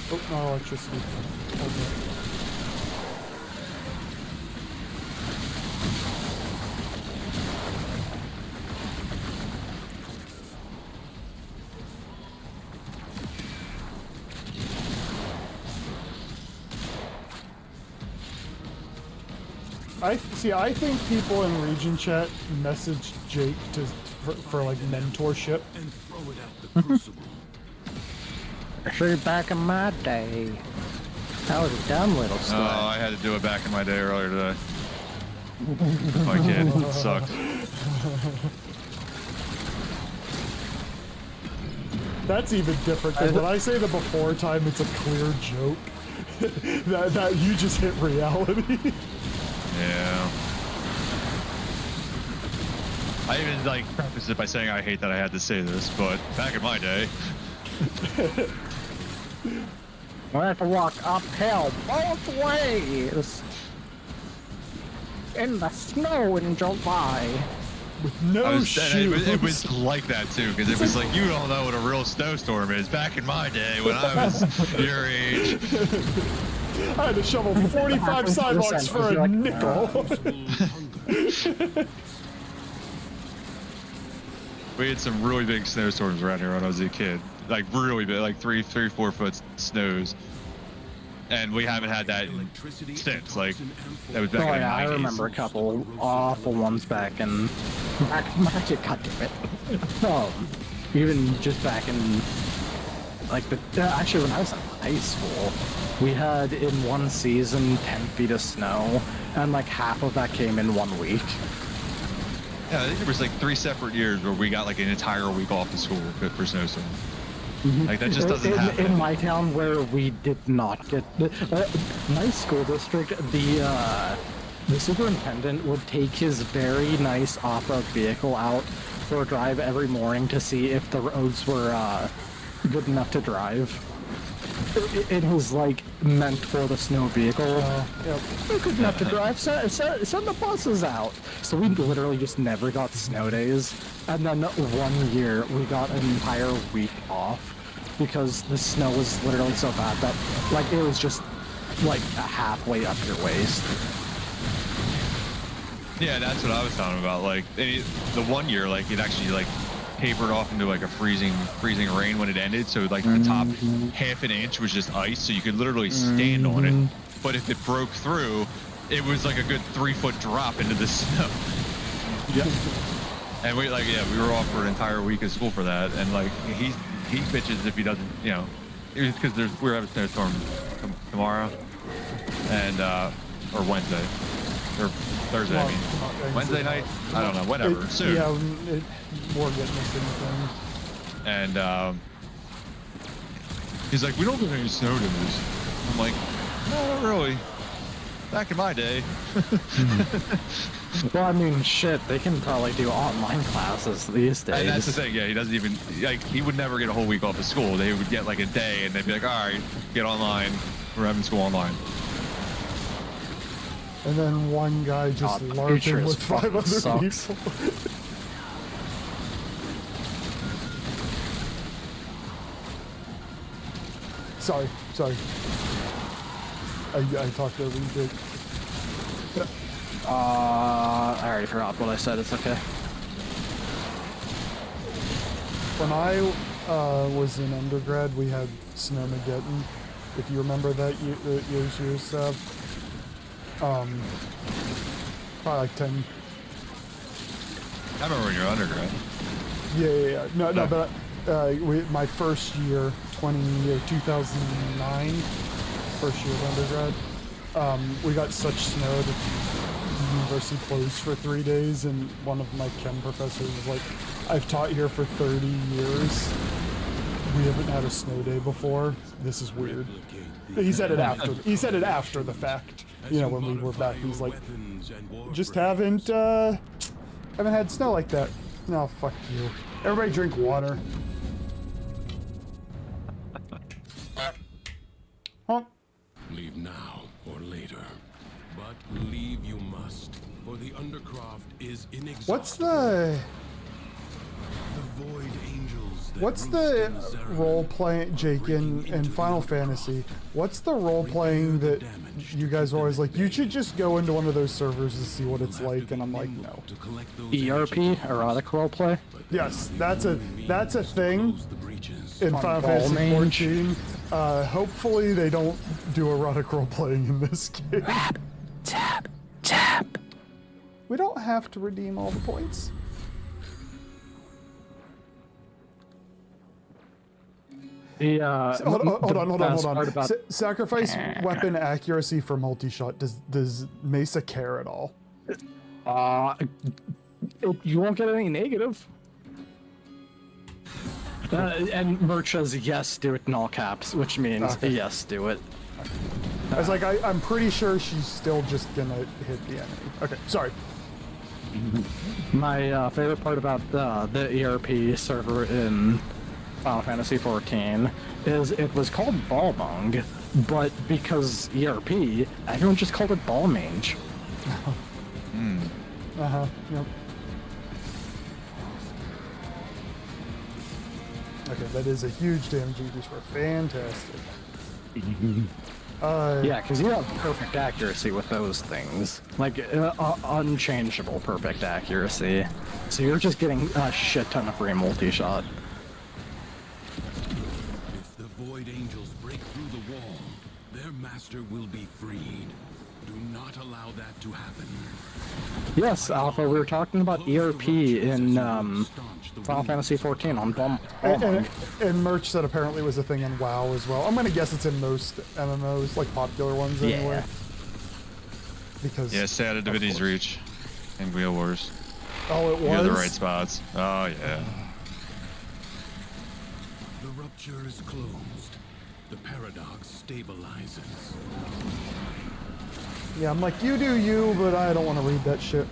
Oh, no electricity. Okay. I think people in region chat message Jake for like mentorship. And throw it at the crucible. Sure, back in my day. That was a dumb little story. Oh, I had to do it back in my day earlier today. My kid, it sucked. That's even different, because when I say the before time, it's a clear joke. that you just hit reality. Yeah. I even like prefaced it by saying I hate that I had to say this, but back in my day. I have to walk uphill both ways in the snow in July. With no shoes. It was like that too, because it was like, you don't know what a real snowstorm is. Back in my day, when I was your age. I had to shovel 45 sidewalks for a nickel. We had some really big snowstorms around here when I was a kid. Like really big, like 3, 4 foot snows. And we haven't had that since. Like, that was back in the 90s. I remember a couple awful ones back in... God damn it. Even just back in... Like, actually, when I was in high school, we had in one season 10 feet of snow, and like half of that came in 1 week. Yeah, I think there was like 3 separate years where we got like an entire week off of school for snowstorm. Like, that just doesn't happen. In my town, where we did not get my school district, the superintendent would take his very nice off-road vehicle out for a drive every morning to see if the roads were good enough to drive. It was like meant for the snow vehicle. We're good enough to drive. Send the buses out. So we literally just never got snow days. And then 1 year we got an entire week off because the snow was literally so bad that like it was just like halfway up your waist. Yeah, that's what I was talking about. Like the 1 year, like it actually like tapered off into like a freezing rain when it ended. So like the top half an inch was just ice, so you could literally stand on it. But if it broke through, it was like a good 3 foot drop into the snow. Yeah. And we were off for an entire week of school for that. And like he bitches if he doesn't, you know, it's because we're having a snowstorm tomorrow and or Wednesday or Thursday. I mean, Wednesday night. I don't know. Whatever. Soon. Yeah, more witness anything. And he's like, we don't get any snow days. I'm like, no, not really. Back in my day. Well, I mean, shit, they can probably do online classes these days. And that's the thing, yeah, he doesn't even, like, he would never get a whole week off of school. They would get like a day and they'd be like, all right, get online. We're having school online. And then one guy just LARPing with 5 other people. Sorry. I talked over you, Jake. I already forgot what I said. It's okay. When I was in undergrad, we had Snowmageddon. If you remember that those years, probably like 10. I remember when you were undergrad. Yeah. No, but my first year, 2009, first year of undergrad, we got such snow that the university closed for 3 days, and one of my chem professors was like, I've taught here for 30 years. We haven't had a snow day before. This is weird. He said it after. He said it after the fact. You know, when we were back, he's like, just haven't had snow like that. No, fuck you. Everybody drink water. Huh? Leave now or later, but leave you must, for the Undercroft is inexhaustible. What's the role playing, Jake, in Final Fantasy? What's the role playing that you guys are always like, you should just go into one of those servers and see what it's like, and I'm like, no. ERP, erotic roleplay. Yes, that's a thing in Final Fantasy 14. Hopefully they don't do erotic role playing in this game. Tap. We don't have to redeem all the points. The hold on. Sacrifice weapon accuracy for multi-shot. Does Mesa care at all? You won't get any negative. And Merch says yes, do it in all caps, which means yes, do it. I was like, I'm pretty sure she's still just gonna hit the enemy. Okay, sorry. My favorite part about the ERP server in Final Fantasy 14 is it was called Balmung, but because ERP, everyone just called it Balmage. Yep. Okay, that is a huge damage increase for fantastic. Yeah, because you have perfect accuracy with those things. Like, unchangeable perfect accuracy. So you're just getting a shit ton of free multi-shot. If the Void Angels break through the wall, their master will be freed. Do not allow that to happen. Yes, Alpha, we were talking about ERP in Final Fantasy 14 on and Merch said apparently was a thing in WoW as well. I'm gonna guess it's in most MMOs, like popular ones anyway. Because stay out of Divinity's Reach and Wheel Wars. Oh, it was? You're the right spots. Oh, yeah. The rupture is closed. The paradox stabilizes. Yeah, I'm like, you do you, but I don't want to read that shit.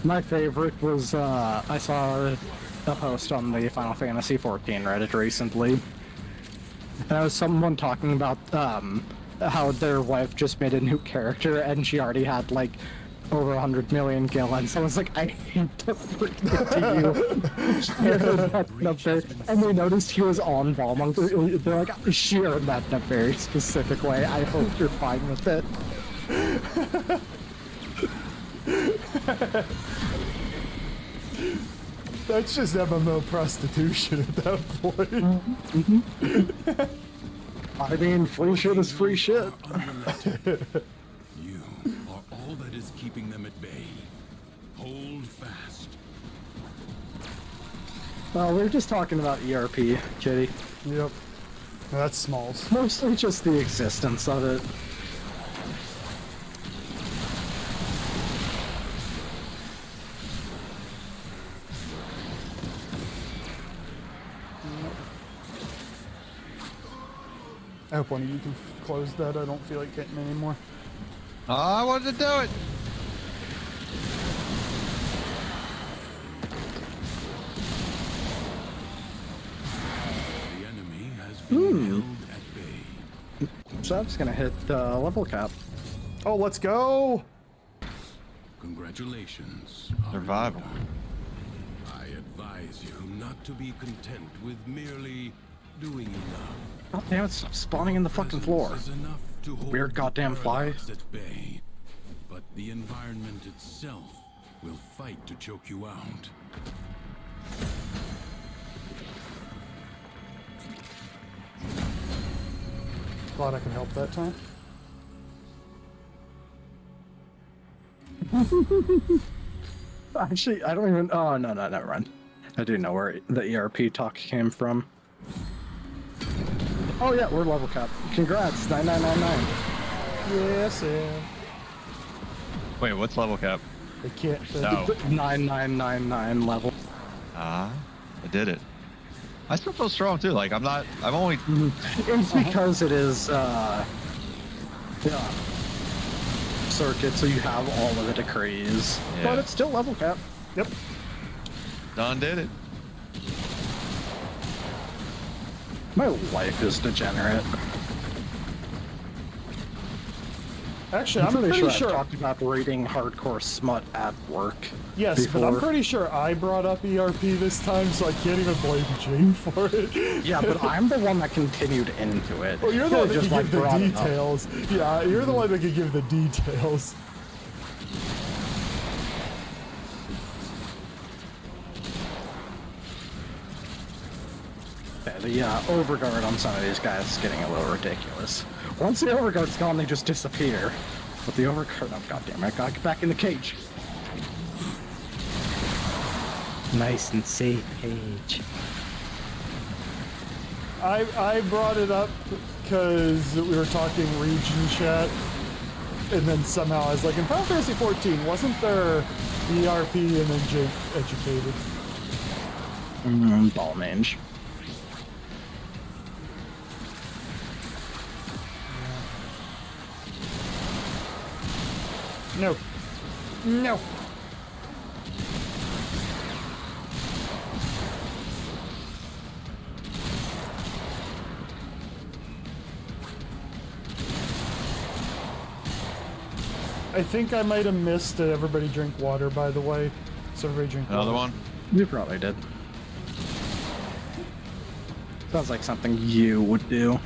My favorite was, I saw a post on the Final Fantasy 14 Reddit recently. And it was someone talking about, how their wife just made a new character and she already had, like, over 100 million gil, and someone's like, I hate to bring it to you. She earned that number, and they noticed he was on Balmung. They're like, she earned that in a very specific way. I hope you're fine with it. That's just MMO prostitution at that point. I mean, free shit is free shit. You are all that is keeping them at bay. Hold fast. Well, we're just talking about ERP, Kitty. Yep. That's Smalls. Mostly just the existence of it. I hope one of you can close that. I don't feel like getting any more. Oh, I wanted to do it. The enemy has been held at bay. So I'm just gonna hit level cap. Oh, let's go! Congratulations. Survival. I advise you not to be content with merely doing enough. Oh damn it, stop spawning in the fucking floor. Is enough to hold Weird the goddamn fly. paradox at bay. But the environment itself will fight to choke you out. Glad I could help that time. Actually, I don't even. Oh, no, never mind. I do know where the ERP talk came from. Oh, yeah, we're level cap. Congrats, 9999. Yes, Sam. Wait, what's level cap? They can't. No. 9999 level. I did it. I still feel strong too. Like I'm only. It's because it is, yeah, circuit, so you have all of the decrees. Yeah. But it's still level cap. Yep. Done did it. My life is degenerate. Actually, I'm pretty sure. I've talked about rating hardcore smut at work. Yes, before. but I'm pretty sure I brought up ERP this time, so I can't even blame Jane for it. Yeah, but I'm the one that continued into it. Well, you're the one that just can give the brought it up. details. Yeah, you're the one that can give the details. Yeah, the overguard on some of these guys is getting a little ridiculous. Once the overguard's gone, they just disappear. But the overguard, oh goddamn, I gotta get back in the cage. Nice and safe cage. I brought it up because we were talking region chat, and then somehow I was like, in Final Fantasy 14, wasn't there ERP and then Jake educated? Ball mange. No. No. I think I might have missed it. Everybody drink water, by the way. So everybody drink Another water. one? You probably did. Sounds like something you would do.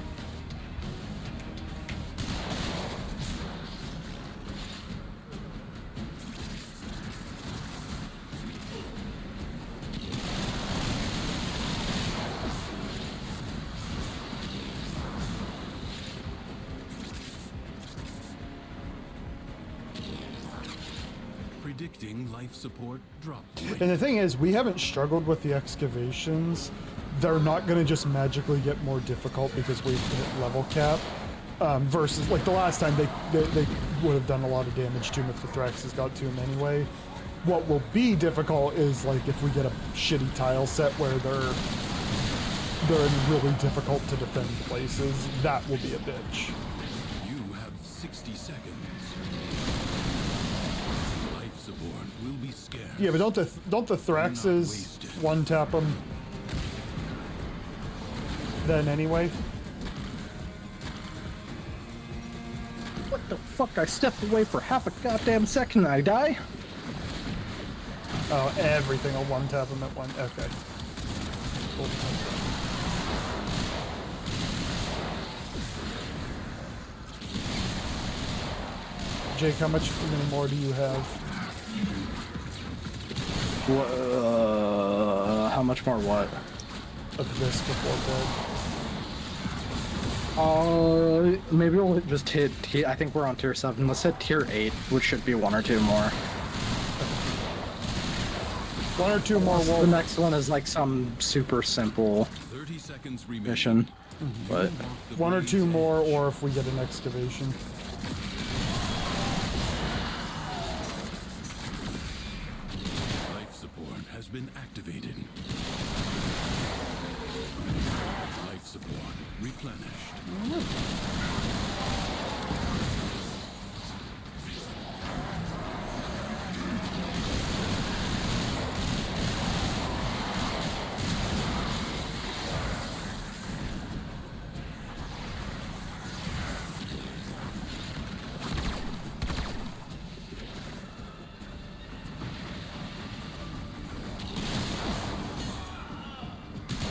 Predicting life support drop. And the thing is, we haven't struggled with the excavations. They're not going to just magically get more difficult because we've hit level cap. Versus, like the last time, they would have done a lot of damage to him if the Thraxes got to him anyway. What will be difficult is like if we get a shitty tile set where they're in really difficult to defend places. That will be a bitch. You have 60 seconds. Life support will be scarce. Yeah, but don't the Thraxes one tap them then anyway? What the fuck? I stepped away for half a goddamn second and I die? Oh, everything will one tap them at one. Okay. Cool. Jake, how many more do you have? How much more what? Of this before bed? Maybe we'll just hit, I think we're on tier 7. Let's hit tier 8, which should be 1 or 2 more. 1 or 2 more wolf. The next one is like some super simple 30 seconds mission, but 1 or 2 more, or if we get an excavation. Life support has been activated. Life support replenished.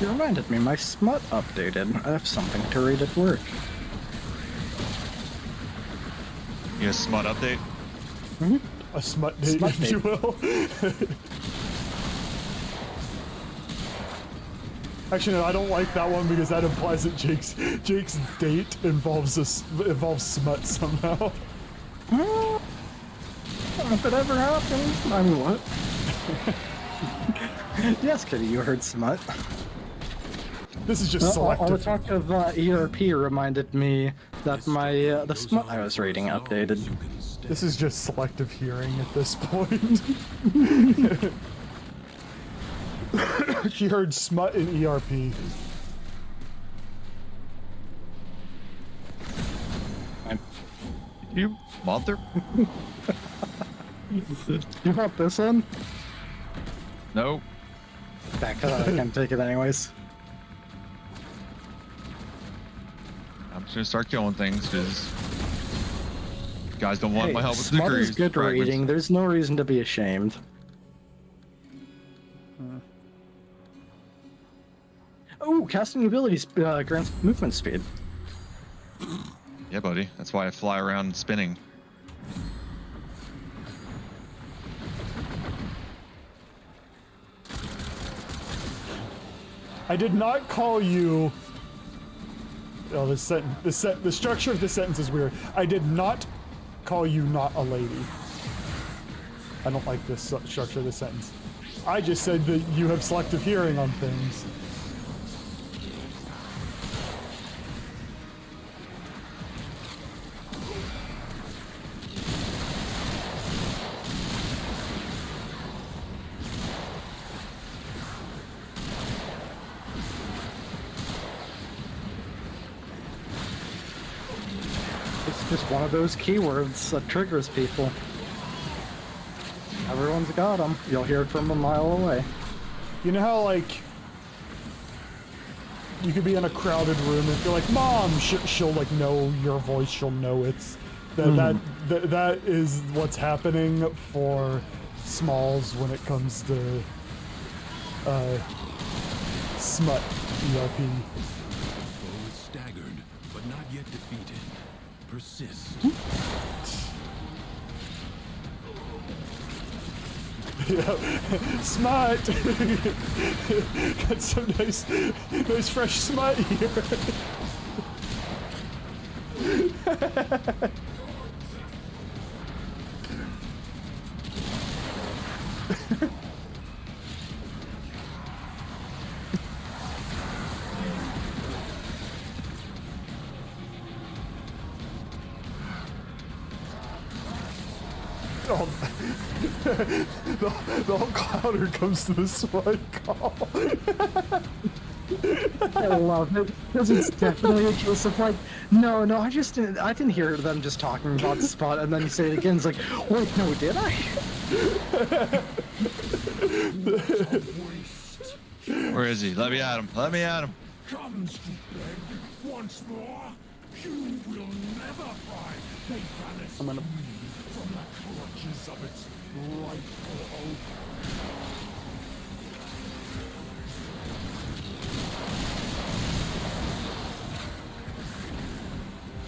you reminded me, my smut updated. I have something to read at work. You a smut update? Mm-hmm. A smut date, Smut if date. you will. Actually, no, I don't like that one because that implies that Jake's date involves smut somehow. If it ever happens, I mean, what? Yes, Kitty, you heard smut. This is just selective. All the talk of ERP reminded me that my the smut I was reading updated. This is just selective hearing at this point. She heard smut in ERP. You mother. You want this one? No. Back I can't take it anyways. I'm just gonna start killing things because guys don't want my help with smut degrees. is good rating. There's no reason to be ashamed. Oh, casting abilities grants movement speed. Yeah, buddy. That's why I fly around spinning. I did not call you. Oh, the structure of the sentence is weird. I did not call you not a lady. I don't like this structure of the sentence. I just said that you have selective hearing on things. It's just one of those keywords that triggers people. Everyone's got them. You'll hear it from a mile away. You know how, like, you could be in a crowded room and if you're like, Mom, she'll like know your voice, she'll know it's that is what's happening for Smalls when it comes to smut ERP. Foe is staggered, but not yet defeated. Persist. Yeah, smut. Got some nice fresh smut here. Oh, the whole clouder comes to the smut call. I love it because it's definitely a case of like, no, I didn't hear them just talking about the spot, and then you say it again. It's like, wait, no, did I? Where is he? Let me at him. Let me at him. Comes to beg once more. You will never find they banish from the clutches of its rightful owner.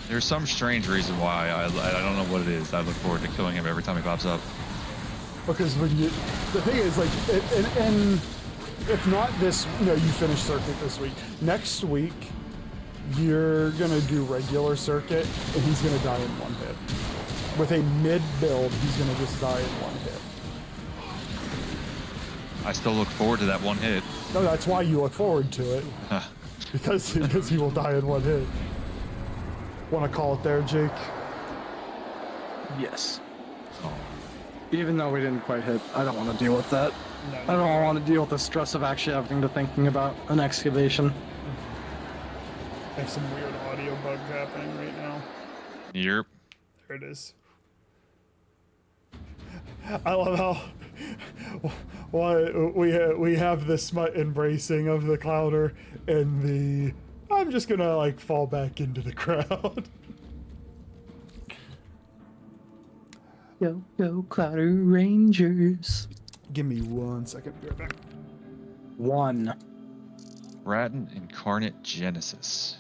There's some strange reason why I don't know what it is. I look forward to killing him every time he pops up. Because when the thing is like, and if not this, you finish circuit this week. Next week, you're gonna do regular circuit, and he's gonna die in one hit. With a mid build, he's gonna just die in one hit. I still look forward to that one hit. No, that's why you look forward to it. because he will die in one hit. Want to call it there, Jake? Yes. Even though we didn't quite hit, I don't want to deal with that. No, I don't want to deal with the stress of actually having to thinking about an excavation. I have some weird audio bugs happening right now. Yep. There it is. I love how we have the smut embracing of the clouder and the I'm just gonna like fall back into the crowd. Go Clouder Rangers. Give me 1 second. Be right back. 1. Rattan Incarnate Genesis.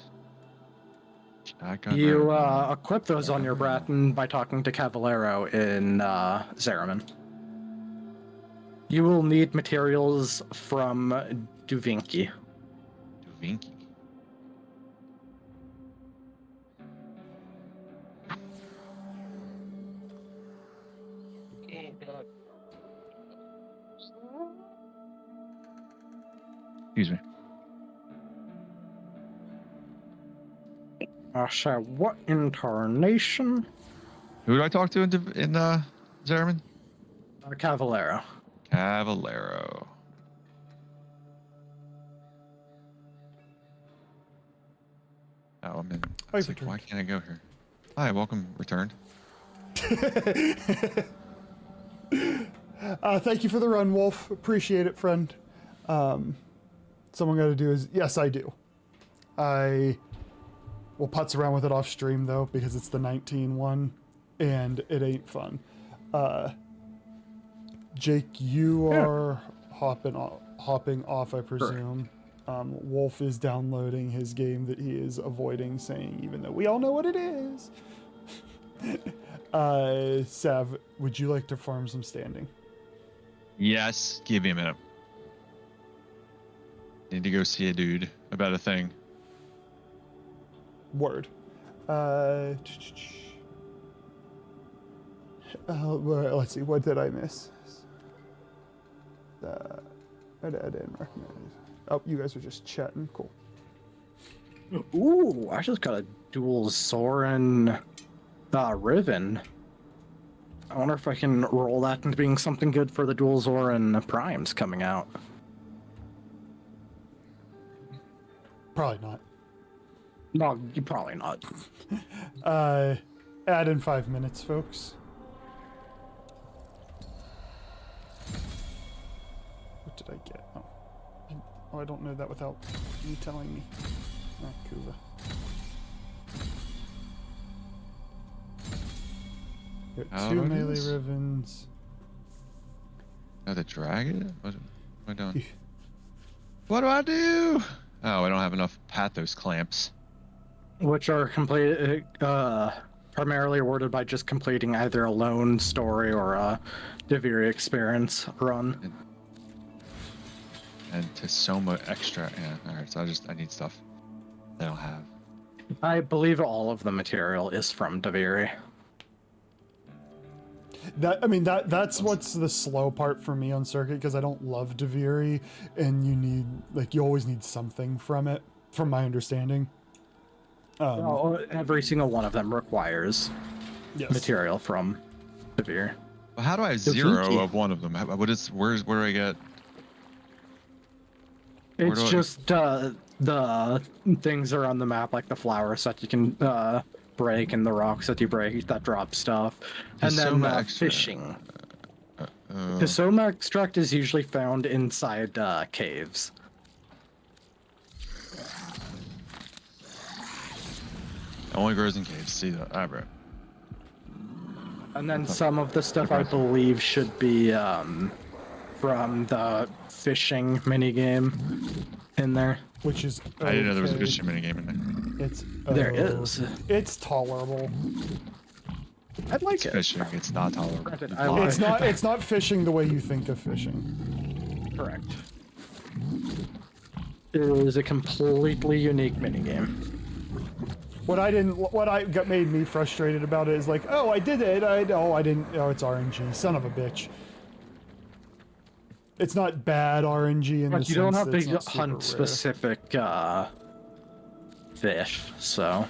You equip those on your Bratton by talking to Cavallero in Zeraman. You will need materials from Duvinki. Vinky. Excuse me. So what incarnation? Who do I talk to in Zariman? Cavallero. Cavallero. Oh, I'm in. It's like, why can't I go here? Hi, welcome, returned. Thank you for the run, Wolf. Appreciate it, friend. Someone got to do is yes, I do. I will putz around with it off stream though because it's the 19 one, and it ain't fun. Jake, you are hopping off, I presume. Wolf is downloading his game that he is avoiding saying, even though we all know what it is. Sav, would you like to farm some standing? Yes, give me a minute. Need to go see a dude about a thing. Word. Let's see, what did I miss? I didn't recognize. Oh, you guys are just chatting. Cool. Ooh, I just got a dual Zoran Riven. I wonder if I can roll that into being something good for the dual Zoran Primes coming out. Probably not. No, you probably not. Add in 5 minutes, folks. What did I get? Oh, I don't know that without you telling me. Oh, Kuva. Got 2 melee Rivens. Oh, the dragon? What am I doing? What do I do? Oh, I don't have enough pathos clamps. Which are primarily awarded by just completing either a lone story or a Deviri experience run. And to Soma extra, yeah. Alright, so I need stuff I don't have. I believe all of the material is from Deviri. That's what's the slow part for me on Circuit, because I don't love Deviri, and you always need something from it, from my understanding. Every single one of them requires material from Deviri. Well, how do I have 0 of one of them? Where do I get? It's just the things are on the map, like the flowers that you can break and the rocks that you break that drop stuff, and then fishing. The Soma extract is usually found inside caves. It only grows in caves. See that? Right. And then some of the stuff I believe should be from the fishing minigame in there. Which is I didn't know there was a fishing minigame in there. There is. It's tolerable. I'd like it. Fishing. It's not tolerable. It's not fishing the way you think of fishing. Correct. It is a completely unique minigame. What made me frustrated about it is like, oh, I did it. I didn't. Oh, it's RNG. Son of a bitch. It's not bad RNG in the sense you don't have that to hunt specific fish, so.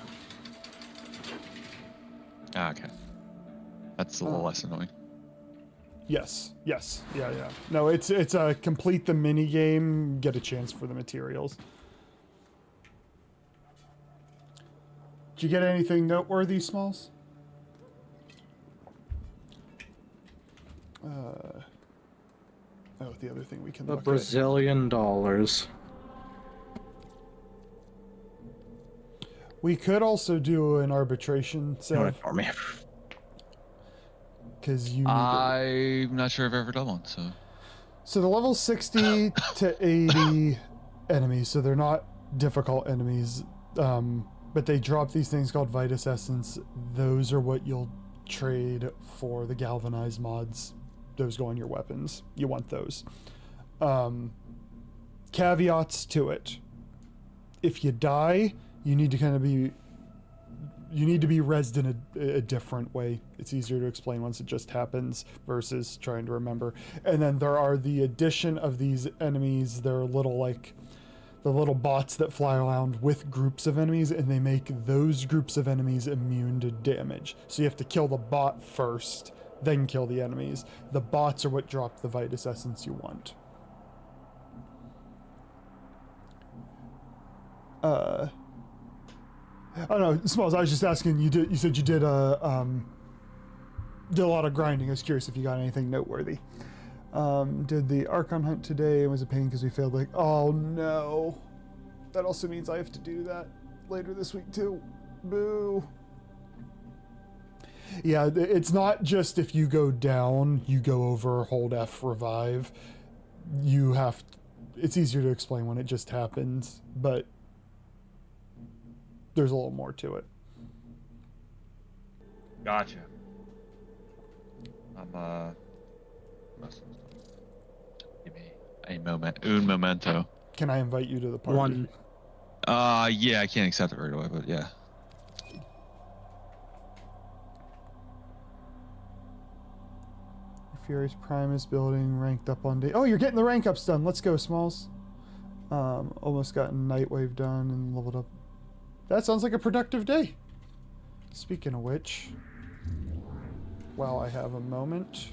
Okay. That's a little less annoying. Yes. Yeah. No, it's a complete the mini game, get a chance for the materials. Did you get anything noteworthy, Smalls? The other thing we can look at. Brazilian dollars. We could also do an arbitration, so for me. Because you. I'm not sure if I've ever done one, so. So the level 60 to 80 enemies, so they're not difficult enemies, but they drop these things called Vitus Essence. Those are what you'll trade for the galvanized mods. Those go on your weapons. You want those. Caveats to it. if you die, you need to kind of be rezzed in a different way. It's easier to explain once it just happens versus trying to remember. And then there are the addition of these enemies. They're little like the little bots that fly around with groups of enemies, and they make those groups of enemies immune to damage. So you have to kill the bot first, then kill the enemies. The bots are what drop the Vitus Essence you want. I don't know, Smalls, I was just asking, you said you did a lot of grinding. I was curious if you got anything noteworthy. Did the Archon hunt today. It was a pain because we failed like, oh no. That also means I have to do that later this week too. Boo. Yeah, it's not just if you go down, you go over, hold F, revive. You have, it's easier to explain when it just happens, but there's a little more to it. Gotcha. Give me un momento. Can I invite you to the party? Yeah, I can't accept it right away, but yeah. Furious Prime is building, ranked up on day. Oh, you're getting the rank ups done. Let's go, Smalls. Almost got Nightwave done and leveled up. That sounds like a productive day. Speaking of which, while I have a moment,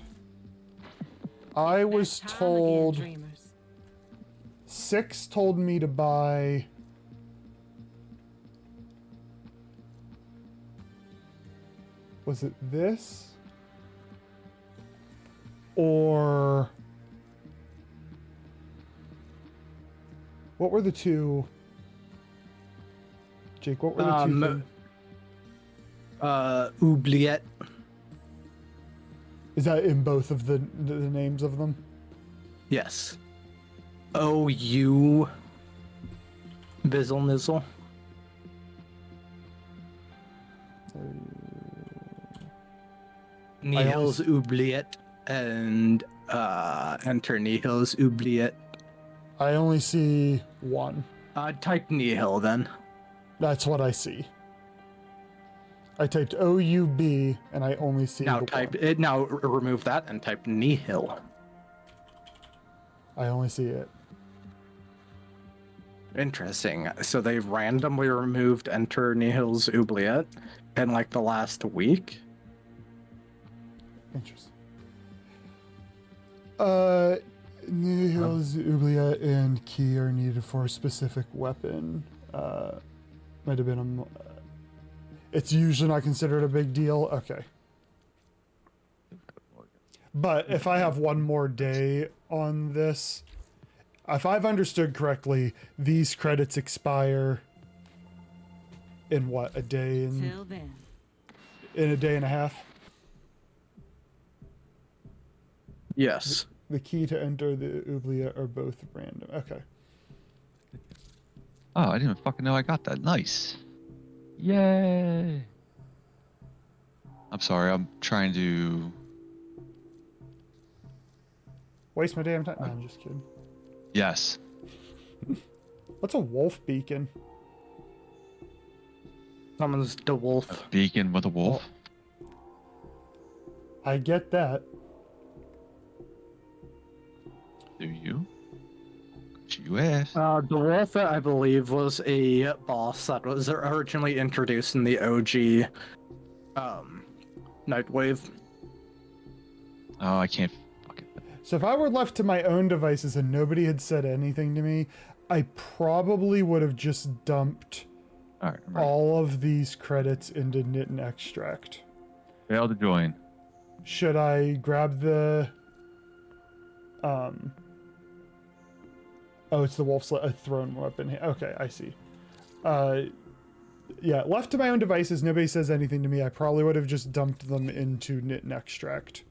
I was told 6 told me to buy was it this? Or what were the two? Jake, what were the two things? Oubliette. Is that in both of the names of them? Yes. OU Bizzle Nizzle. Nihil's Oubliette and enter Nihil's Oubliette. I only see one. Type Nihil then. That's what I see. I typed OUB and I only see now the type one. it. Now remove that and type Nihil. I only see it. Interesting. So they've randomly removed enter Nihil's Oubliette in like the last week. Interesting. Nihil's Oubliette and key are needed for a specific weapon. Might have been it's usually not considered a big deal. Okay. But if I have one more day on this, if I've understood correctly, these credits expire in what, a day and Till then. In a day and a half? Yes. The key to enter the Oubliette are both random. Okay. Oh, I didn't even fucking know I got that. Nice. Yay. I'm sorry, I'm trying to... Waste my damn time. No, I'm just kidding. Yes. What's a wolf beacon? Summons the wolf. A beacon with a wolf? I get that. Do you? You asked. The wolf, I believe, was a boss that was originally introduced in the OG Nightwave. Oh, I can't fucking... So if I were left to my own devices and nobody had said anything to me, I probably would have just dumped all of these credits into knit and extract. Fail to join. Should I grab the... Oh, it's the wolf's a thrown weapon. Okay, I see. Yeah, left to my own devices, nobody says anything to me. I probably would have just dumped them into knit and extract.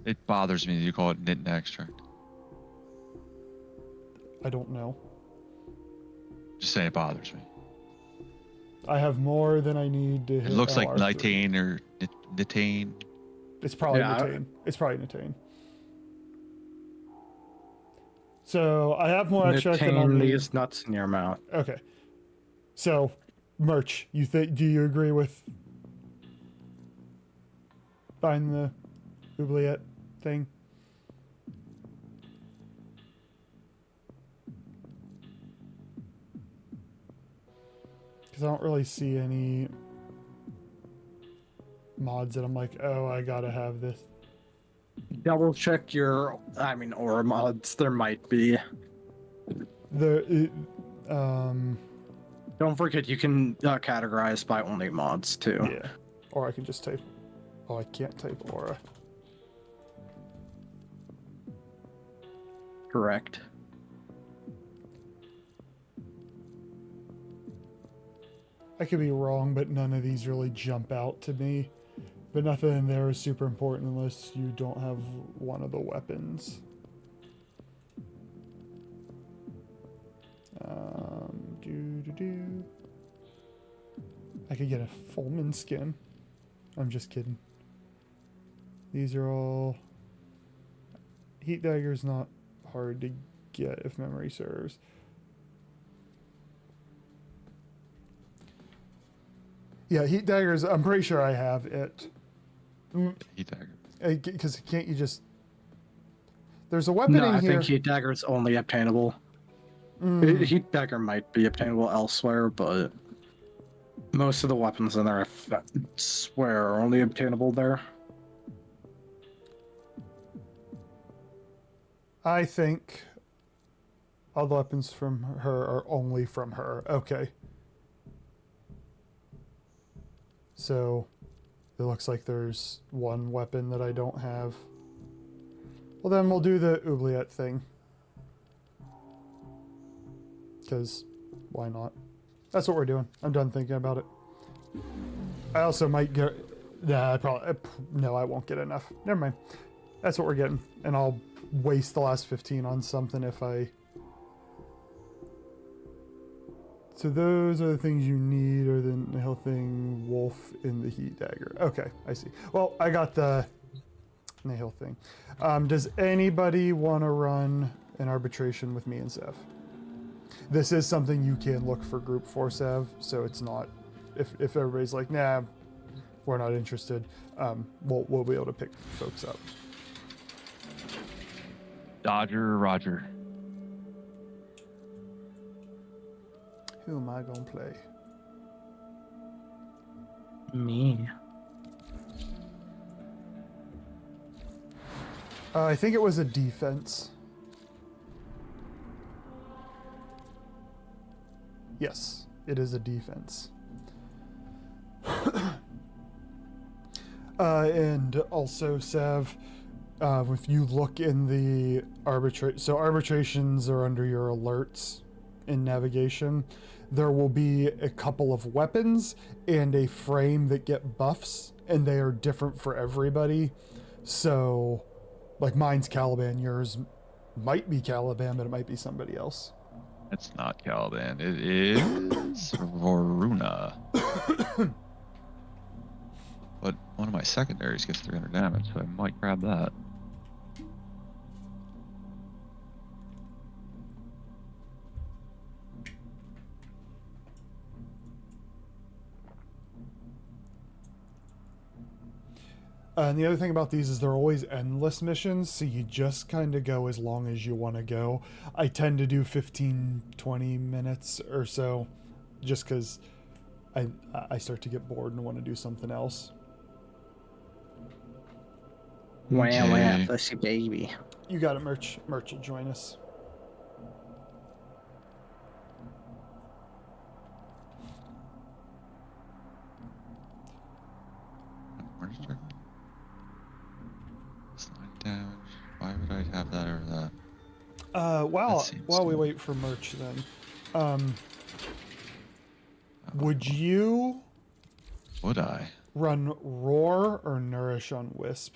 It bothers me that you call it knit and extract. I don't know. Just say it bothers me. I have more than I need to hit. It looks like LR3. nitane or nitane. It's probably nitane. It's probably nitane. So I have more extra I can Retain only... these nuts in your mouth. Okay. So, merch, do you agree with buying the oubliette thing? Because I don't really see any mods that I'm like, oh, I gotta have this. Double check your, aura mods. There might be. Don't forget you can categorize by only mods too. Yeah. Or I can just type. Oh, I can't type aura. Correct. I could be wrong, but none of these really jump out to me. But nothing in there is super important unless you don't have one of the weapons. I could get a Fulman skin. I'm just kidding. These are all... Heat dagger's not hard to get if memory serves. Yeah, heat daggers, I'm pretty sure I have it. Heat dagger. Because can't you just... There's a weapon No, in I here... think heat dagger is only obtainable. Heat dagger might be obtainable elsewhere, but most of the weapons in there, I swear, are only obtainable there. I think all the weapons from her are only from her. Okay. So it looks like there's one weapon that I don't have. Well, then we'll do the oubliette thing. Because why not? That's what we're doing. I'm done thinking about it. I also might get... Nah, no, I won't get enough. Never mind. That's what we're getting. And I'll waste the last 15 on something if I... So those are the things you need, or the nail thing, wolf in the heat dagger. Okay, I see. Well, I got the nail thing. Does anybody want to run an arbitration with me and Sev? This is something you can look for group for, Sev, so it's not... If everybody's like, nah, we're not interested, we'll be able to pick folks up. Dodger, Roger. Who am I gonna play? Me. I think it was a defense. Yes, it is a defense. And also, Sev, if you look in the so arbitrations are under your alerts in navigation. There will be a couple of weapons and a frame that get buffs, and they are different for everybody. So, like mine's Caliban, yours might be Caliban, but it might be somebody else. It's not Caliban. It is Varuna. But one of my secondaries gets 300 damage, so I might grab that. And the other thing about these is they're always endless missions, so you just kind of go as long as you want to go. I tend to do 15, 20 minutes or so, just because I start to get bored and want to do something else. Wow, pussy baby. You got it, Merch. Merch will join us. Damage. Why would I have that over that? While we wait for Merch then, would you... Would I? Run Roar or Nourish on Wisp?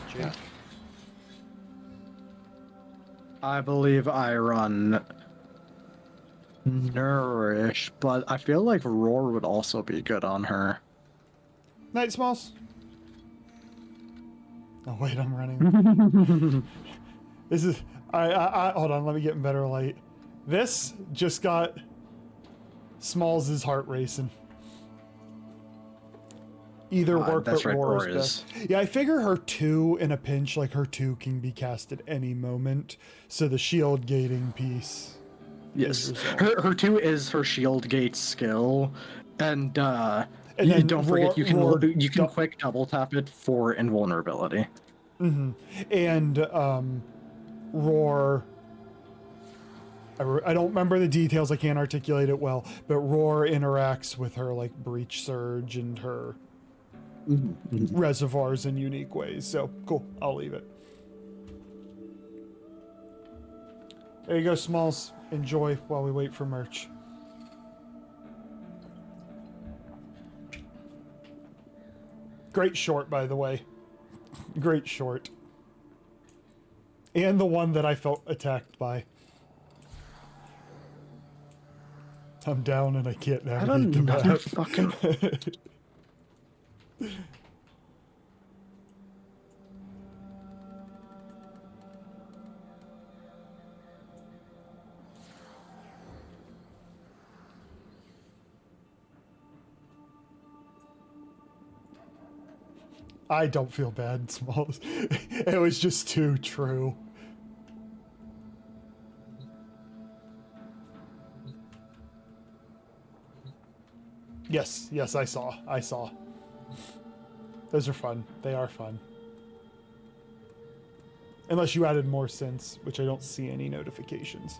Jake? Yeah. I believe I run Nourish, but I feel like Roar would also be good on her. Night Smalls? Oh wait, I'm running. Hold on, let me get in better light. This just got Smalls' heart racing. Either work, that's but right, Roar Roar is is. best. Yeah, I figure her 2 in a pinch, like her 2 can be cast at any moment. So the shield gating piece. Yes, is resolved. her 2 is her shield gate skill, and And you then don't forget you Roar can quick double tap it for invulnerability. And Roar. I don't remember the details. I can't articulate it well, but Roar interacts with her like Breach Surge and her reservoirs in unique ways. So cool. I'll leave it. There you go, Smalls. Enjoy while we wait for merch. Great short, by the way. Great short. And the one that I felt attacked by. I'm down and I can't navigate the map. Fucking... I don't feel bad, Smalls. It was just too true. Yes, I saw. Those are fun. They are fun. Unless you added more since, which I don't see any notifications.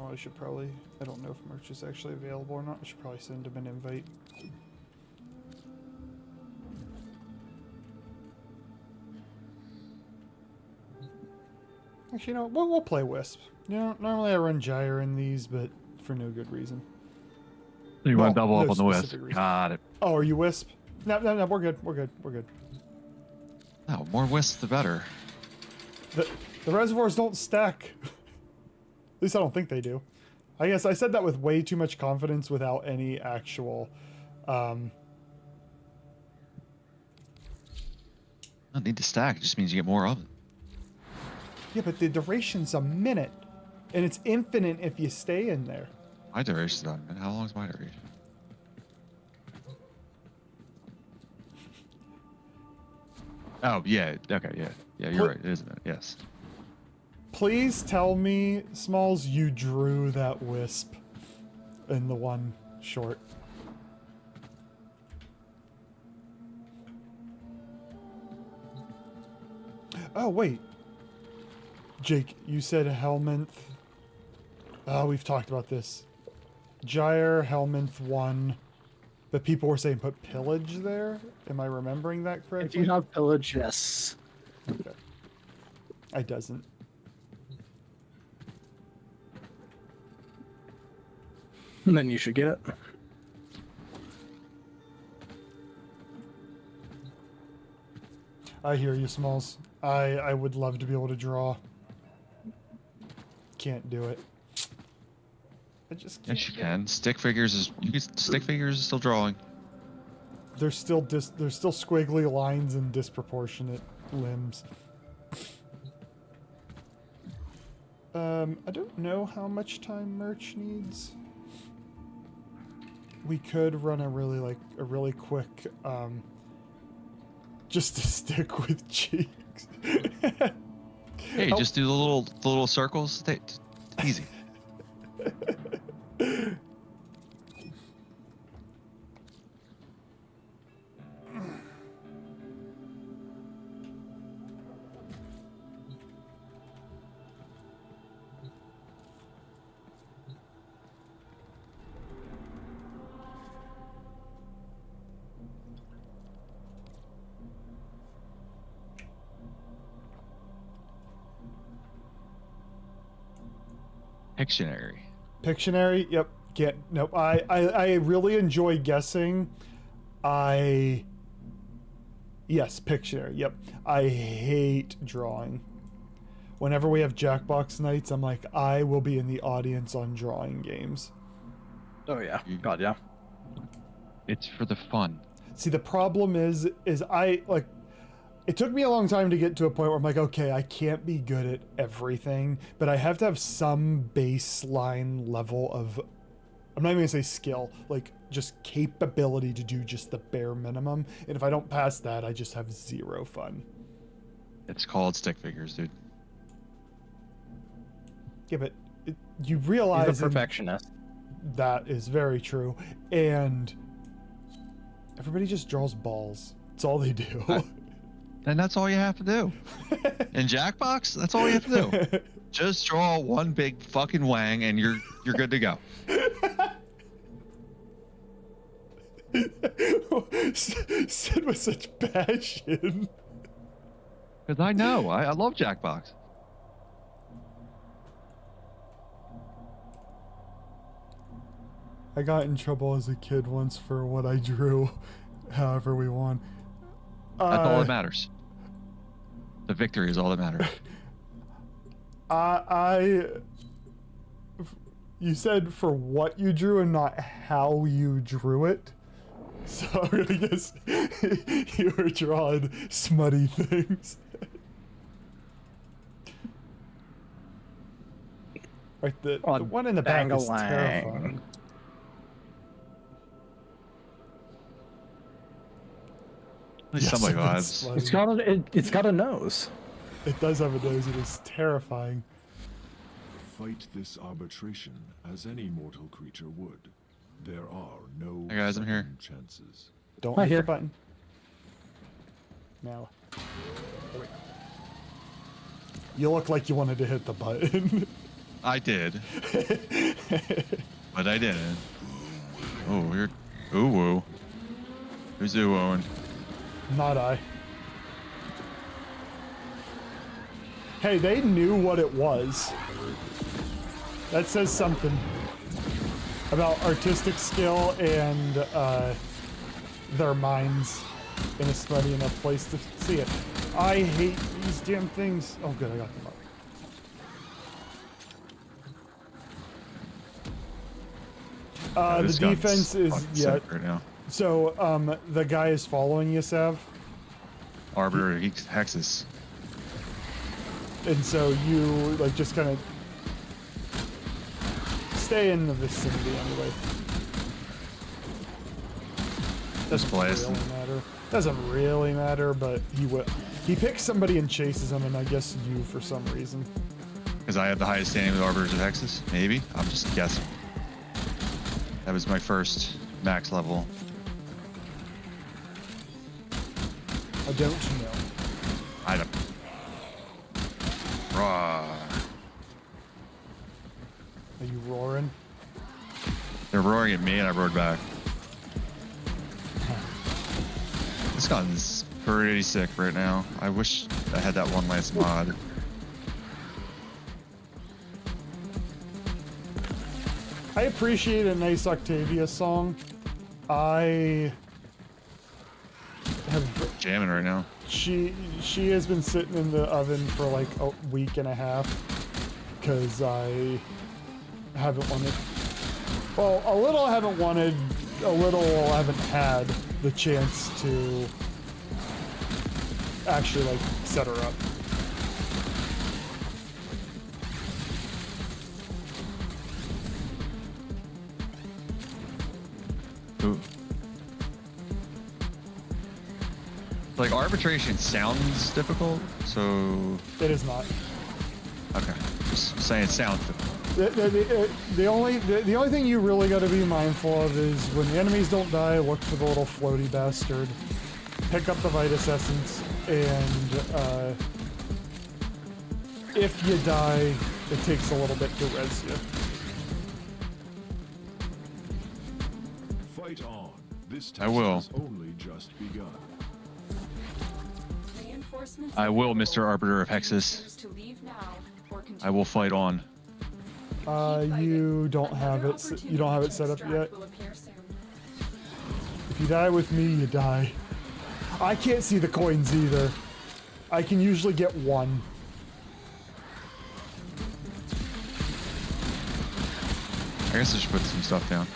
Oh, I should probably... I don't know if merch is actually available or not. I should probably send him an invite. Actually, you know, we'll play Wisp. You know, normally I run Gyre in these, but for no good reason. You want to double up no on the Wisp. specific reason. Got it. Oh, are you Wisp? No, we're good. No, more Wisp the better. The reservoirs don't stack. At least I don't think they do. I guess I said that with way too much confidence without any actual... Don't need to stack. It just means you get more of it. Yeah, but the duration's a minute. And it's infinite if you stay in there. My duration's not a minute. How long is my duration? Oh, yeah. Okay, yeah. Yeah, you're right. It is a minute. Yes. Please tell me, Smalls, you drew that Wisp in the one short. Oh, wait. Jake, you said Helminth. Oh, we've talked about this. Gyre, Helminth 1. But people were saying put Pillage there? Am I remembering that correctly? If you have Pillage, yes. Okay. I doesn't. And then you should get it. I hear you, Smalls. I would love to be able to draw. Can't do it. I just can't. Yes, you can. Stick figures is still drawing. There's still squiggly lines and disproportionate limbs. I don't know how much time merch needs. We could run a really quick just to stick with cheeks. Hey, just do the little circles. Easy. Pictionary. Pictionary, yep. Can't. Nope. I really enjoy guessing. Yes, Pictionary. Yep. I hate drawing. Whenever we have Jackbox nights, I'm like, I will be in the audience on drawing games. Oh yeah, God yeah. It's for the fun. See, the problem is I like. It took me a long time to get to a point where I'm like, okay, I can't be good at everything, but I have to have some baseline level of, I'm not even gonna say skill, like just capability to do just the bare minimum. And if I don't pass that, I just have zero fun. It's called stick figures, dude. Yeah, but you realize He's a perfectionist. that is very true. And everybody just draws balls. That's all they do. And that's all you have to do. In Jackbox, that's all you have to do. Just draw one big fucking wang and you're good to go. Said with such passion. Because I know. I love Jackbox. I got in trouble as a kid once for what I drew. However we won. That's all that matters. The victory is all that matters. You said for what you drew and not how you drew it. So I'm gonna guess you were drawing smutty things. Right, the one in the back is terrifying. Somebody vibes. It's got a nose. It does have a nose. It is terrifying. Fight this arbitration as any mortal creature would. There are no Hey guys, I'm here. chances. Don't Right hit here. the button. Now. You look like you wanted to hit the button. I did. But I didn't. Oh, you're ooh-woo. Who's ooh-wooing? Not I. Hey, they knew what it was. That says something about artistic skill and their minds in a smutty enough place to see it. I hate these damn things. Oh good, I got them up. The This gun's defense is fucking yeah. sick right now. So the guy is following you, Sav. Arbiter of Hexus. And so you like just kind of stay in the vicinity anyway. Doesn't blasting. really matter. Doesn't really matter, but he picks somebody and chases them, and I guess you for some reason. Because I have the highest standing with Arbiters of Hexus? Maybe? I'm just guessing. That was my first max level. I don't know. I don't. Raw. Are you roaring? They're roaring at me and I roared back. This gun's pretty sick right now. I wish I had that one last mod. I appreciate a nice Octavia song. I have Jamming right now. she has been sitting in the oven for like a week and a half because I haven't wanted. Well, a little I haven't wanted, a little I haven't had the chance to actually like set her up. Ooh. Like arbitration sounds difficult, so It is not. okay. Just saying it sounds difficult. The only thing you really got to be mindful of is when the enemies don't die, look for the little floaty bastard, pick up the Vitus Essence, and if you die, it takes a little bit to res you. Fight on. This I test will. has only just begun. I will, Mr. Arbiter of Hexus. To leave now or I will fight on. You don't have it. You don't have it set up yet. If you die with me, you die. I can't see the coins either. I can usually get one. I guess I should put some stuff down.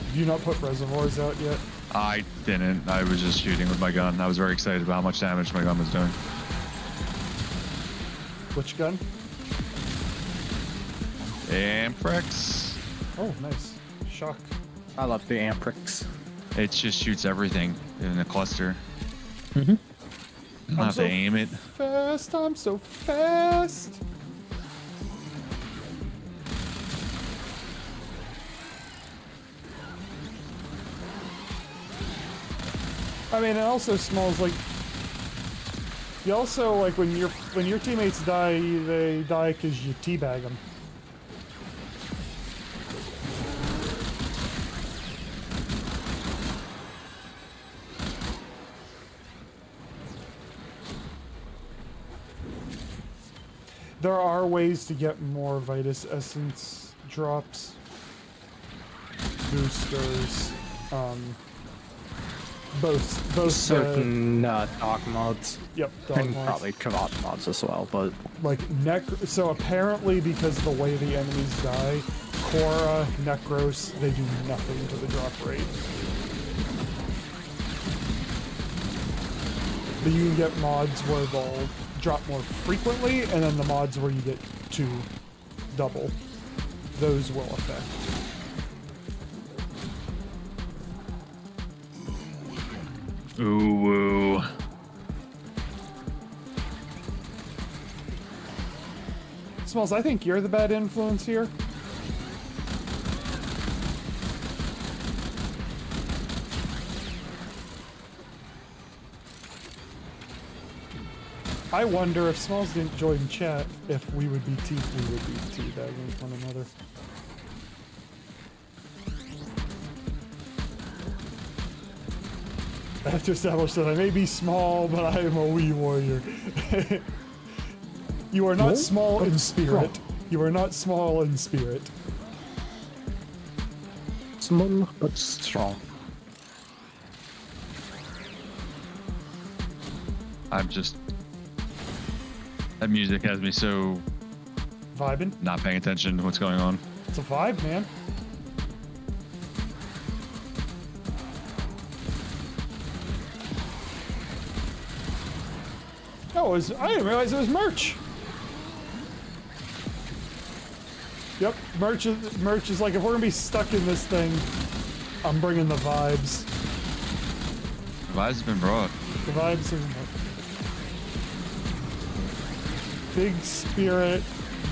Have you not put reservoirs out yet? I didn't. I was just shooting with my gun. I was very excited about how much damage my gun was doing. Which gun? Amprex. Oh, nice. Shock. I love the Amprex. It just shoots everything in a cluster. Mm-hmm. I don't have to aim it. Fast, I'm so fast. I mean, it also smells like. You also like when your teammates die, they die because you teabag them. There are ways to get more Vitus Essence drops, boosters, both certain dog mods. Yep, dog and mods. probably Kavat mods as well, but like so apparently because of the way the enemies die, Korra, Necros, they do nothing to the drop rate. But you can get mods where they'll drop more frequently, and then the mods where you get double. Those will affect. Ooh, woo. Smalls, I think you're the bad influence here. I wonder if Smalls didn't join chat, if we would be teabagging one another. I have to establish that I may be small, but I am a wee warrior. You are not small in spirit. You are not small in spirit. Small but strong. I'm just... That music has me so... Vibing? Not paying attention to what's going on. It's a vibe, man. Oh, I didn't realize it was merch. Yep, merch is like, if we're gonna be stuck in this thing, I'm bringing the vibes. The vibes have been brought. The vibes are big spirit,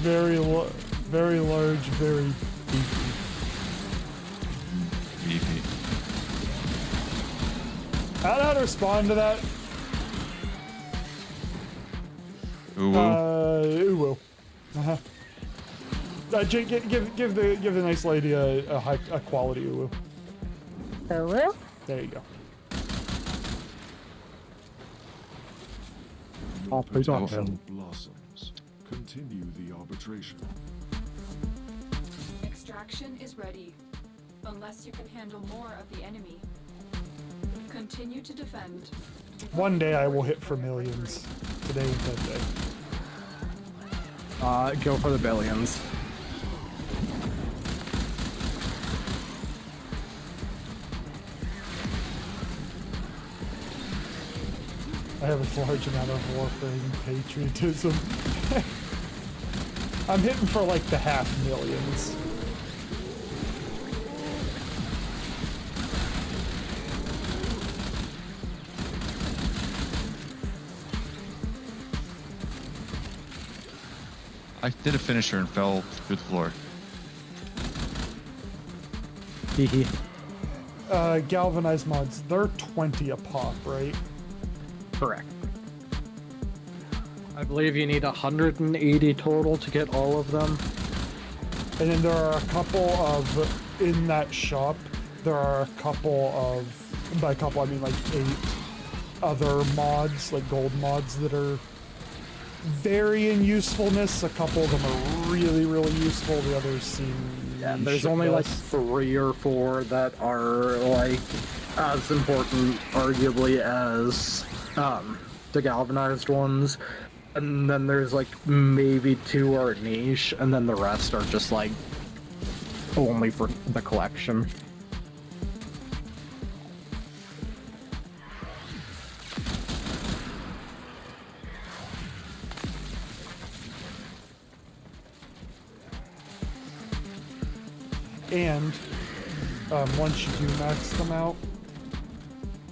very large, very beefy. Beefy. I don't know how to respond to that. Ooh, woo. Ooh, woo. Uh-huh. Jake, give the nice lady a quality ooh. Hello? There you go. Blossoms. Continue the arbitration. Extraction is ready, unless you can handle more of the enemy. Continue to defend. One day I will hit for millions. Today is that day. Go for the billions. I have a large amount of Warframe patriotism. I'm hitting for like the half millions. I did a finisher and fell through the floor. Galvanized mods, they're 20 a pop, right? Correct. I believe you need 180 total to get all of them. And then there are a couple of, in that shop, there are a couple of, by a couple I mean like 8 other mods, like gold mods that vary in usefulness. A couple of them are really, really useful. The others seem. Yeah, there's only like 3 or 4 that are like as important, arguably, as the galvanized ones. And then there's like maybe 2 are niche, and then the rest are just like only for the collection. And once you do max them out,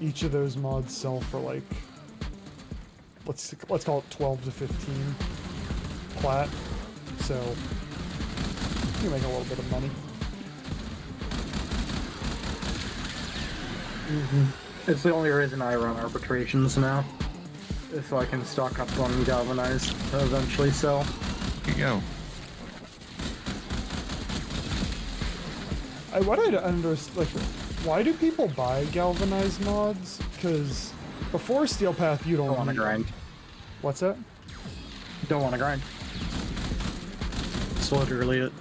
each of those mods sell for like let's call it 12 to 15 plat. So you make a little bit of money. It's the only reason I run arbitrations now, so I can stock up on galvanized to eventually sell. Here you go. I wanted to understand, like, why do people buy galvanized mods? Because before Steel Path, you don't want to grind. What's that? Don't want to grind. That's literally it.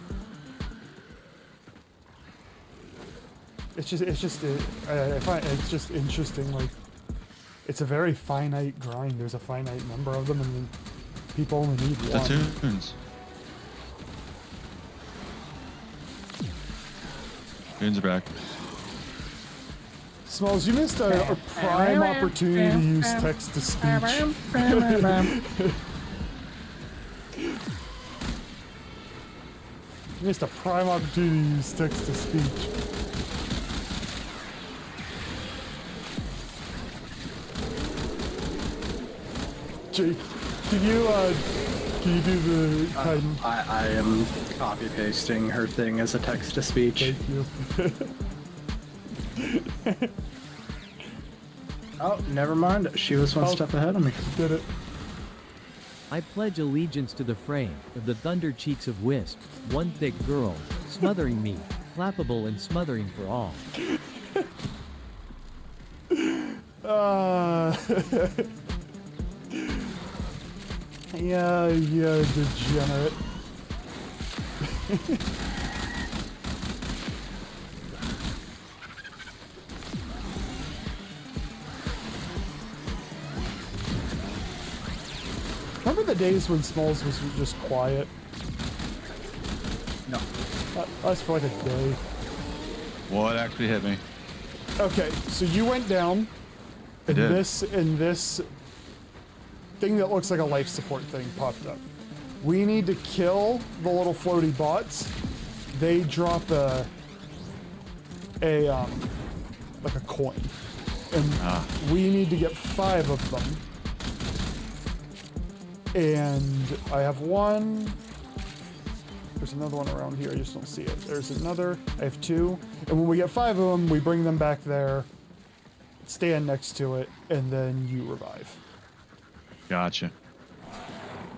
It's just I find it's just interesting. Like, it's a very finite grind. There's a finite number of them, and people only need one. Platoons. Platoons are back. Smalls, you missed a prime opportunity to use text to speech. You missed a prime opportunity to use text to speech. Jake, can you do the Titan? I am copy pasting her thing as a text to speech. Thank you. Oh, never mind. She was one step ahead of me. Did it. I pledge allegiance to the frame of the thunder cheeks of Wisp, one thick girl, smothering me, flappable and smothering for all. Yeah, degenerate. Remember the days when Smalls was just quiet? No. That's for like a day. What actually hit me? Okay, so you went down, and this thing that looks like a life support thing popped up. We need to kill the little floaty bots. They drop like a coin, and we need to get 5 of them. And I have one. There's another one around here. I just don't see it. There's another. I have 2. And when we get 5 of them, we bring them back there, stand next to it, and then you revive. Gotcha.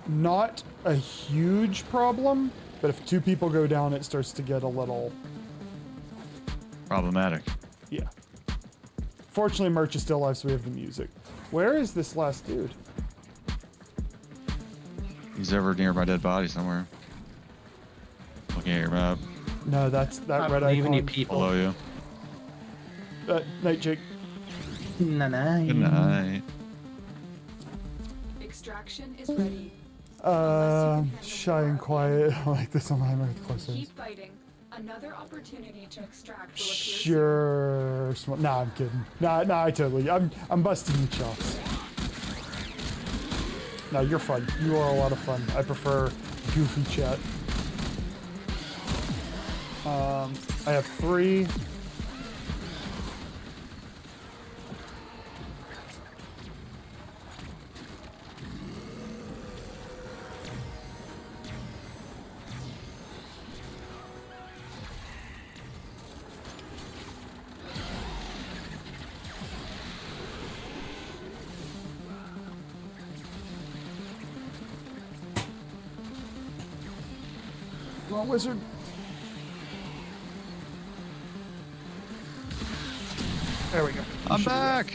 Not a huge problem, but if 2 people go down, it starts to get a little problematic. Yeah. Fortunately, Merch is still alive, so we have the music. Where is this last dude? He's over near my dead body somewhere. Looking at your map. No, that's that red icon. Any people below you. Night, Jake. Night. Good night. Extraction is ready. Shy and quiet. I like this on my close. Keep fighting. Another opportunity to extract will appear. Sure. Nah, I'm kidding. Nah, I totally. I'm busting your chops. No, you're fun. You are a lot of fun. I prefer goofy chat. I have 3. Come on, wizard. There we go. I'm back.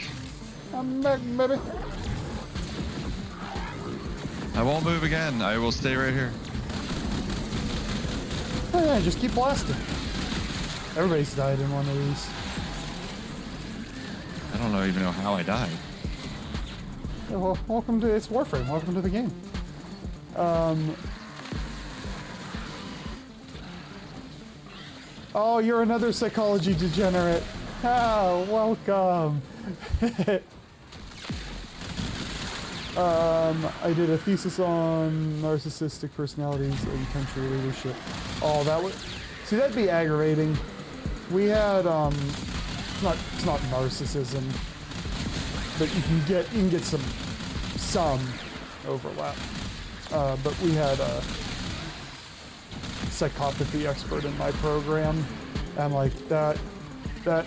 I'm back, baby. I won't move again. I will stay right here. Oh yeah, just keep blasting. Everybody's died in one of these. I don't even know how I died. Yeah, well, welcome to it's Warframe. Welcome to the game. Oh, you're another psychology degenerate. Oh, welcome. I did a thesis on narcissistic personalities and country leadership. Oh, that would see that'd be aggravating. We had it's not narcissism, but you can get some overlap. But we had a psychopathy expert in my program, and like that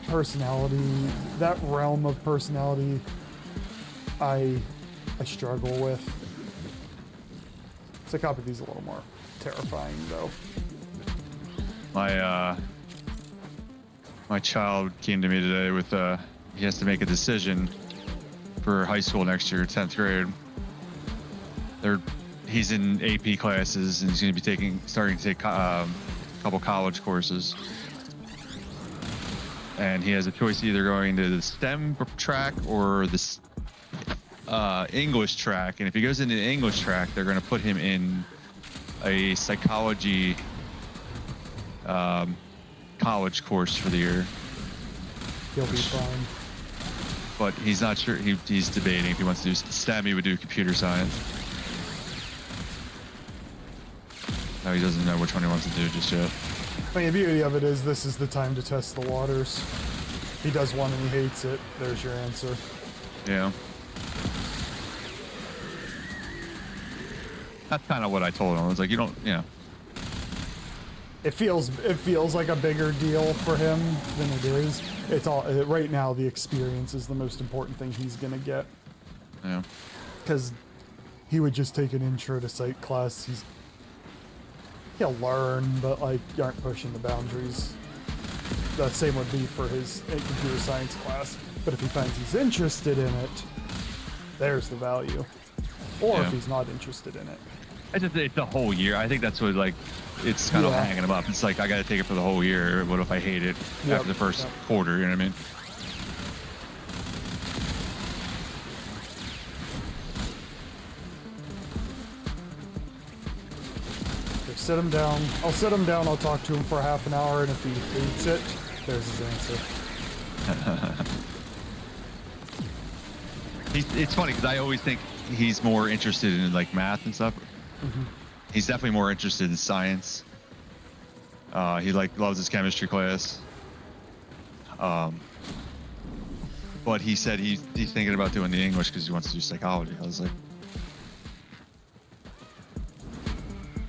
personality, that realm of personality, I struggle with. Psychopathy's a little more terrifying though. My child came to me today with he has to make a decision for high school next year, 10th grade. He's in AP classes and he's going to be starting to take a couple college courses. And he has a choice either going to the STEM track or the English track. And if he goes into the English track, they're going to put him in a psychology college course for the year. He'll be fine. But he's not sure. He's debating if he wants to do STEM. He would do computer science. No, he doesn't know which one he wants to do just yet. I mean, the beauty of it is this is the time to test the waters. If he does one and he hates it, there's your answer. Yeah. That's kind of what I told him. I was like, you don't, you know. It feels like a bigger deal for him than it is. It's all right now. The experience is the most important thing he's gonna get. Yeah. Because he would just take an intro to psych class. He'll learn, but like you aren't pushing the boundaries. The same would be for his computer science class. But if he finds he's interested in it, there's the value. Or if he's not interested in it. It's the whole year. I think that's what it's kind of hanging him up. It's like I got to take it for the whole year. What if I hate it after the first quarter? You know what I mean? Okay, sit him down. I'll sit him down. I'll talk to him for half an hour, and if he hates it, there's his answer. It's funny because I always think he's more interested in like math and stuff. Mm-hmm. He's definitely more interested in science. He loves his chemistry class. But he said he's thinking about doing the English because he wants to do psychology. I was like,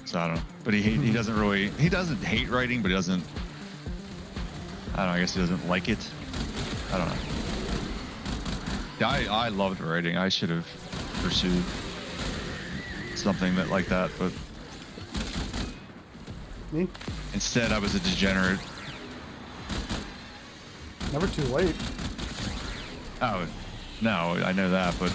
so I don't know. But he doesn't hate writing, but he doesn't. I don't know. I guess he doesn't like it. I don't know. Yeah, I loved writing. I should have pursued something like that, but me? Instead I was a degenerate. Never too late. Oh, no, I know that, but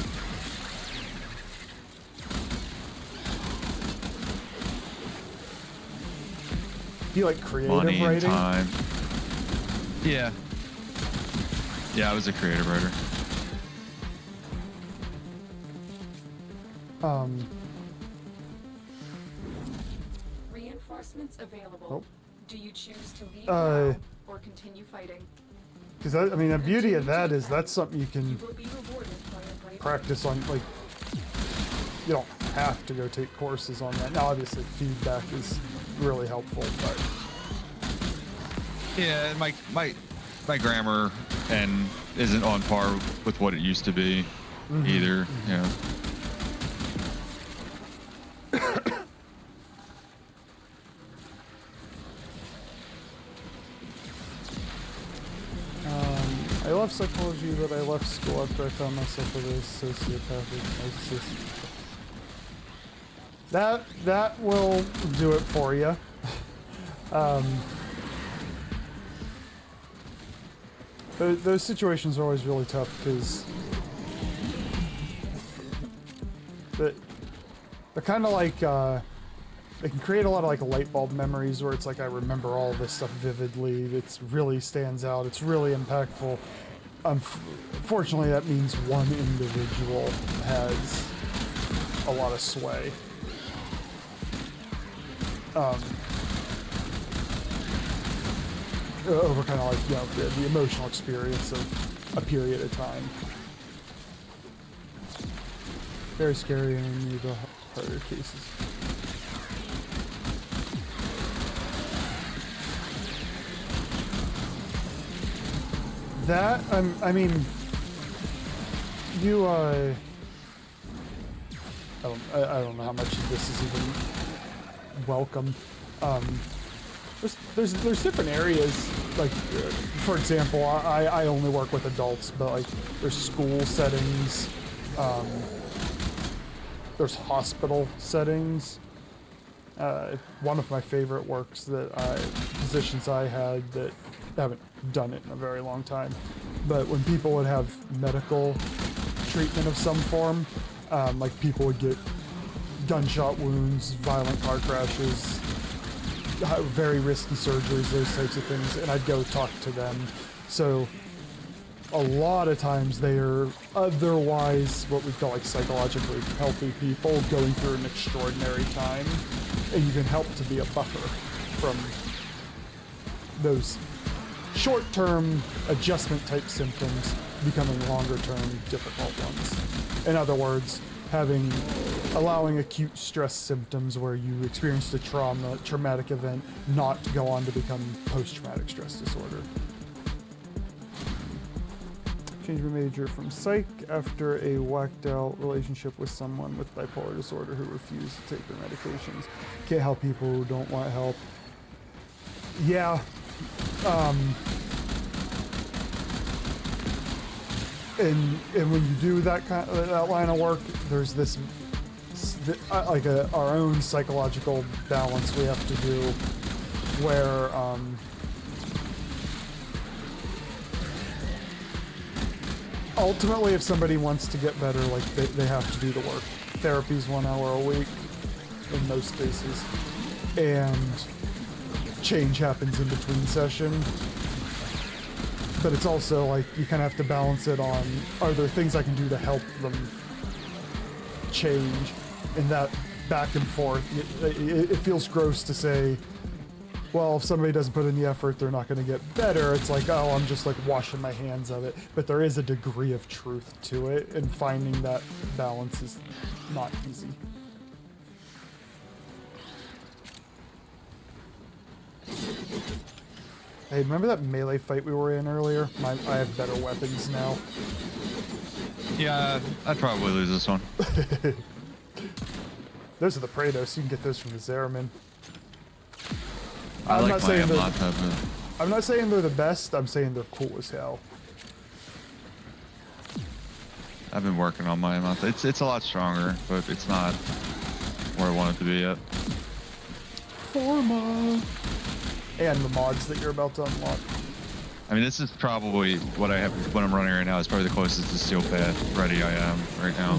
do you like creative money writing? And time. Yeah, I was a creative writer. Reinforcements available. Oh. Do you choose to leave now or continue fighting? Because I mean, the beauty of that is that's something you can practice on. Like, you don't have to go take courses on that. Now, obviously, feedback is really helpful, but yeah, my grammar isn't on par with what it used to be either. You know. I love psychology, but I left school after I found myself with a sociopathic narcissist. That will do it for you. Those situations are always really tough because They're kind of like, they can create a lot of like light bulb memories where it's like I remember all this stuff vividly. It really stands out. It's really impactful. Fortunately, that means one individual has a lot of sway. Over kind of like, you know, the emotional experience of a period of time. Very scary and the harder cases. That, I mean, you, I don't know how much of this is even welcome. There's different areas, like, for example, I only work with adults, but like, there's school settings, there's hospital settings. One of my favorite works positions I had that I haven't done it in a very long time, but when people would have medical treatment of some form, like people would get gunshot wounds, violent car crashes, very risky surgeries, those types of things, and I'd go talk to them. So a lot of times they are otherwise what we call like psychologically healthy people going through an extraordinary time, and you can help to be a buffer from those short-term adjustment type symptoms becoming longer-term difficult ones. In other words, allowing acute stress symptoms where you experienced a traumatic event not to go on to become post-traumatic stress disorder. Change my major from psych after a whacked out relationship with someone with bipolar disorder who refused to take their medications. Can't help people who don't want help. Yeah. And when you do that line of work, there's this like our own psychological balance we have to do, where ultimately, if somebody wants to get better, like they have to do the work. Therapy's 1 hour a week in most cases, and change happens in between session. But it's also like you kind of have to balance it on, are there things I can do to help them change? And that back and forth, it feels gross to say, well, if somebody doesn't put in the effort, they're not going to get better. It's like, oh, I'm just like washing my hands of it. But there is a degree of truth to it, and finding that balance is not easy. Hey, remember that melee fight we were in earlier? I have better weapons now. Yeah, I'd probably lose this one. Those are the Praetos. You can get those from the Zeramin. I'm not saying they're the best. I'm saying they're cool as hell. I've been working on my amount. It's a lot stronger, but it's not where I want it to be yet. Forma. And the mods that you're about to unlock. I mean, this is probably what I'm running right now. Is probably the closest to steel pad ready I am right now.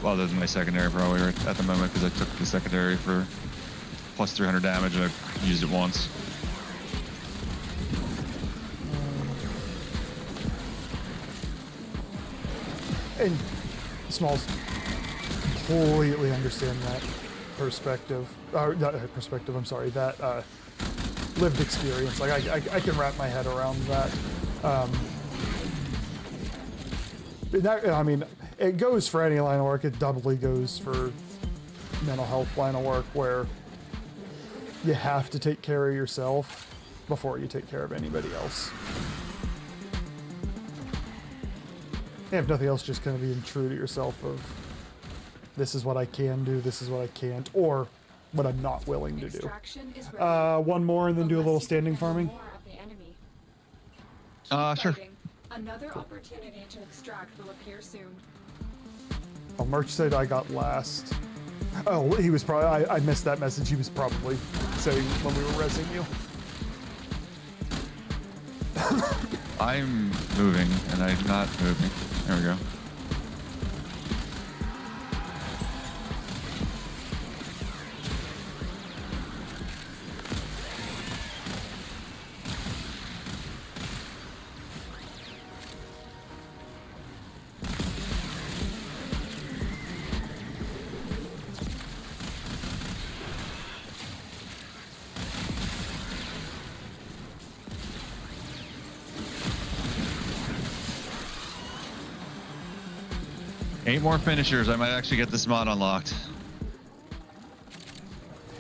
Other than my secondary, probably right at the moment, because I took the secondary for plus 300 damage and I've used it once. And Smalls completely understand that perspective. Not perspective, I'm sorry, that lived experience. Like, I can wrap my head around that. I mean, it goes for any line of work. It doubly goes for mental health line of work, where you have to take care of yourself before you take care of anybody else. And if nothing else, just kind of being true to yourself of, this is what I can do, this is what I can't, or what I'm not willing to do. One more and then do a little standing farming. Sure. Another opportunity to extract will appear soon. Oh, Merch said I got last. Oh, he was probably, I missed that message. He was probably saying when we were resing you. I'm moving, and I'm not moving. There we go. 8 more finishers. I might actually get this mod unlocked.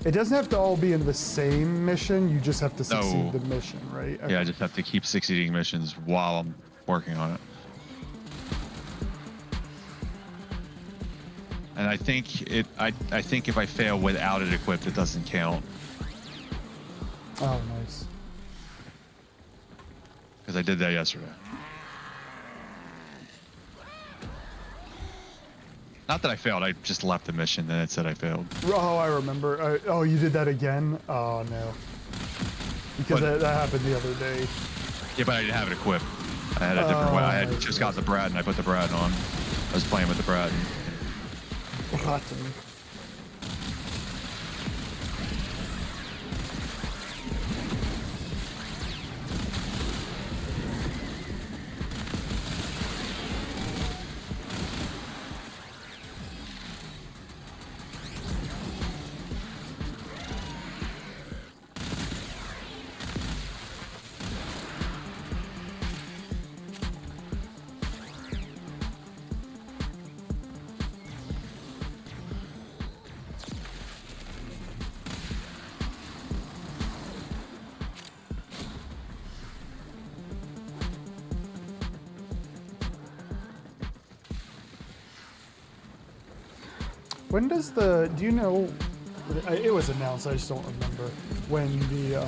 It doesn't have to all be in the same mission. You just have to succeed the mission, right? Okay. Yeah, I just have to keep succeeding missions while I'm working on it. And I think I think if I fail without it equipped, it doesn't count. Oh, nice. Because I did that yesterday. Not that I failed, I just left the mission and it said I failed. Oh, I remember. Oh, you did that again? Oh, no. Because that happened the other day. Yeah, but I didn't have it equipped. I had a different one. I had just got the Brad and I put the Brad on. I was playing with the Brad. When does the, do you know, it was announced, I just don't remember, when the,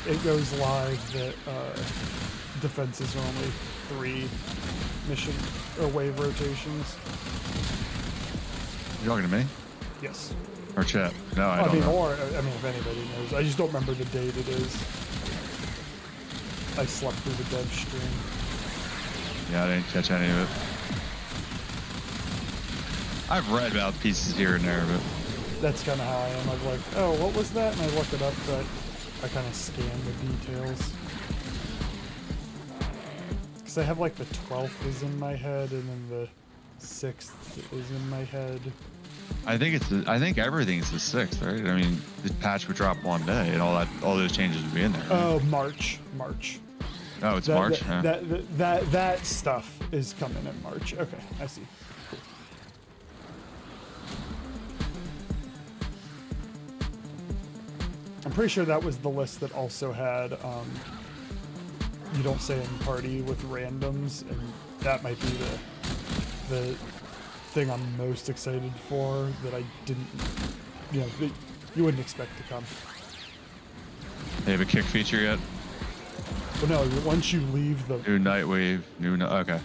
it goes live that defenses are only 3 mission or wave rotations? You talking to me? Yes. Or chat? No, I don't know. Or, I mean, if anybody knows. I just don't remember the date it is. I slept through the dev stream. Yeah, I didn't catch any of it. I've read about pieces here and there, but... That's kind of how I am. I'm like, oh, what was that? And I look it up, but I kind of scan the details. Because I have like the 12th is in my head, and then the 6th is in my head. I think everything's the 6th, right? I mean, the patch would drop one day, and all those changes would be in there. Right? Oh, March. Oh, it's March. That stuff is coming in March. Okay, I see. Cool. I'm pretty sure that was the list that also had you don't say in party with randoms, and that might be the thing I'm most excited for that I didn't, you know, that you wouldn't expect to come. They have a kick feature yet? Well, no, once you leave the... New Nightwave, okay.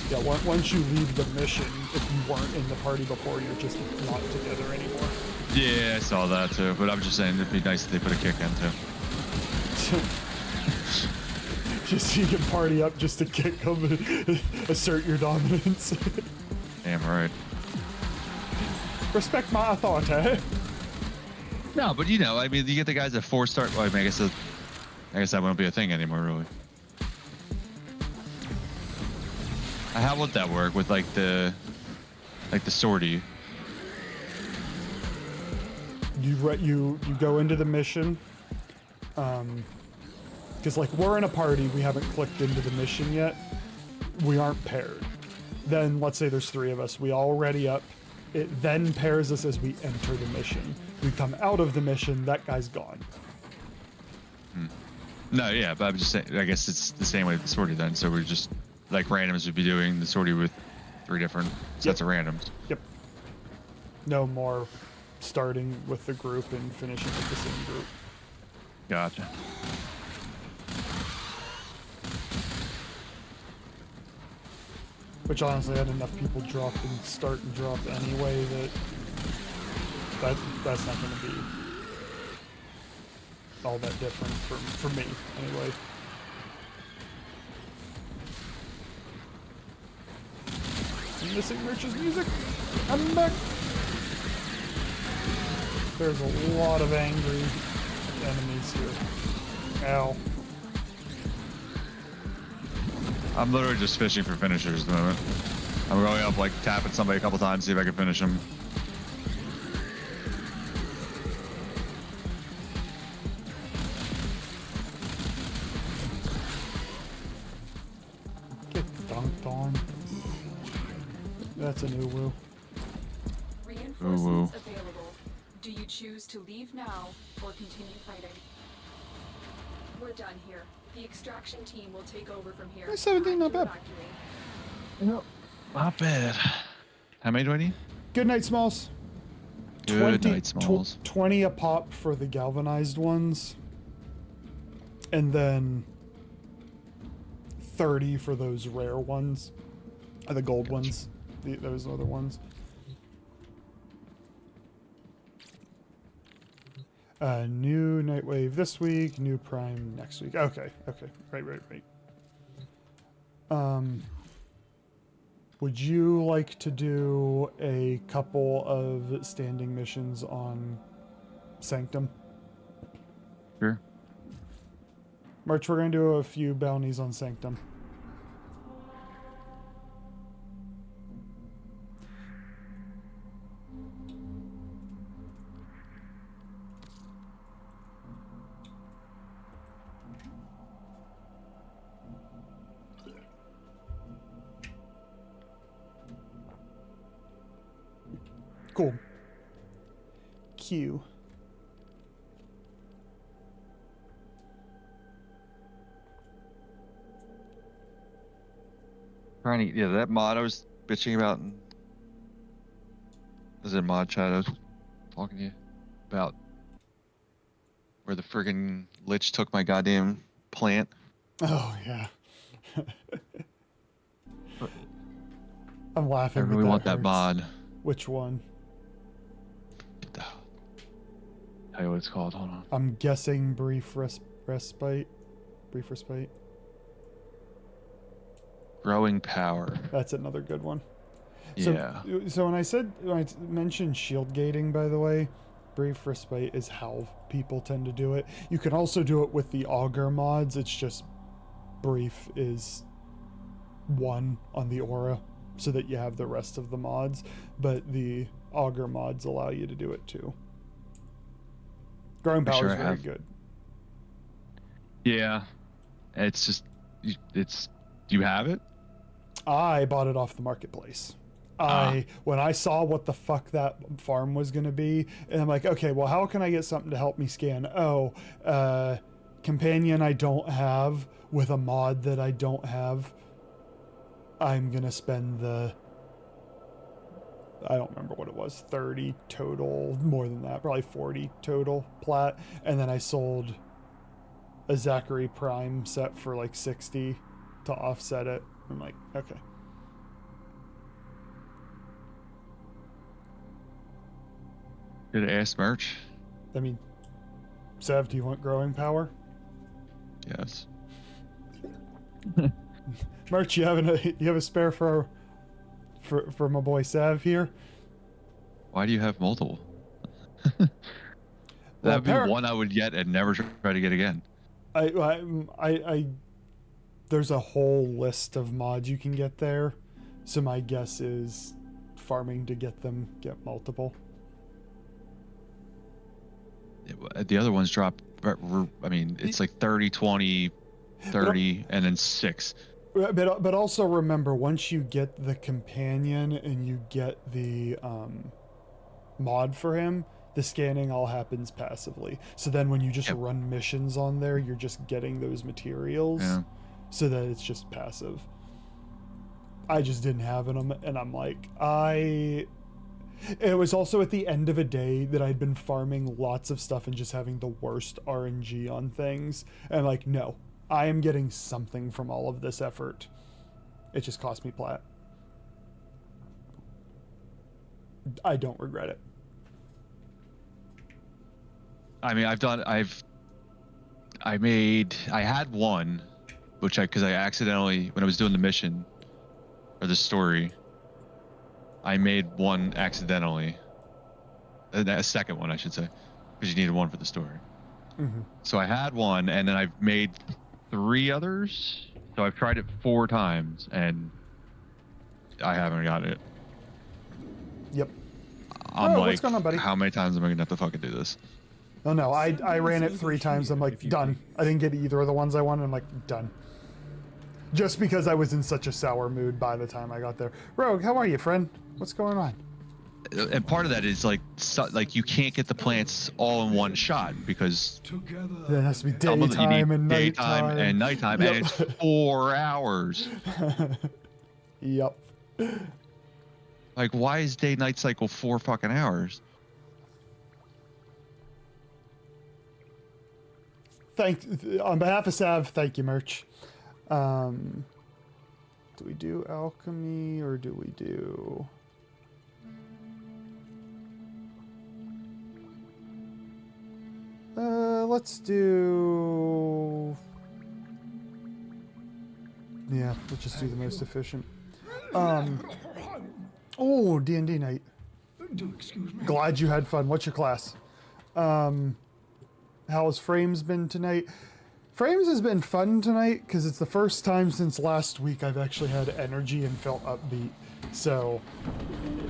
Yeah, once you leave the mission, if you weren't in the party before, you're just not together anymore. Yeah, I saw that too, but I'm just saying it'd be nice if they put a kick in too. Just so you can party up just to kick them and assert your dominance. Damn right. Respect my authority. No, but you know, I mean, you get the guys at 4-star. Well, I mean, I guess that won't be a thing anymore, really. How would that work with like the sortie? You go into the mission, because like we're in a party, we haven't clicked into the mission yet. We aren't paired. Then let's say there's 3 of us. We all ready up. It then pairs us as we enter the mission. We come out of the mission. That guy's gone. No, yeah, but I'm just saying. I guess it's the same way with the sortie then. So we're just like randoms would be doing the sortie with 3 different sets of randoms. Yep. No more starting with the group and finishing with the same group. Gotcha. Which honestly, I had enough people drop and start and drop anyway that's not going to be all that different for me anyway. I'm missing Rich's music. I'm back. There's a lot of angry enemies here. Ow. I'm literally just fishing for finishers at the moment. I'm going up, like, tapping somebody a couple times, see if I can finish them. Get Darn. That's a new woo. Reinforcements available. Do you choose to leave now or continue fighting? We're done here. The extraction team will take over from here. 17, not bad. Not bad. How many do I need? Good night, Smalls. Good night, Smalls. 20 a pop for the galvanized ones. And then 30 for those rare ones. The gold ones. Those other ones. New Nightwave this week, new Prime next week. Okay. Right. Would you like to do a couple of standing missions on Sanctum? Sure. March, we're going to do a few bounties on Sanctum. Cool. Q. Trying to, yeah, that mod I was bitching about. Is it mod chat I was talking to you about? Where the friggin' lich took my goddamn plant. Oh, yeah. I'm laughing. I really want that mod. Which one? Tell you what it's called. Hold on. I'm guessing brief respite. Brief respite. Growing power. That's another good one. Yeah. So when I mentioned shield gating, by the way, brief respite is how people tend to do it. You can also do it with the auger mods. It's just brief is 1 on the aura, so that you have the rest of the mods. But the auger mods allow you to do it too. Growing power is very good. Yeah. It's just, do you have it? I bought it off the marketplace. When I saw what the fuck that farm was going to be, and I'm like, okay, well, how can I get something to help me scan? Companion I don't have with a mod that I don't have. I'm going to spend I don't remember what it was, 30 total, more than that, probably 40 total plat. And then I sold a Zachary Prime set for like 60 to offset it. I'm like, okay. Did I ask merch? I mean, Sev, do you want growing power? Yes. Merch, you have a spare for my boy Sav here? Why do you have multiple? That'd be one I would get and never try to get again. There's a whole list of mods you can get there, so my guess is farming to get multiple. The other ones drop, I mean, it's like 30, 20, 30, and then 6. But also remember, once you get the companion and you get the mod for him, the scanning all happens passively. So then when you just run missions on there, you're just getting those materials, so that it's just passive. I just didn't have them, and I'm like, it was also at the end of a day that I'd been farming lots of stuff and just having the worst RNG on things. And I'm like, no, I am getting something from all of this effort. It just cost me plat. I don't regret it. I mean, I had one, because I accidentally, when I was doing the mission, or the story, I made one accidentally. A second one, I should say, because you needed one for the story. Mm-hmm. So I had one, and then I've made 3 others. So I've tried it 4 times, and I haven't got it. Yep. I'm like, what's going on, buddy? How many times am I going to have to fucking do this? Oh no, I ran it 3 times. I'm like, done. I didn't get either of the ones I wanted. I'm like, done. just because I was in such a sour mood by the time I got there. Rogue, how are you, friend? What's going on? And part of that is like you can't get the plants all in one shot because There has to be you need daytime and daytime nighttime. and nighttime, Yep. and it's 4 hours. Yep. Like, why is day-night cycle 4 fucking hours? On behalf of Sav, thank you, Merch. Do we do alchemy or do we do... let's do... Yeah, let's just do the most efficient. Oh, D&D night. Glad you had fun. What's your class? How's Frames been tonight? Frames has been fun tonight because it's the first time since last week I've actually had energy and felt upbeat. So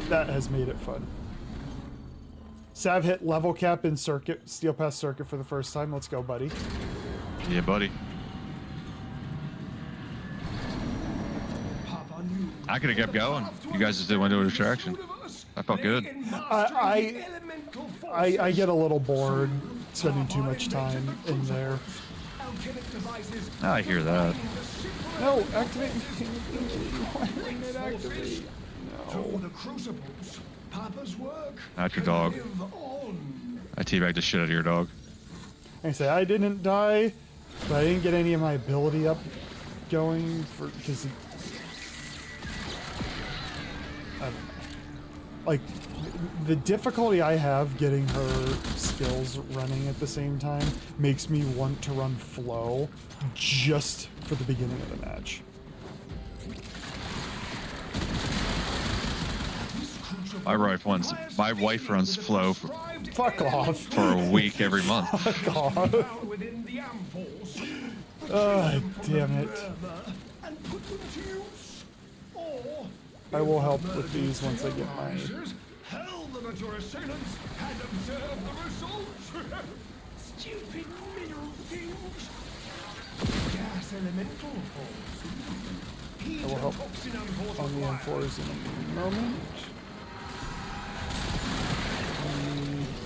that has made it fun. Sav hit level cap in circuit, Steel Pass circuit for the first time. Let's go, buddy. Yeah, buddy. I could have kept going. You guys just did one to a distraction. I felt good. I get a little bored spending too much time in there. I hear that. No, activate. Why wouldn't it activate? No. Not your dog. I teabagged the shit out of your dog. I say I didn't die, but I didn't get any of my ability up going for because like the difficulty I have getting her skills running at the same time makes me want to run flow just for the beginning of the match. My wife runs flow for, Fuck off. For a week every month. Fuck off. Oh, damn it. I will help with these once I get my... Hell them at your assailants and observe the results. Stupid mineral things. Gas elemental I will help on the M4s in a moment.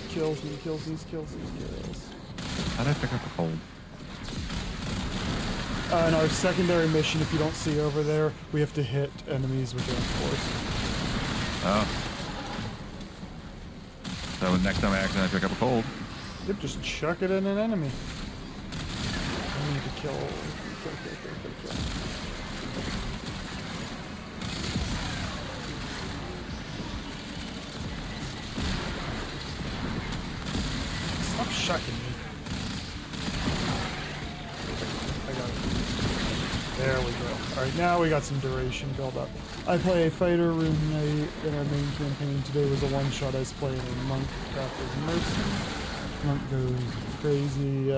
Kills these, kills these, kills these, kills. How'd I pick up a cold? In our secondary mission, if you don't see over there, we have to hit enemies with M4s. Oh. So next time I accidentally pick up a cold. Yep, just chuck it in an enemy. I need to kill. Stop shucking me. I got it. There we go. Alright, now we got some duration build up. I play a fighter rune knight in our main campaign. Today was a one-shot. I was playing a monk crafted mercy. Monk goes crazy.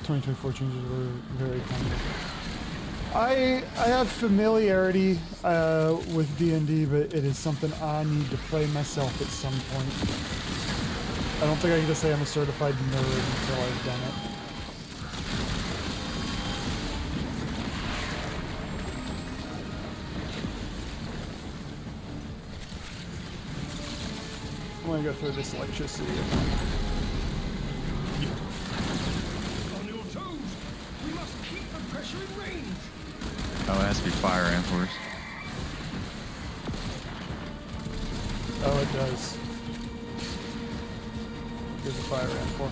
2024 changes were very kind. I have familiarity with D&D, but it is something I need to play myself at some point. I don't think I can just say I'm a certified nerd until I've done it. I'm gonna go through this electricity. On your toes. We must keep the pressure in range. Oh, it has to be fire amphors. Oh, it does. Here's a fire amphor.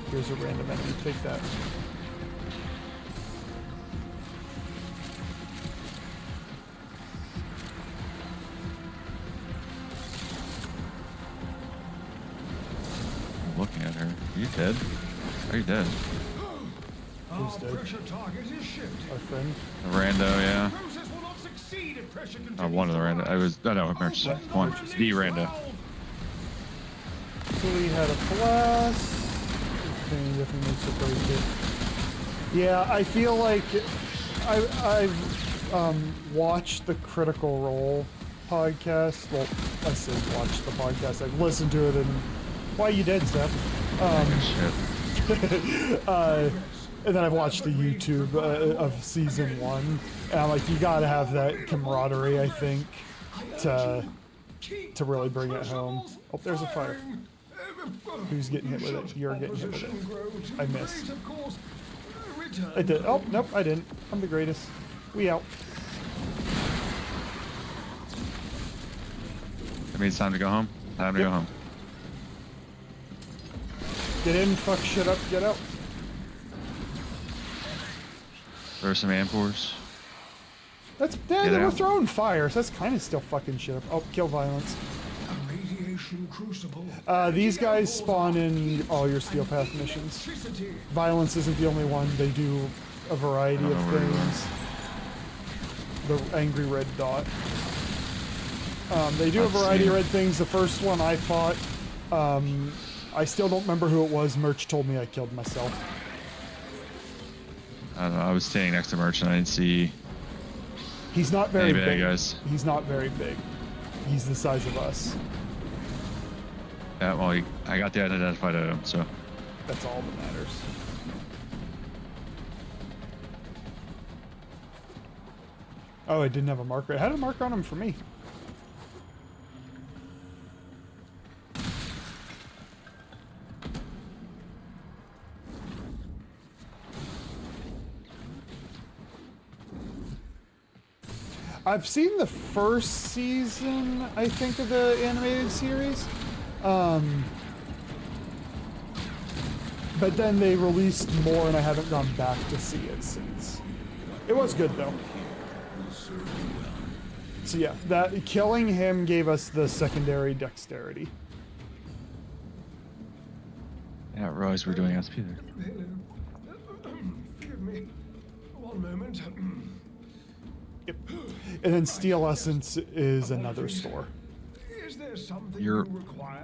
Here's a random enemy. Take that. I'm looking at her. Are you dead? Are you dead? Who's dead? Our friend? A rando, yeah. One of the rando. I was. No, merch. One. The rando. So we had a blast. Everything definitely makes it break it. Yeah, I feel like I've watched the Critical Role podcast. Well, I said watched the podcast. I've listened to it and why you dead, Steph? And then I've watched the YouTube of season 1, and I'm like, you gotta have that camaraderie, I think, to really bring it home. Oh, there's a fire. Who's getting hit with it? You're getting hit with it. I missed. I did. Oh, nope, I didn't. I'm the greatest. We out. I mean, it's time to go home. Time to go home. Get in, fuck shit up, get out. Throw some ampors. That's they were throwing fire, so that's kind of still fucking shit up. Oh, kill violence. These guys spawn in all your Steel Path missions. Violence isn't the only one. They do a variety of things. The angry red dot. They do a variety of red things. The first one I fought, I still don't remember who it was. Merch told me I killed myself. I don't know. I was standing next to Merch and I didn't see. He's not very big. Guys. He's not very big. He's the size of us. Yeah, well, I got the unidentified item, so. That's all that matters. Oh, I didn't have a marker. I had a marker on him for me. I've seen the first season, I think, of the animated series. But then they released more and I haven't gone back to see it since. It was good though. So yeah, that killing him gave us the secondary dexterity. Yeah, I realized we're doing SP there. Give me one moment. Yep. And then Steel Essence is another store. Is there something you require?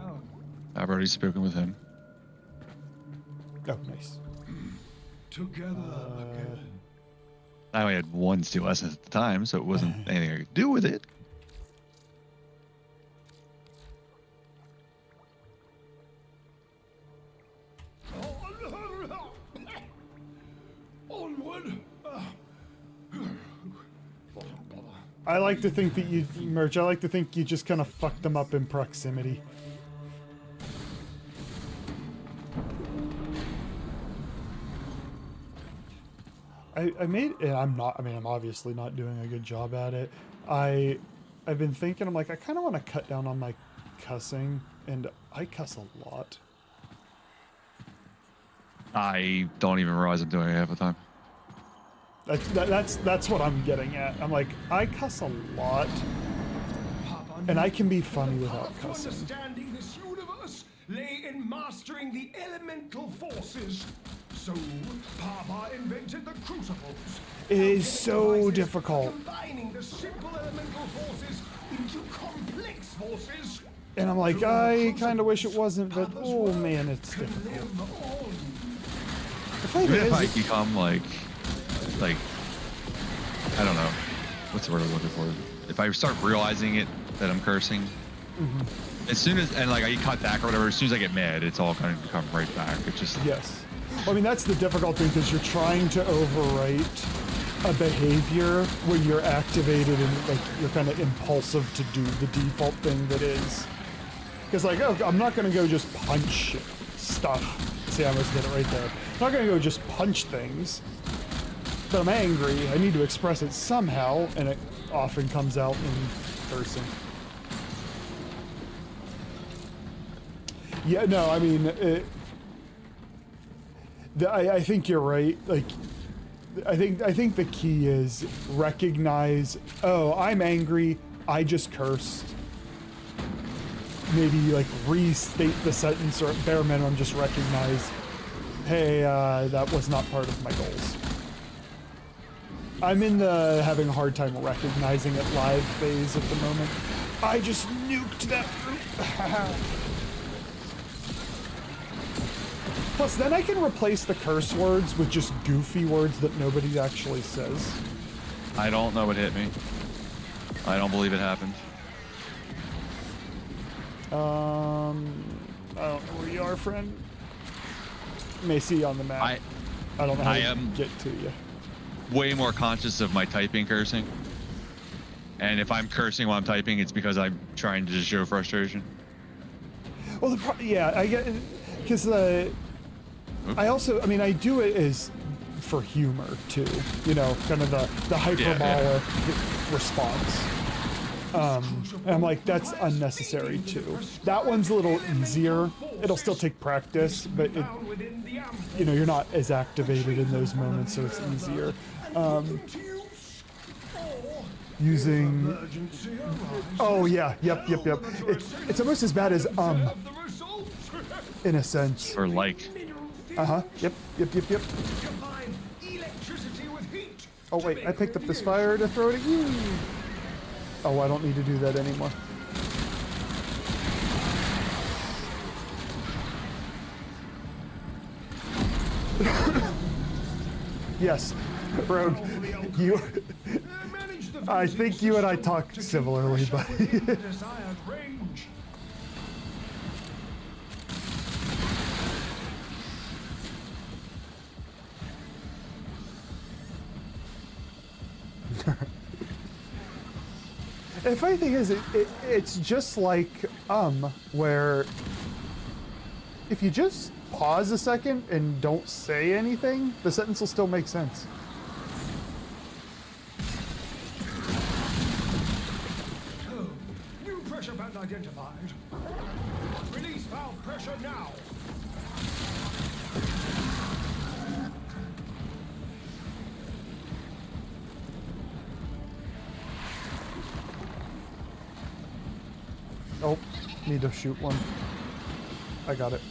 I've already spoken with him. Oh, nice. Together again. I only had one Steel Essence at the time, so it wasn't anything I could do with it. Onward. I like to think that you, Merch, I like to think you just kind of fucked them up in proximity. I'm obviously not doing a good job at it. I've been thinking, I'm like, I kind of want to cut down on my cussing, and I cuss a lot. I don't even realize I'm doing it half the time. That's what I'm getting at. I'm like, I cuss a lot, and I can be funny without cussing. Understanding this universe lay in mastering the elemental forces. So, Papa invented the crucibles. It is so difficult. Combining the simple elemental forces into complex forces. And I'm like, I kind of wish it wasn't, but oh man, it's difficult. Even if I become like, I don't know, what's the word I'm looking for? If I start realizing it, that I'm cursing, as soon as, and like I cut back or whatever, as soon as I get mad, it's all going to come right back. It's just... Yes. Well, I mean, that's the difficult thing, because you're trying to overwrite a behavior when you're activated and like you're kind of impulsive to do the default thing that is. Because like, oh, I'm not going to go just punch stuff. See, I almost did it right there. I'm not going to go just punch things. But I'm angry. I need to express it somehow, and it often comes out in cursing. Yeah, no, I mean, I think you're right. Like, I think the key is recognize, oh, I'm angry, I just cursed. Maybe like restate the sentence, or at bare minimum just recognize, hey, that was not part of my goals. I'm in the having a hard time recognizing it live phase at the moment. I just nuked that group. Plus, then I can replace the curse words with just goofy words that nobody actually says. I don't know what hit me. I don't believe it happened. I don't know where you are, friend. May see you on the map. I don't know how I to am get to you. way more conscious of my typing cursing. And if I'm cursing while I'm typing, it's because I'm trying to just show frustration. Well, yeah, I get because I also, I mean, I do it as for humor too. You know, kind of the hyperbolic response. And I'm like, that's unnecessary too. That one's a little easier. It'll still take practice, but it, you know, you're not as activated in those moments, so it's easier. Using, oh yeah, yep. It's almost as bad as in a sense. Or like. Yep. Oh wait, I picked up this fire to throw it at you. Oh, I don't need to do that anymore. Yes, Rogue, you. I think you and I talk similarly, but. The funny thing is, it's just like, where if you just pause a second and don't say anything, the sentence will still make sense. Oh, new pressure band identified. Release valve pressure now. Oh, need to shoot one. I got it.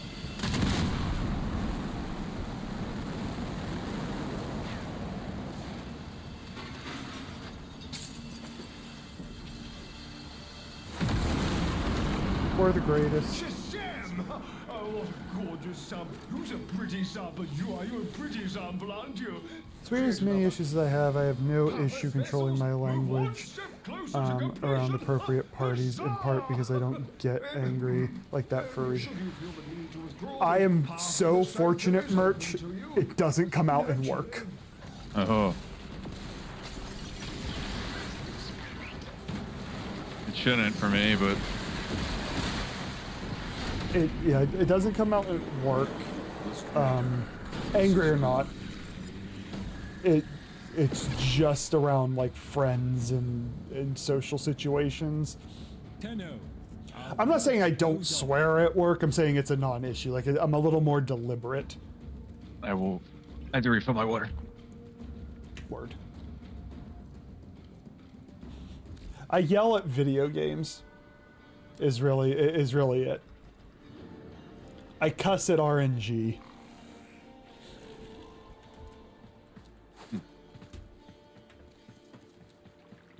We're the greatest. Shazam! Oh, what a gorgeous sub. Who's a pretty sub? But you're a pretty sub, aren't you? As weird as many issues as I have no issue controlling my language around appropriate parties, in part because I don't get angry like that for a reason. I am so fortunate, Merch, it doesn't come out in work. Oh. It shouldn't for me, but... It doesn't come out at work, angry or not. It's just around like friends and social situations. I'm not saying I don't swear at work. I'm saying it's a non-issue. Like I'm a little more deliberate. I have to refill my water. Word. I yell at video games. Is really it. I cuss at RNG.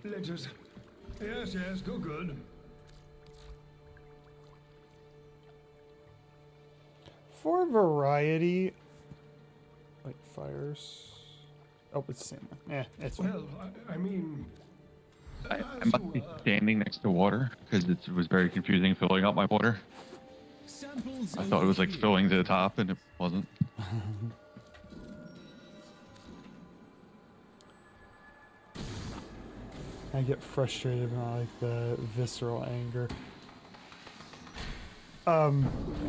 Letters. Yes, good. For variety, like fires. Oh, it's the same one. It's well, I mean. I must be standing next to water because it was very confusing filling up my water. I thought it was like filling to the top, and it wasn't. I get frustrated when I like the visceral anger.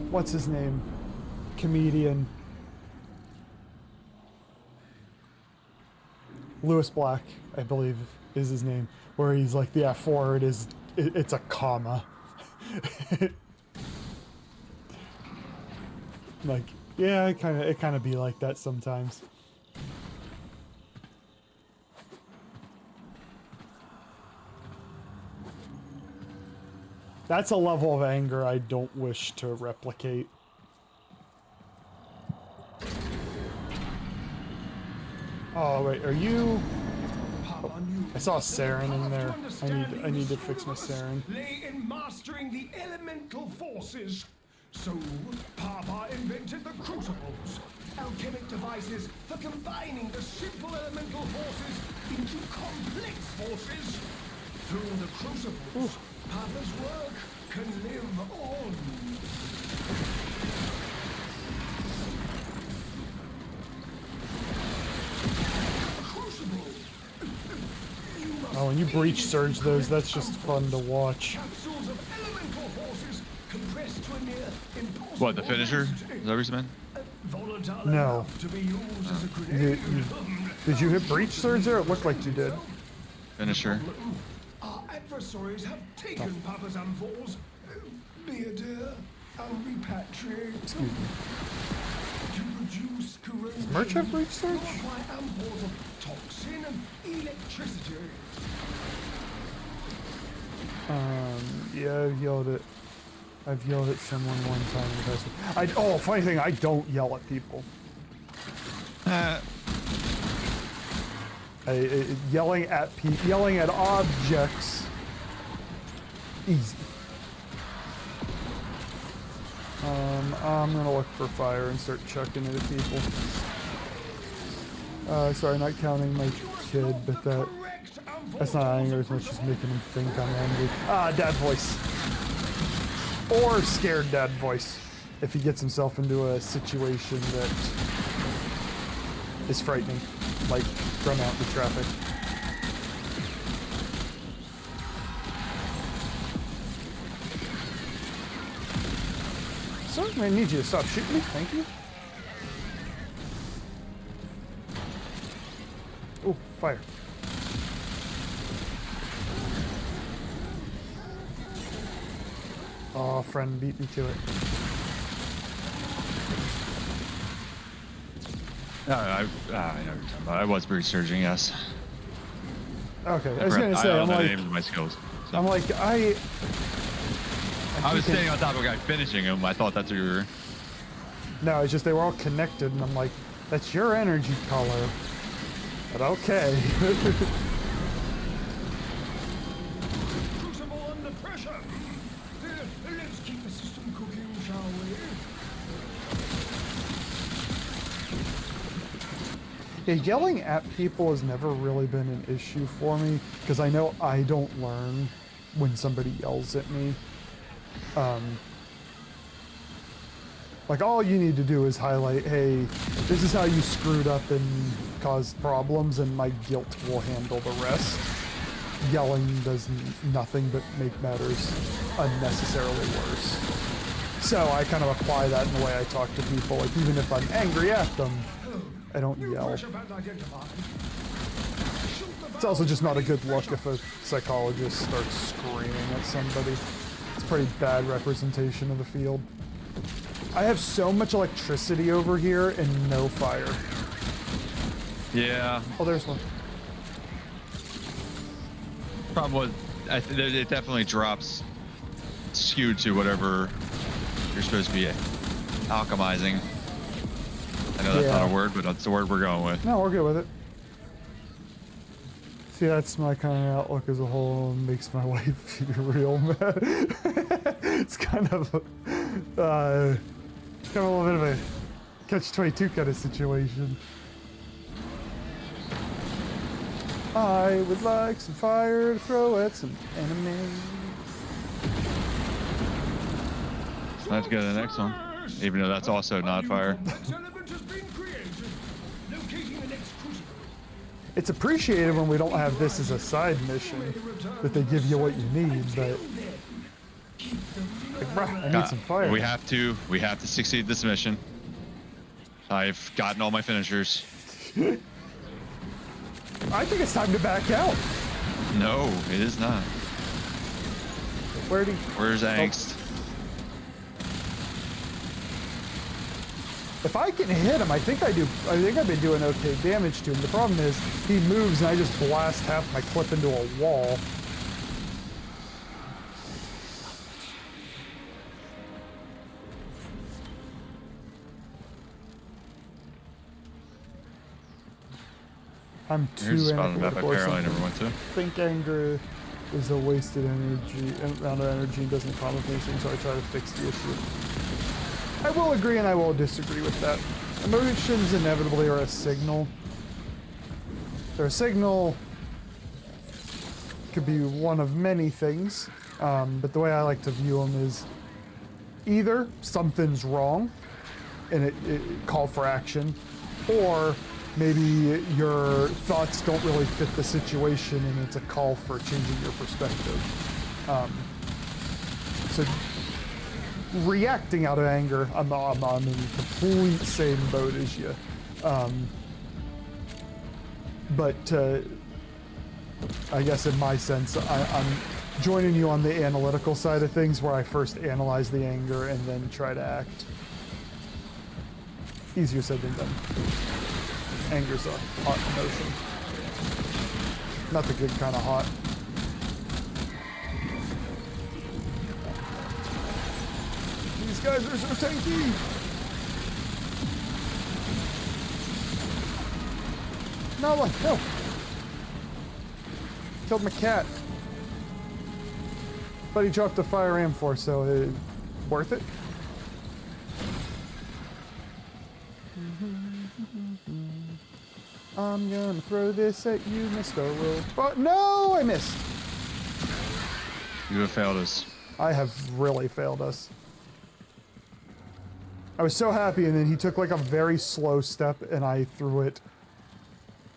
What's his name? Comedian. Lewis Black, I believe, is his name. Where he's like, the F word is, it's a comma. Like, yeah, it kind of be like that sometimes. That's a level of anger I don't wish to replicate. Oh wait, are you? Oh, I saw a Saren in there. I need to fix my Saren. Lay in mastering the elemental forces. So, Papa invented the crucibles, alchemic devices for combining the simple elemental forces into complex forces. Through the crucibles, Papa's work can live on. Oh, when you breach surge those, that's just fun to watch. Capsules of elemental forces compressed to a near impossible What, the finisher? Is density. that what you meant? Volatile No. enough to be used as a grenade. Did you hit breach surge there? It looked like you did. Finisher. Our adversaries have taken Papa's amphors. Be a dear and repatriate. Excuse me. To reduce corrosion. Does Merch have breach surge? Apply amphors of toxin and electricity. Yeah, I've yelled at someone one time in the past. Oh, funny thing, I don't yell at people. Yelling at objects, easy. I'm gonna look for fire and start chucking it at people. Sorry, not counting my kid, but that's not anger as much as making him think I'm angry. Dad voice. Or scared dad voice. If he gets himself into a situation that is frightening, like run out into traffic. Sir, I need you to stop shooting me, thank you. Oh, fire. Oh, friend beat me to it. No, I know what you're talking about. I was breach surging, yes. Okay, I was gonna say, I'm the like, names of my skills. So. I'm like, I was staying on top of a guy finishing him. I thought that's what you were. No, it's just they were all connected, and I'm like, that's your energy color. But okay. Crucible under pressure. Let's keep the system cooking, shall we? Yeah, yelling at people has never really been an issue for me, because I know I don't learn when somebody yells at me. Like, all you need to do is highlight, hey, this is how you screwed up and caused problems, and my guilt will handle the rest. Yelling does nothing but make matters unnecessarily worse. So I kind of apply that in the way I talk to people. Like, even if I'm angry at them, I don't yell. It's also just not a good look if a psychologist starts screaming at somebody. It's a pretty bad representation of the field. I have so much electricity over here and no fire. Yeah. Oh, there's one. Problem was, it definitely drops skewed to whatever you're supposed to be alchemizing. I know that's not a word, but that's the word we're going with. No, we're good with it. See, that's my kind of outlook as a whole, and makes my wife feel real mad. It's kind of a little bit of a catch-22 kind of situation. I would like some fire to throw at some enemies. Let's go to the next one, even though that's also not fire. It's appreciated when we don't have this as a side mission, that they give you what you need, but like, bruh, I need some fire. We have to succeed this mission. I've gotten all my finishers. I think it's time to back out. No, it is not. Where's angst? If I can hit him, I think I do. I think I've been doing okay damage to him. The problem is he moves and I just blast half my clip into a wall. I'm too angry. I think anger is a wasted energy, amount of energy, and doesn't accomplish anything, so I try to fix the issue. I will agree and I will disagree with that. Emotions inevitably are a signal. They're a signal. Could be one of many things, but the way I like to view them is either something's wrong and it called for action, or maybe your thoughts don't really fit the situation and it's a call for changing your perspective. So reacting out of anger, I'm in the complete same boat as you. But I guess in my sense, I'm joining you on the analytical side of things where I first analyze the anger and then try to act. Easier said than done. Anger's a hot emotion. Not the good kind of hot. These guys are so tanky! No, no! Killed my cat. But he dropped a fire ram for, so worth it? I'm gonna throw this at you, Mr. Robot. No, I missed. You have failed us. I have really failed us. I was so happy, and then he took like a very slow step, and I threw it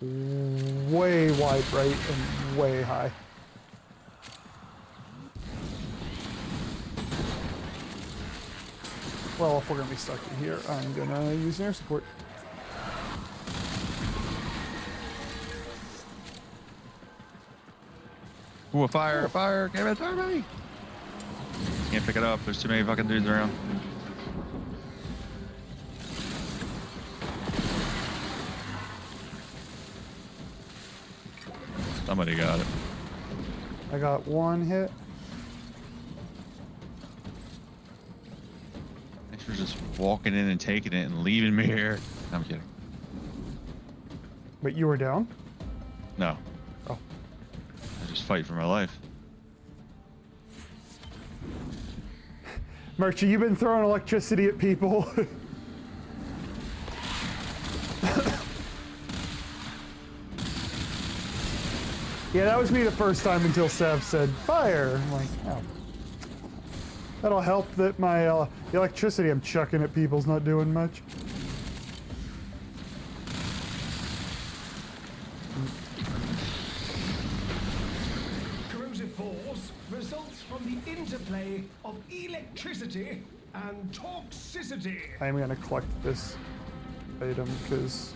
way wide right and way high. Well, if we're gonna be stuck in here, I'm gonna use an air support. Ooh, a fire, a fire! Give it to me! Can't pick it up. There's too many fucking dudes around. Somebody got it. I got one hit. Thanks for just walking in and taking it and leaving me here. No, I'm kidding. But you were down? No. Oh. I just fight for my life. Merchie, you've been throwing electricity at people. Yeah, that was me the first time until Sev said fire. I'm like, oh. That'll help that my the electricity I'm chucking at people's not doing much. Corrosive force results from the interplay of electricity and toxicity. I'm gonna collect this item because.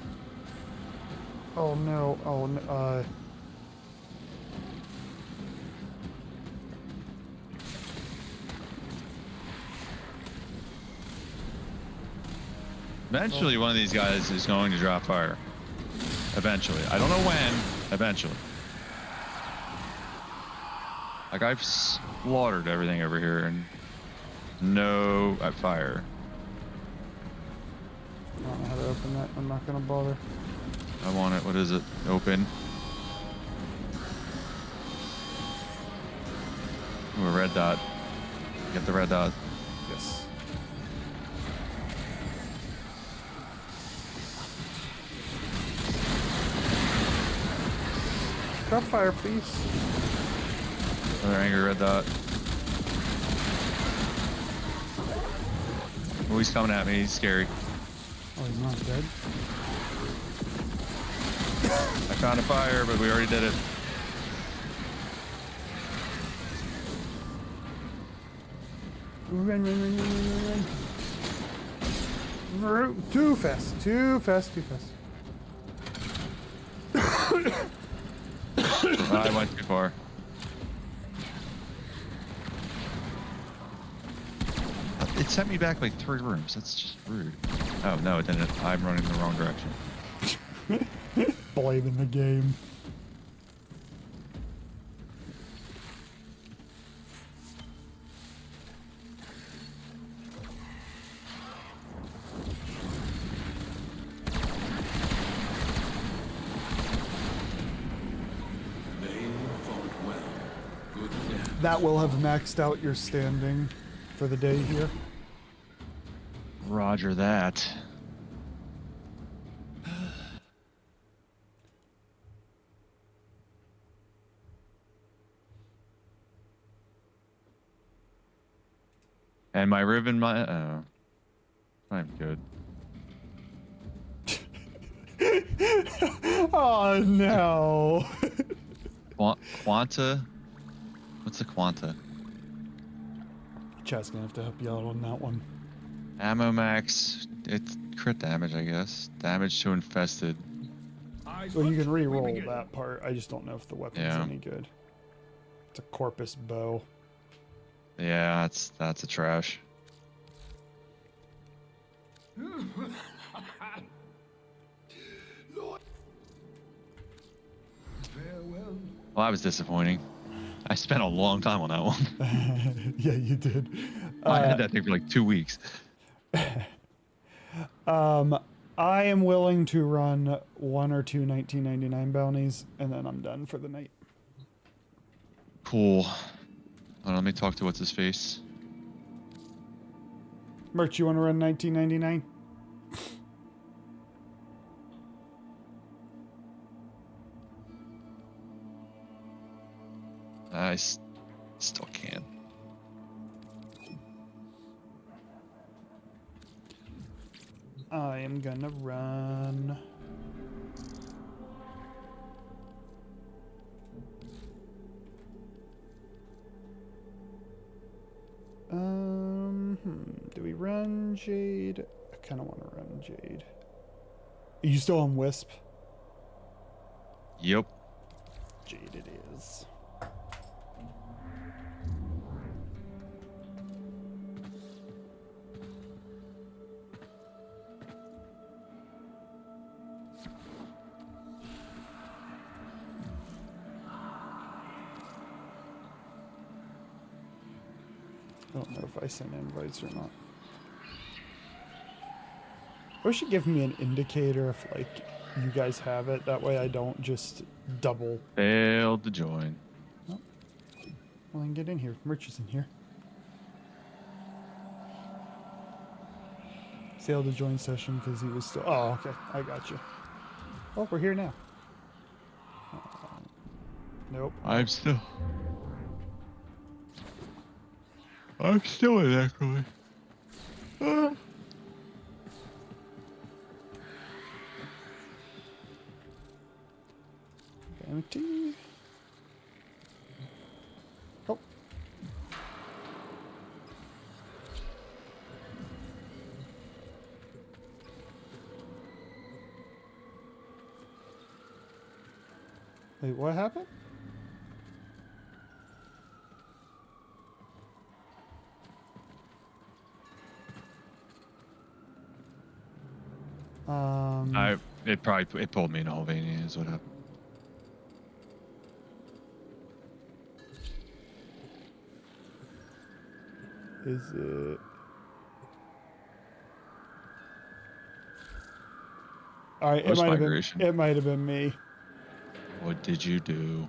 Oh no! Oh no! Eventually, one of these guys is going to drop fire. Eventually. I don't know when. Eventually. Like, I've slaughtered everything over here and no fire. I don't know how to open that. I'm not gonna bother. I want it. What is it? Open. Ooh, a red dot. Get the red dot. Yes. Drop fire, please. Another angry red dot. Oh, he's coming at me. He's scary. Oh, he's not dead. I found a fire, but we already did it. Run, run, run, run, run, run, run. Too fast, too fast, too fast. I went too far. It sent me back like 3 rooms. That's just rude. Oh, no, it didn't. I'm running the wrong direction. Blaming the game. That will have maxed out your standing for the day here. Roger that. And my ribbon, I'm good. Oh no. Quanta? What's a quanta? Chat's gonna have to help you out on that one. Ammo max. It's crit damage, I guess. Damage to infested. Well, you can re-roll that part. I just don't know if the weapon's Yeah. any good. It's a corpus bow. Yeah, that's a trash. Farewell. Well, that was disappointing. I spent a long time on that one. Yeah, you did. I had that thing for like 2 weeks. I am willing to run 1 or 2 1999 bounties, and then I'm done for the night. Cool. Hold on, let me talk to what's his face. Merch, you want to run 1999? I still can. I am gonna run. Do we run Jade? I kind of want to run Jade. Are you still on Wisp? Yep. Jade it is. I don't know if I send invites or not. I wish you'd give me an indicator if, like, you guys have it. That way I don't just double. Failed to join. Oh. Well, then get in here. Merch is in here. Failed to join session because he was still... Oh, okay. I got you. Oh, we're here now. Nope. I'm still in actually. Empty. Oh. Wait, what happened? It pulled me in Albania is what happened. Is it? All right, it might have been me. What did you do?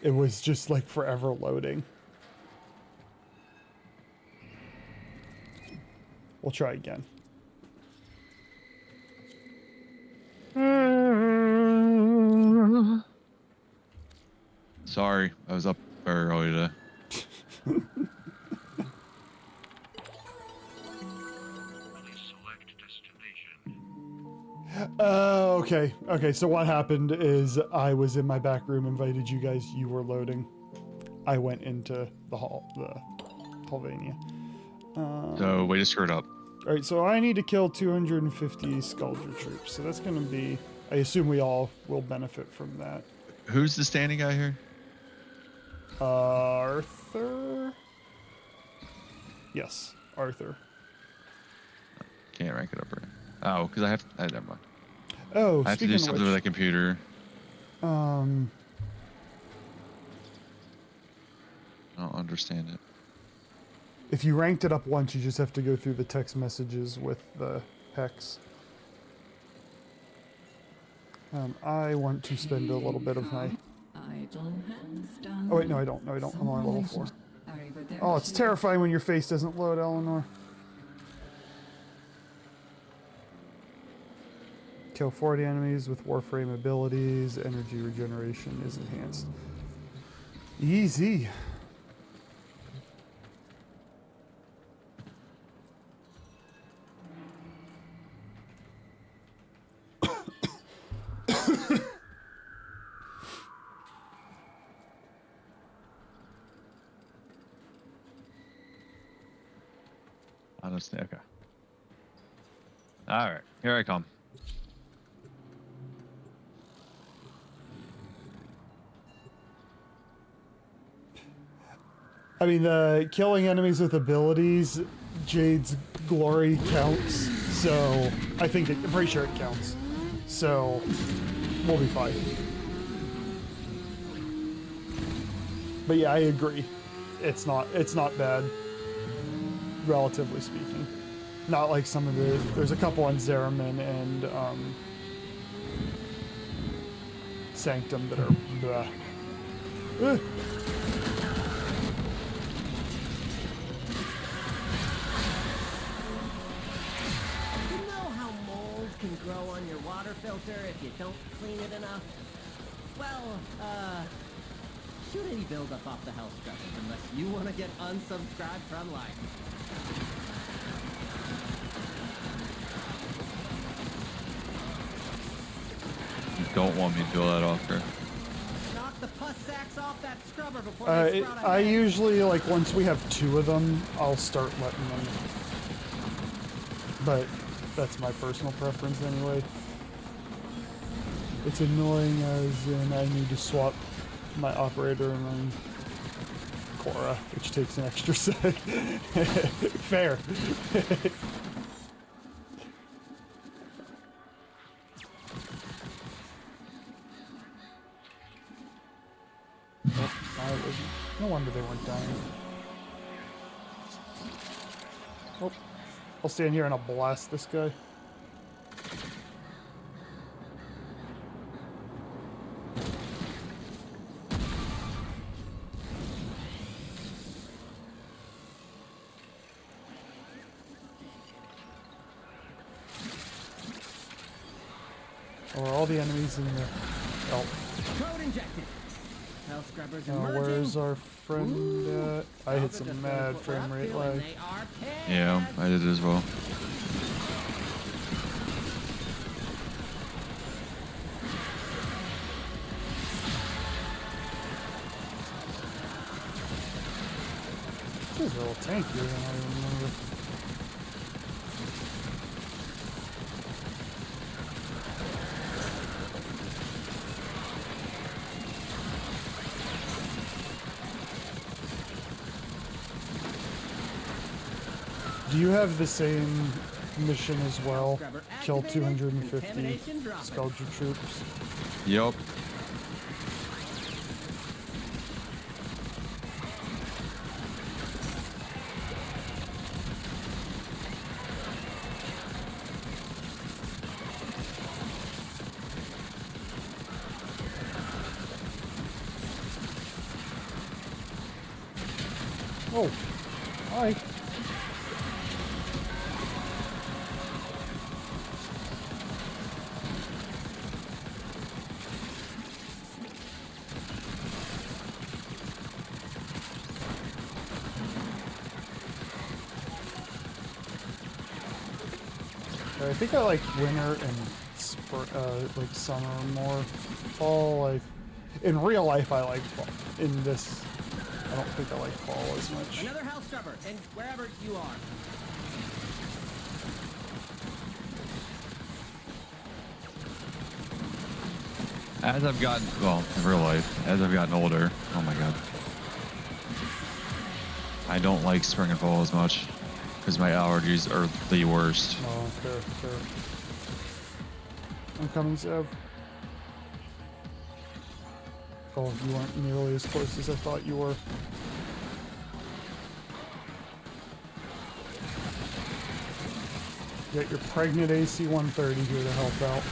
It was just like forever loading. We'll try again. Sorry, I was up very early today. Okay. Okay, so what happened is I was in my back room, invited you guys, you were loading. I went into the Hallvania. So we just screwed up. Alright, so I need to kill 250 Skuldra troops. So that's going to be... I assume we all will benefit from that. Who's the standing guy here? Arthur? Yes, Arthur. Can't rank it up right. Oh, because I have... never mind. Oh, I have to do something with that computer. I don't understand it. If you ranked it up once, you just have to go through the text messages with the hex. I want to spend a little bit of my... Oh wait, no I don't. No I don't. I'm on level 4. Oh, it's terrifying when your face doesn't load, Eleanor. Kill 40 enemies with Warframe abilities. Energy regeneration is enhanced. Easy. All right, here I come. I mean, the killing enemies with abilities, Jade's glory counts, so I'm pretty sure it counts. So we'll be fine. But yeah, I agree. It's not bad, relatively speaking. Not like some of there's a couple on Zeramin and Sanctum that are bleh. Can grow on your water filter if you don't clean it enough. Well, shoot any buildup off the health scrubbers unless you want to get unsubscribed from life. You don't want me to do that offer. Knock the pus sacks off that scrubber before they sprout I ahead. usually, like, once we have 2 of them, I'll start letting them. But that's my personal preference anyway. It's annoying as in I need to swap my operator and then Cora, which takes an extra sec. Fair. No wonder they weren't dying. Oh, I'll stand here and I'll blast this guy. Or all the enemies in the... Oh. Code injected. Hell scrubbers emerging. Where's our friend at? I hit some mad frame rate lag. Yeah, I did as well. This is a little tankier than I remember. Do you have the same mission as well? Kill 250 Sculpture troops? Yup. Oh, hi. I think I like winter and like summer more. Fall, in real life I like fall. In this, I don't think I like fall as much. Another house scrubber, and wherever you are. As I've gotten, well, in real life, as I've gotten older, oh my god, I don't like spring and fall as much because my allergies are the worst. Oh, fair. I'm coming, Zev. Oh, you weren't nearly as close as I thought you were. You got your pregnant AC-130 here to help out.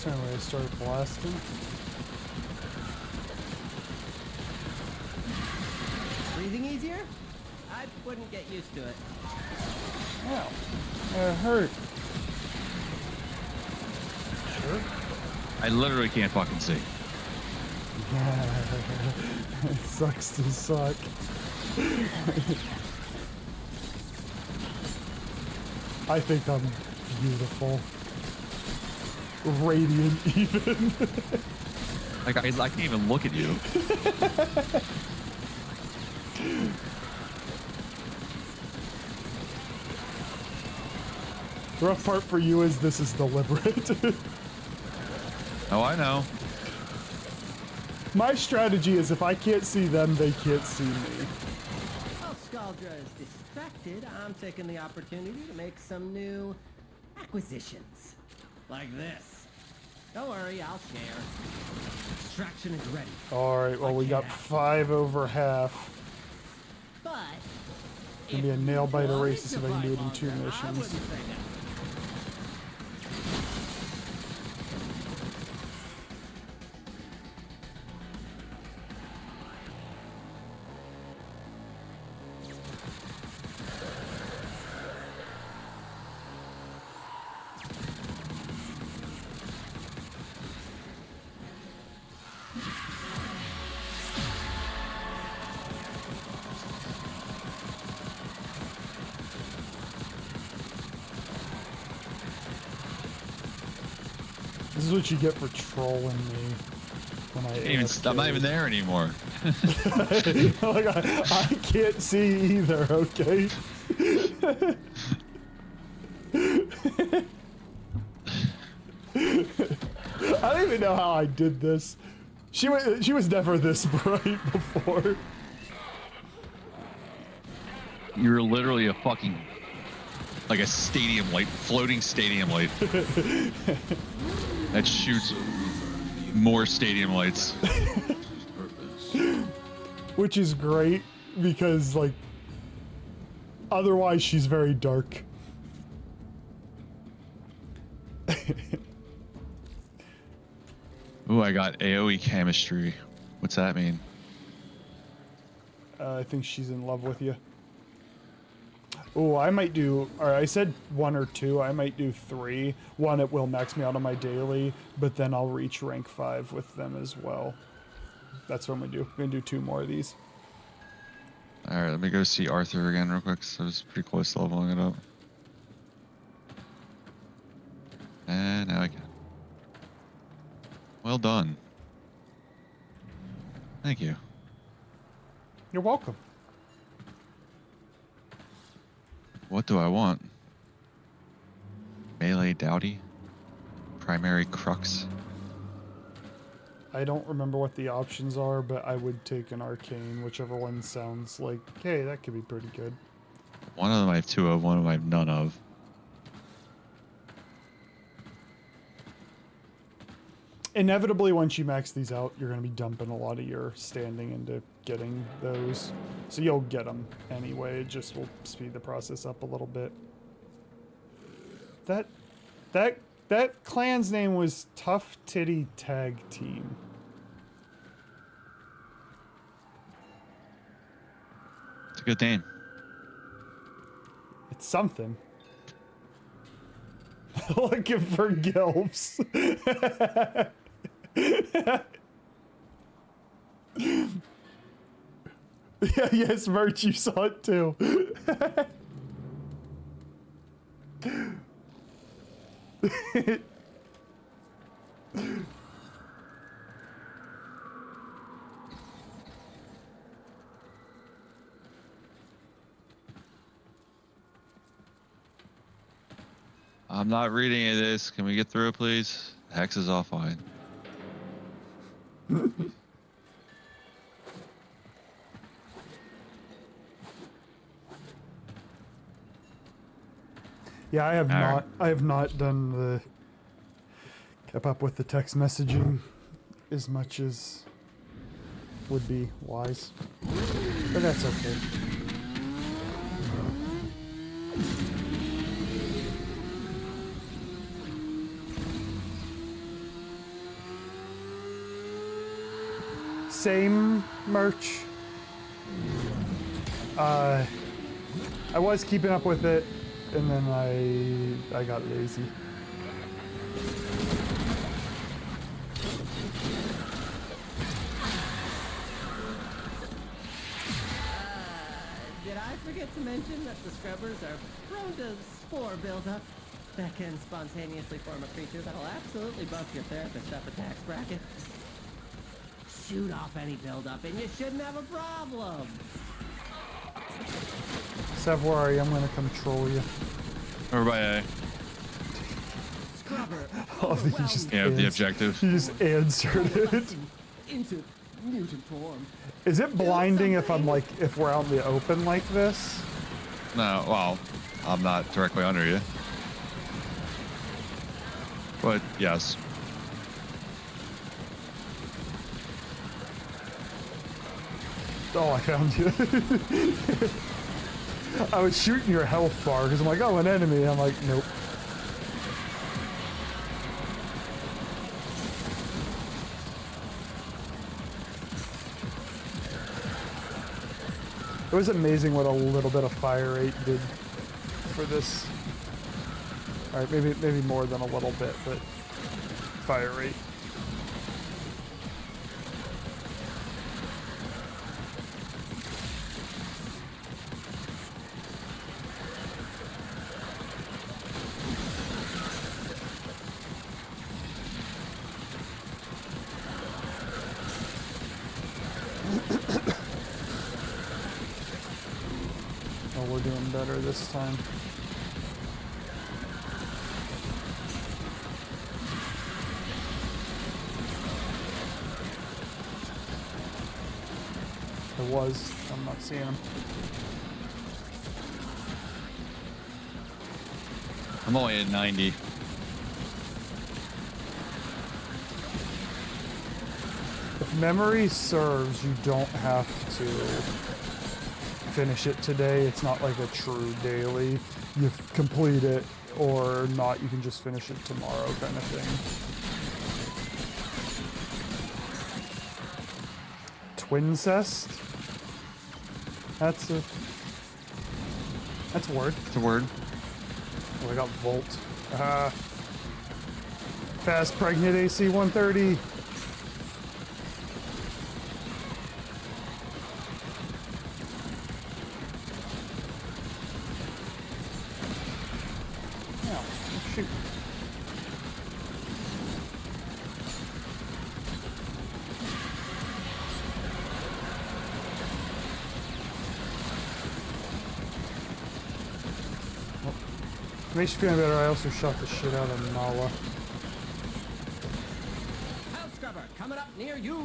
Anyway, I started blasting. Breathing easier? I wouldn't get used to it. Ow. It hurt. Sure. I literally can't fucking see. Yeah. It sucks to suck. I think I'm beautiful. Radiant even. Like, I can't even look at you. The rough part for you is this is deliberate. Oh, I know. My strategy is if I can't see them, they can't see me. While Scaldra is distracted, I'm taking the opportunity to make some new acquisitions. Like this. Don't worry, I'll share. Extraction is ready. Alright, well we got 5 over half. But It's gonna be a nail biter race to see if I can do it in 2 missions. This is what you get for trolling me when I I'm not even there anymore. Like, I can't see either, okay? I don't even know how I did this. She was never this bright before. You're literally a fucking, like a stadium light, floating stadium light. That shoots more stadium lights. Which is great because, like, otherwise she's very dark. Ooh, I got AoE chemistry. What's that mean? I think she's in love with you. Oh, I might do, alright, I said 1 or 2, I might do 3. 1, it will max me out on my daily, but then I'll reach rank 5 with them as well. That's what I'm gonna do. I'm gonna do 2 more of these. Alright, let me go see Arthur again real quick, so I was pretty close to leveling it up. And now I can. Well done. Thank you. You're welcome. What do I want? Melee Dowdy? Primary Crux? I don't remember what the options are, but I would take an arcane, whichever one sounds like, hey, that could be pretty good. One of them I have 2 of, one of them I have none of. Inevitably, once you max these out, you're going to be dumping a lot of your standing into getting those. So you'll get them anyway. It just will speed the process up a little bit. That clan's name was Tough Titty Tag Team. It's a good name. It's something. Looking for gilfs. Yeah, yes, Merch, you saw it too. I'm not reading any of this. Can we get through it, please? Hex is offline. Yeah, I have not done the kept up with the text messaging as much as would be wise. But that's okay. Same Merch. I was keeping up with it. and then I got lazy. Did I forget to mention that the scrubbers are prone to spore buildup? That can spontaneously form a creature that'll absolutely buff your therapist up a tax bracket. Shoot off any buildup and you shouldn't have a problem. Savuari, I'm gonna control you. Everybody, Scrubber, Oh, he just yeah, the objective. He just answered it. into mutant form. Is it blinding if I'm like, if we're out in the open like this? No, well, I'm not directly under you. But yes. Oh, I found you. I was shooting your health bar because I'm like, oh, an enemy. I'm like, nope. It was amazing what a little bit of fire rate did for this. All right, maybe more than a little bit, but fire rate. Oh, we're doing better this time. It was. I'm not seeing him. I'm only at 90. If memory serves, you don't have to finish it today. It's not like a true daily. You complete it or not, you can just finish it tomorrow kind of thing. Twincest? That's a word. It's a word. Oh, I got Volt. Fast pregnant AC 130. Oh, shoot. Makes you feel better. I also shot the shit out of Nala. House scrubber coming up near you.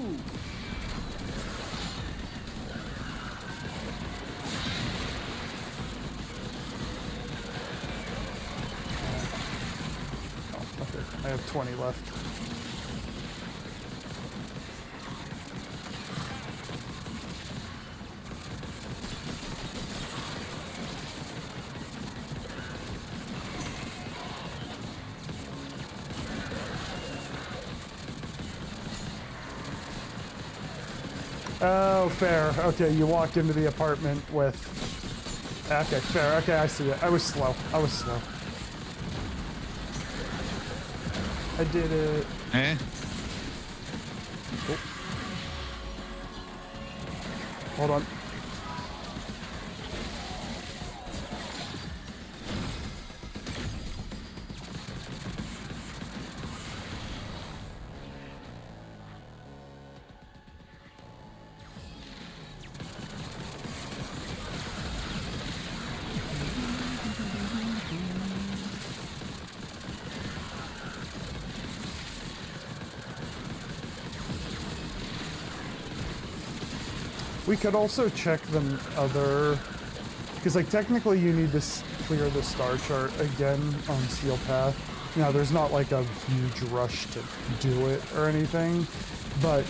Oh, okay. I have 20 left. Oh, fair. Okay, you walked into the apartment with... Okay, fair. Okay, I see it. I was slow. I did it. Eh? Oh. Hold on. We could also check the other, because like technically you need to clear the star chart again on Steel Path. Now there's not like a huge rush to do it or anything, but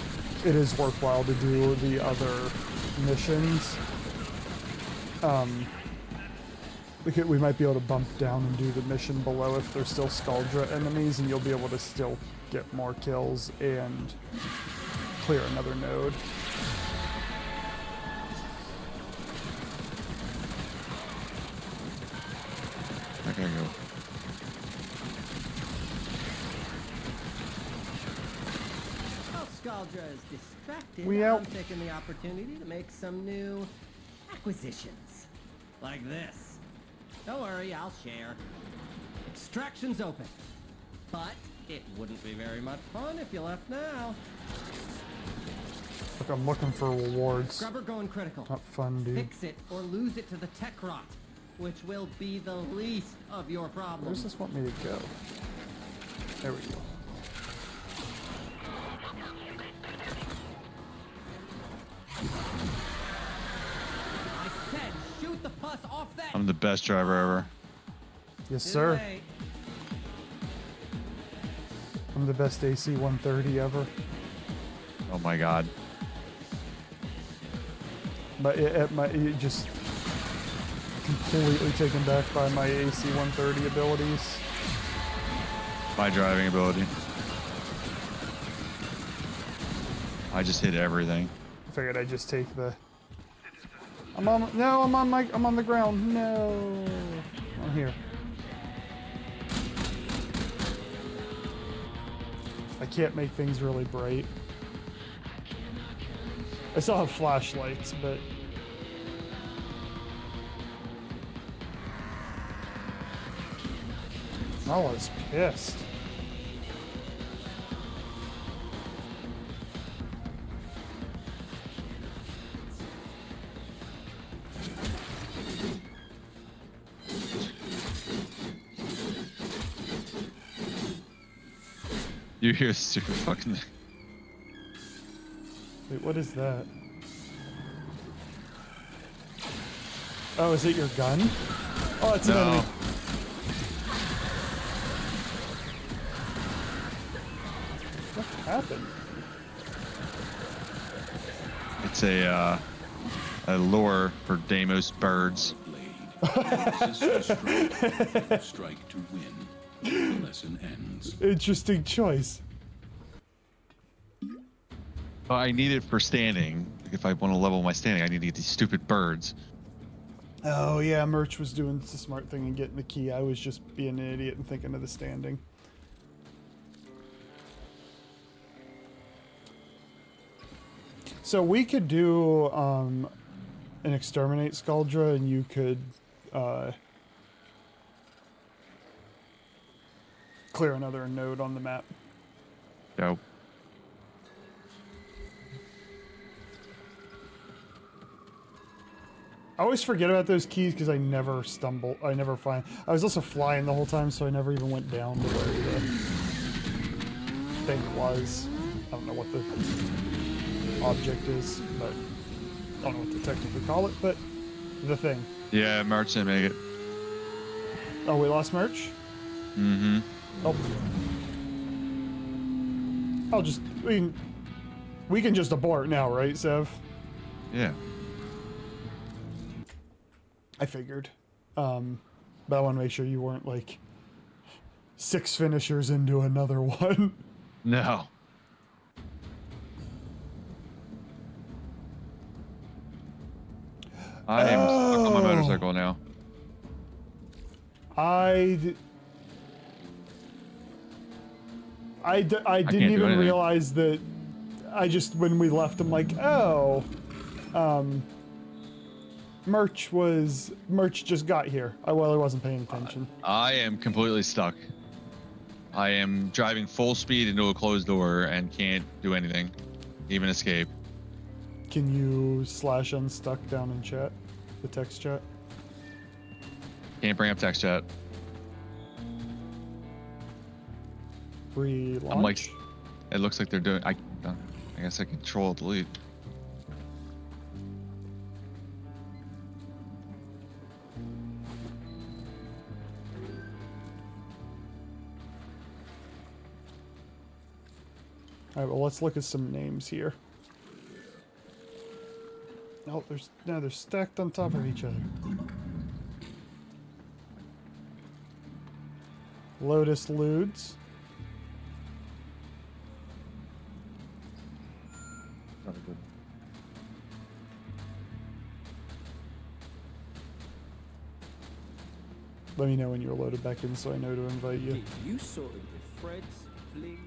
it is worthwhile to do the other missions. We might be able to bump down and do the mission below if there's still Skaldra enemies, and you'll be able to still get more kills and clear another node. nostalgia is distracted, We out. I'm taking the opportunity to make some new acquisitions. Like this. Don't worry, I'll share. Extraction's open. But it wouldn't be very much fun if you left now. Look, I'm looking for rewards. Scrubber going critical. Not fun, dude. Fix it or lose it to the tech rot, which will be the least of your Where problems. does this want me to go? There we go. I said shoot the pus off that. I'm the best driver ever. Yes, sir. Delay. I'm the best AC 130 ever. Oh my god. But it just completely taken back by my AC 130 abilities. My driving ability. I just hit everything. I figured I'd just take the. I'm on the ground. No, I'm here. I can't make things really bright. I still have flashlights, but I was pissed. You hear stupid fucking. Wait, what is that? Oh, is it your gun? Oh, it's an No. enemy. What happened? It's a lure for Deimos birds. Strike to win. The lesson ends. Interesting choice. Well, I need it for standing. If I want to level my standing, I need to get these stupid birds. Oh yeah, Merch was doing the smart thing and getting the key. I was just being an idiot and thinking of the standing. So we could do an exterminate Skuldra, and you could clear another node on the map. Dope. I always forget about those keys because I never find. I was also flying the whole time, so I never even went down to where the thing was. I don't know what the object is, but I don't know what to technically call it, but the thing. Yeah, Merch didn't make it. Oh, we lost Merch? Mm-hmm. Oh. We can just abort now, right, Sev? Yeah. I figured. But I want to make sure you weren't like 6 finishers into another one. No. I am stuck on my motorcycle now. I didn't do even anything. realize that. When we left, I'm like, oh, Merch just got here. I wasn't paying attention. I am completely stuck. I am driving full speed into a closed door and can't do anything, even escape. Can you / unstuck down in chat, the text chat? Can't bring up text chat. Relaunch. I'm like, it looks like they're doing. I guess I control delete. All right, well, let's look at some names here. Oh, they're stacked on top of each other. Lotus Ludes. Let me know when you're loaded back in so I know to invite you. You sorted with Fred's bling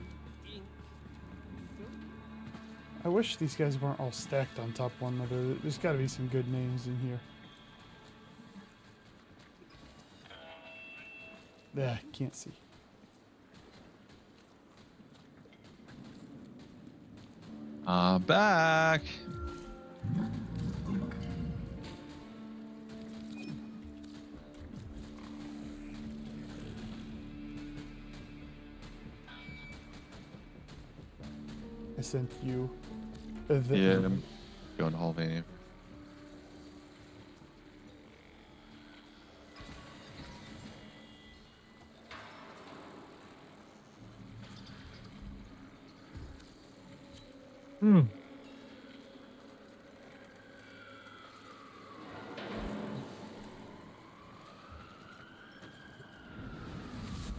ink. I wish these guys weren't all stacked on top of one another. There's got to be some good names in here. Yeah, can't see. Back. I sent you. Yeah, I'm going to Hall of Fame.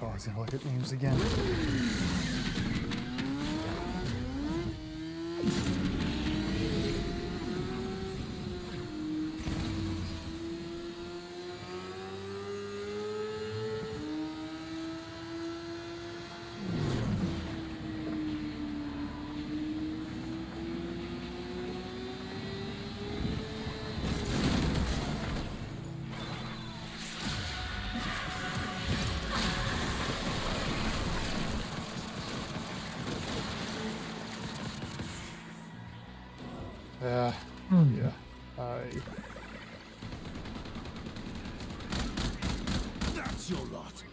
Oh, I was gonna look at names again. Yeah. That's your lot.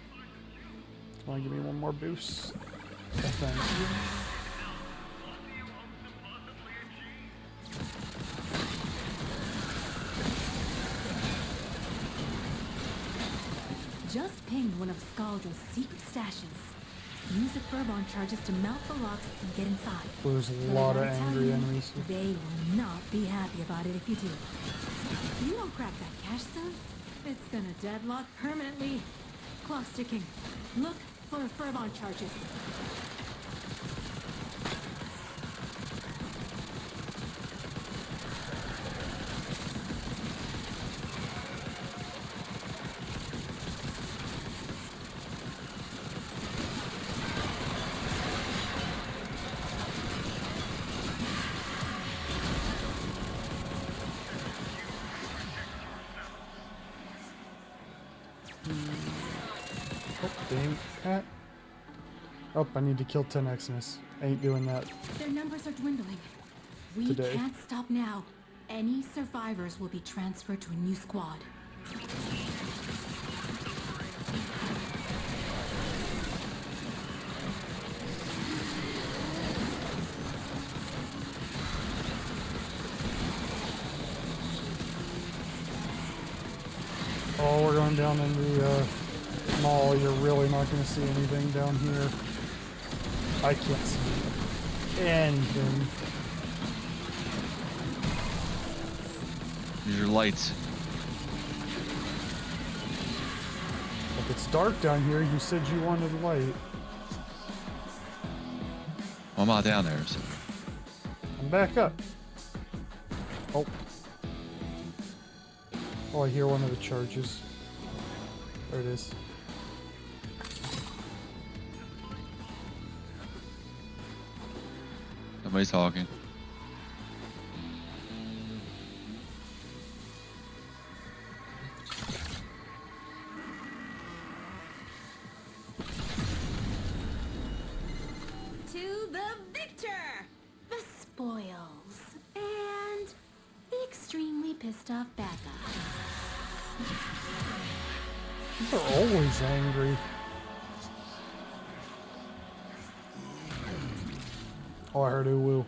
Want to give me one more boost? Thank you. Just pinged one of Scaldra's secret stashes. Use the Furbon charges to melt the locks and get inside. Well, there's a But lot I of gotta tell angry you, enemies here. They will not be happy about it if you do. If you don't crack that cache soon, it's gonna deadlock permanently. Clock ticking. Look for Furbon charges. Oh, dang. Oh, I need to kill 10 Xmas. I ain't doing that. Their numbers are dwindling. We Today. can't stop now. Any survivors will be transferred to a new squad. Oh, we're going down in the mall. You're really not going to see anything down here. I can't see anything. Use your lights. If it's dark down here, you said you wanted light. Well, I'm not down there, so. I'm back up. Oh. Oh, I hear one of the charges. There it is. Somebody's talking. To the victor! The spoils. And the extremely pissed off bad guys. They're always angry. Oh, I heard Uwu.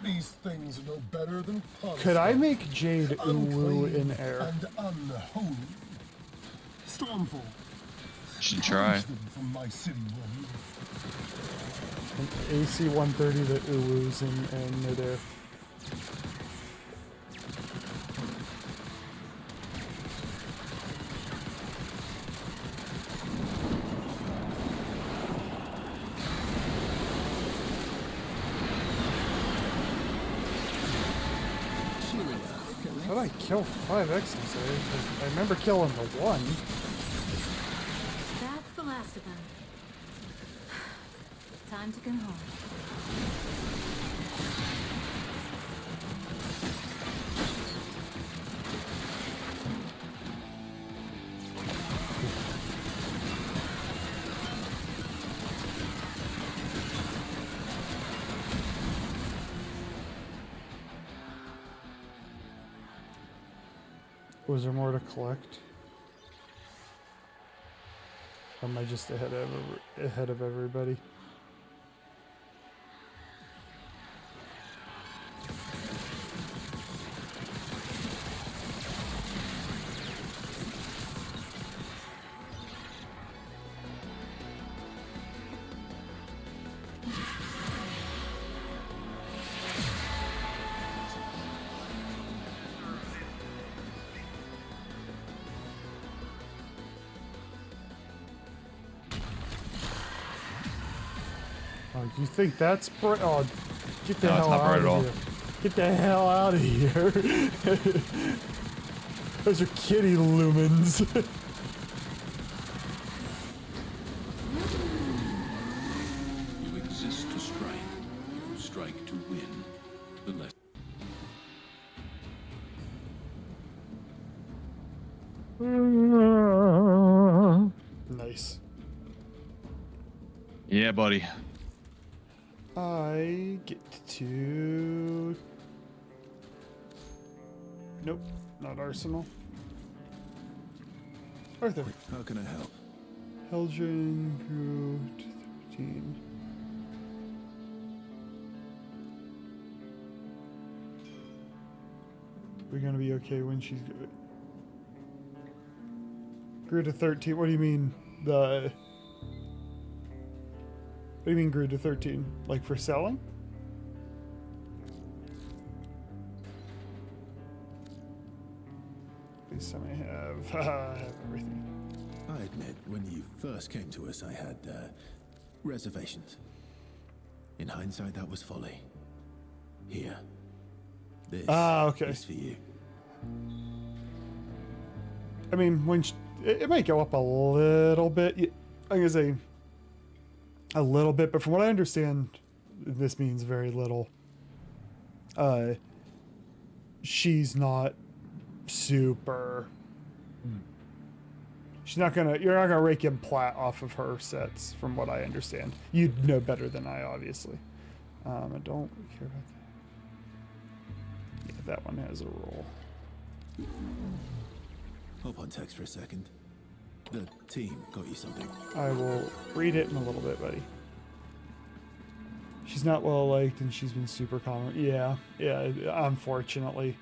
These things are no better than puzzles. Could I make Jade Uwu in air? And unholy. Stormfall. Should try. Punish them from my city, will you? An AC 130 that Uwu's in midair. How did I kill 5 X's? I remember killing the one. That's the last of them. Time to come home. Was there more to collect? Or am I just ahead of everybody? Oh, you think that's bright? Oh, get the No, it's hell not bright out at of all. here. Get the hell out of here. Those are kitty lumens. You exist to strike. You strike to win. The less. Nice. Yeah, buddy. I get to... Nope, not Arsenal. Arthur. How can I help? Helgen grew to 13. We're gonna be okay when she's good. Grew to 13. What do you mean? What do you mean grew to 13? Like for selling? At least I have everything. I admit, when you first came to us, I had reservations. In hindsight, that was folly. Here. This okay. is for you. I mean, when it might go up a little bit. I'm gonna say a little bit, but from what I understand, this means very little. She's not super. She's not gonna. You're not gonna rake in plat off of her sets, from what I understand. You'd know better than I, obviously. I don't care about that. Yeah, that one has a roll. Hop on text for a second. The team got you something. I will read it in a little bit, buddy. She's not well liked, and she's been super common. Yeah, unfortunately.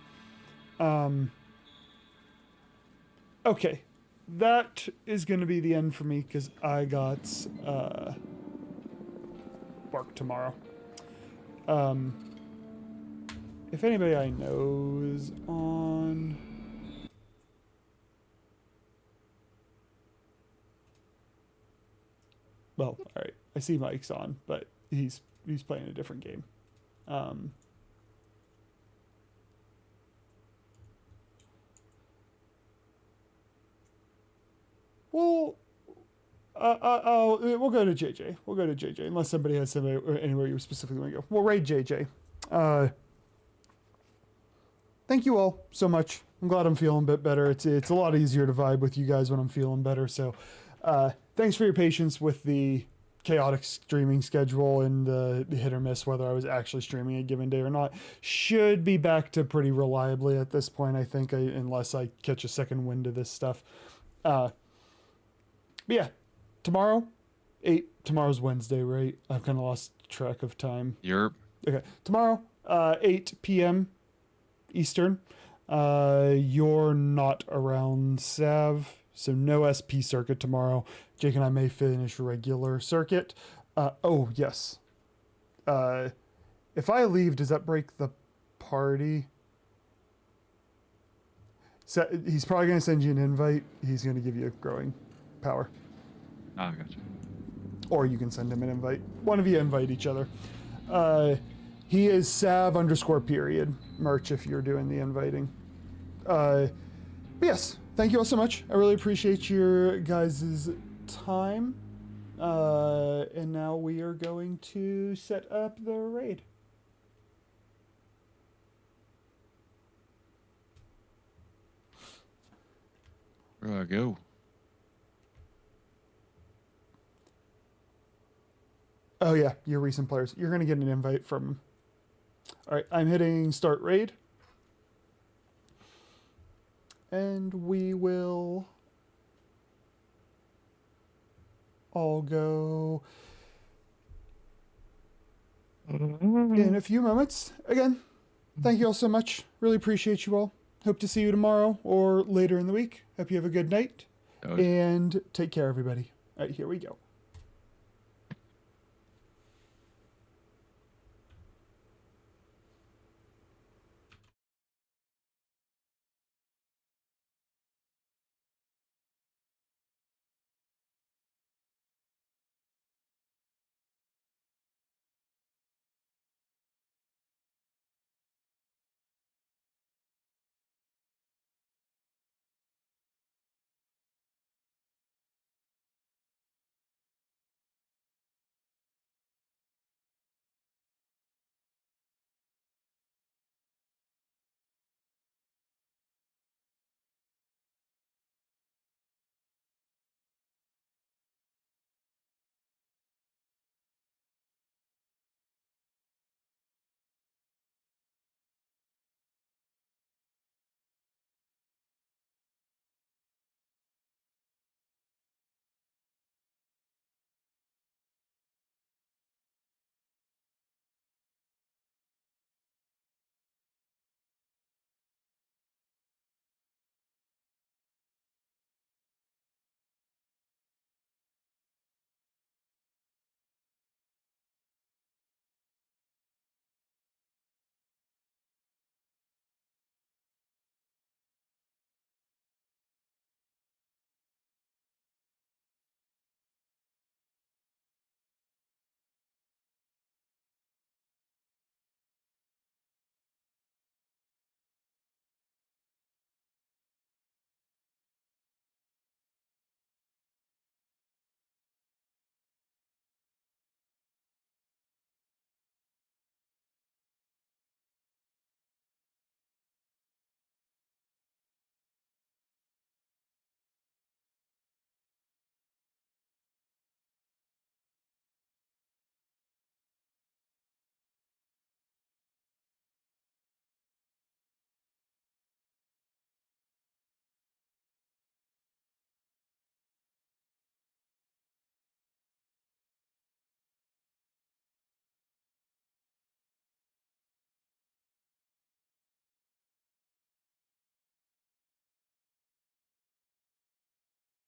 Okay, that is going to be the end for me because I got work tomorrow. If anybody I know is on. Well, all right. I see Mike's on, but he's playing a different game. Well, we'll go to JJ. We'll go to JJ unless somebody has somebody anywhere you specifically want to go. We'll raid JJ. Thank you all so much. I'm glad I'm feeling a bit better. It's a lot easier to vibe with you guys when I'm feeling better. So, thanks for your patience with the chaotic streaming schedule and the hit or miss whether I was actually streaming a given day or not. Should be back to pretty reliably at this point, I think, unless I catch a second wind of this stuff. But yeah, tomorrow, 8. Tomorrow's Wednesday, right? I've kind of lost track of time. Yep. Okay, tomorrow, 8 p.m. Eastern. You're not around, Sav, so no SP circuit tomorrow. Jake and I may finish regular circuit. Oh, yes. If I leave, does that break the party? So he's probably going to send you an invite. He's going to give you a growing power. Ah, gotcha. Or you can send him an invite. One of you invite each other. He is Sav_period merch if you're doing the inviting. But yes, thank you all so much. I really appreciate your guys' time. And now we are going to set up the raid. Where do I go? Oh yeah, your recent players. You're gonna get an invite from. All right, I'm hitting start raid. and we will all go in a few moments. Again, thank you all so much. Really appreciate you all. Hope to see you tomorrow or later in the week. Hope you have a good night. And take care, everybody. All right, here we go.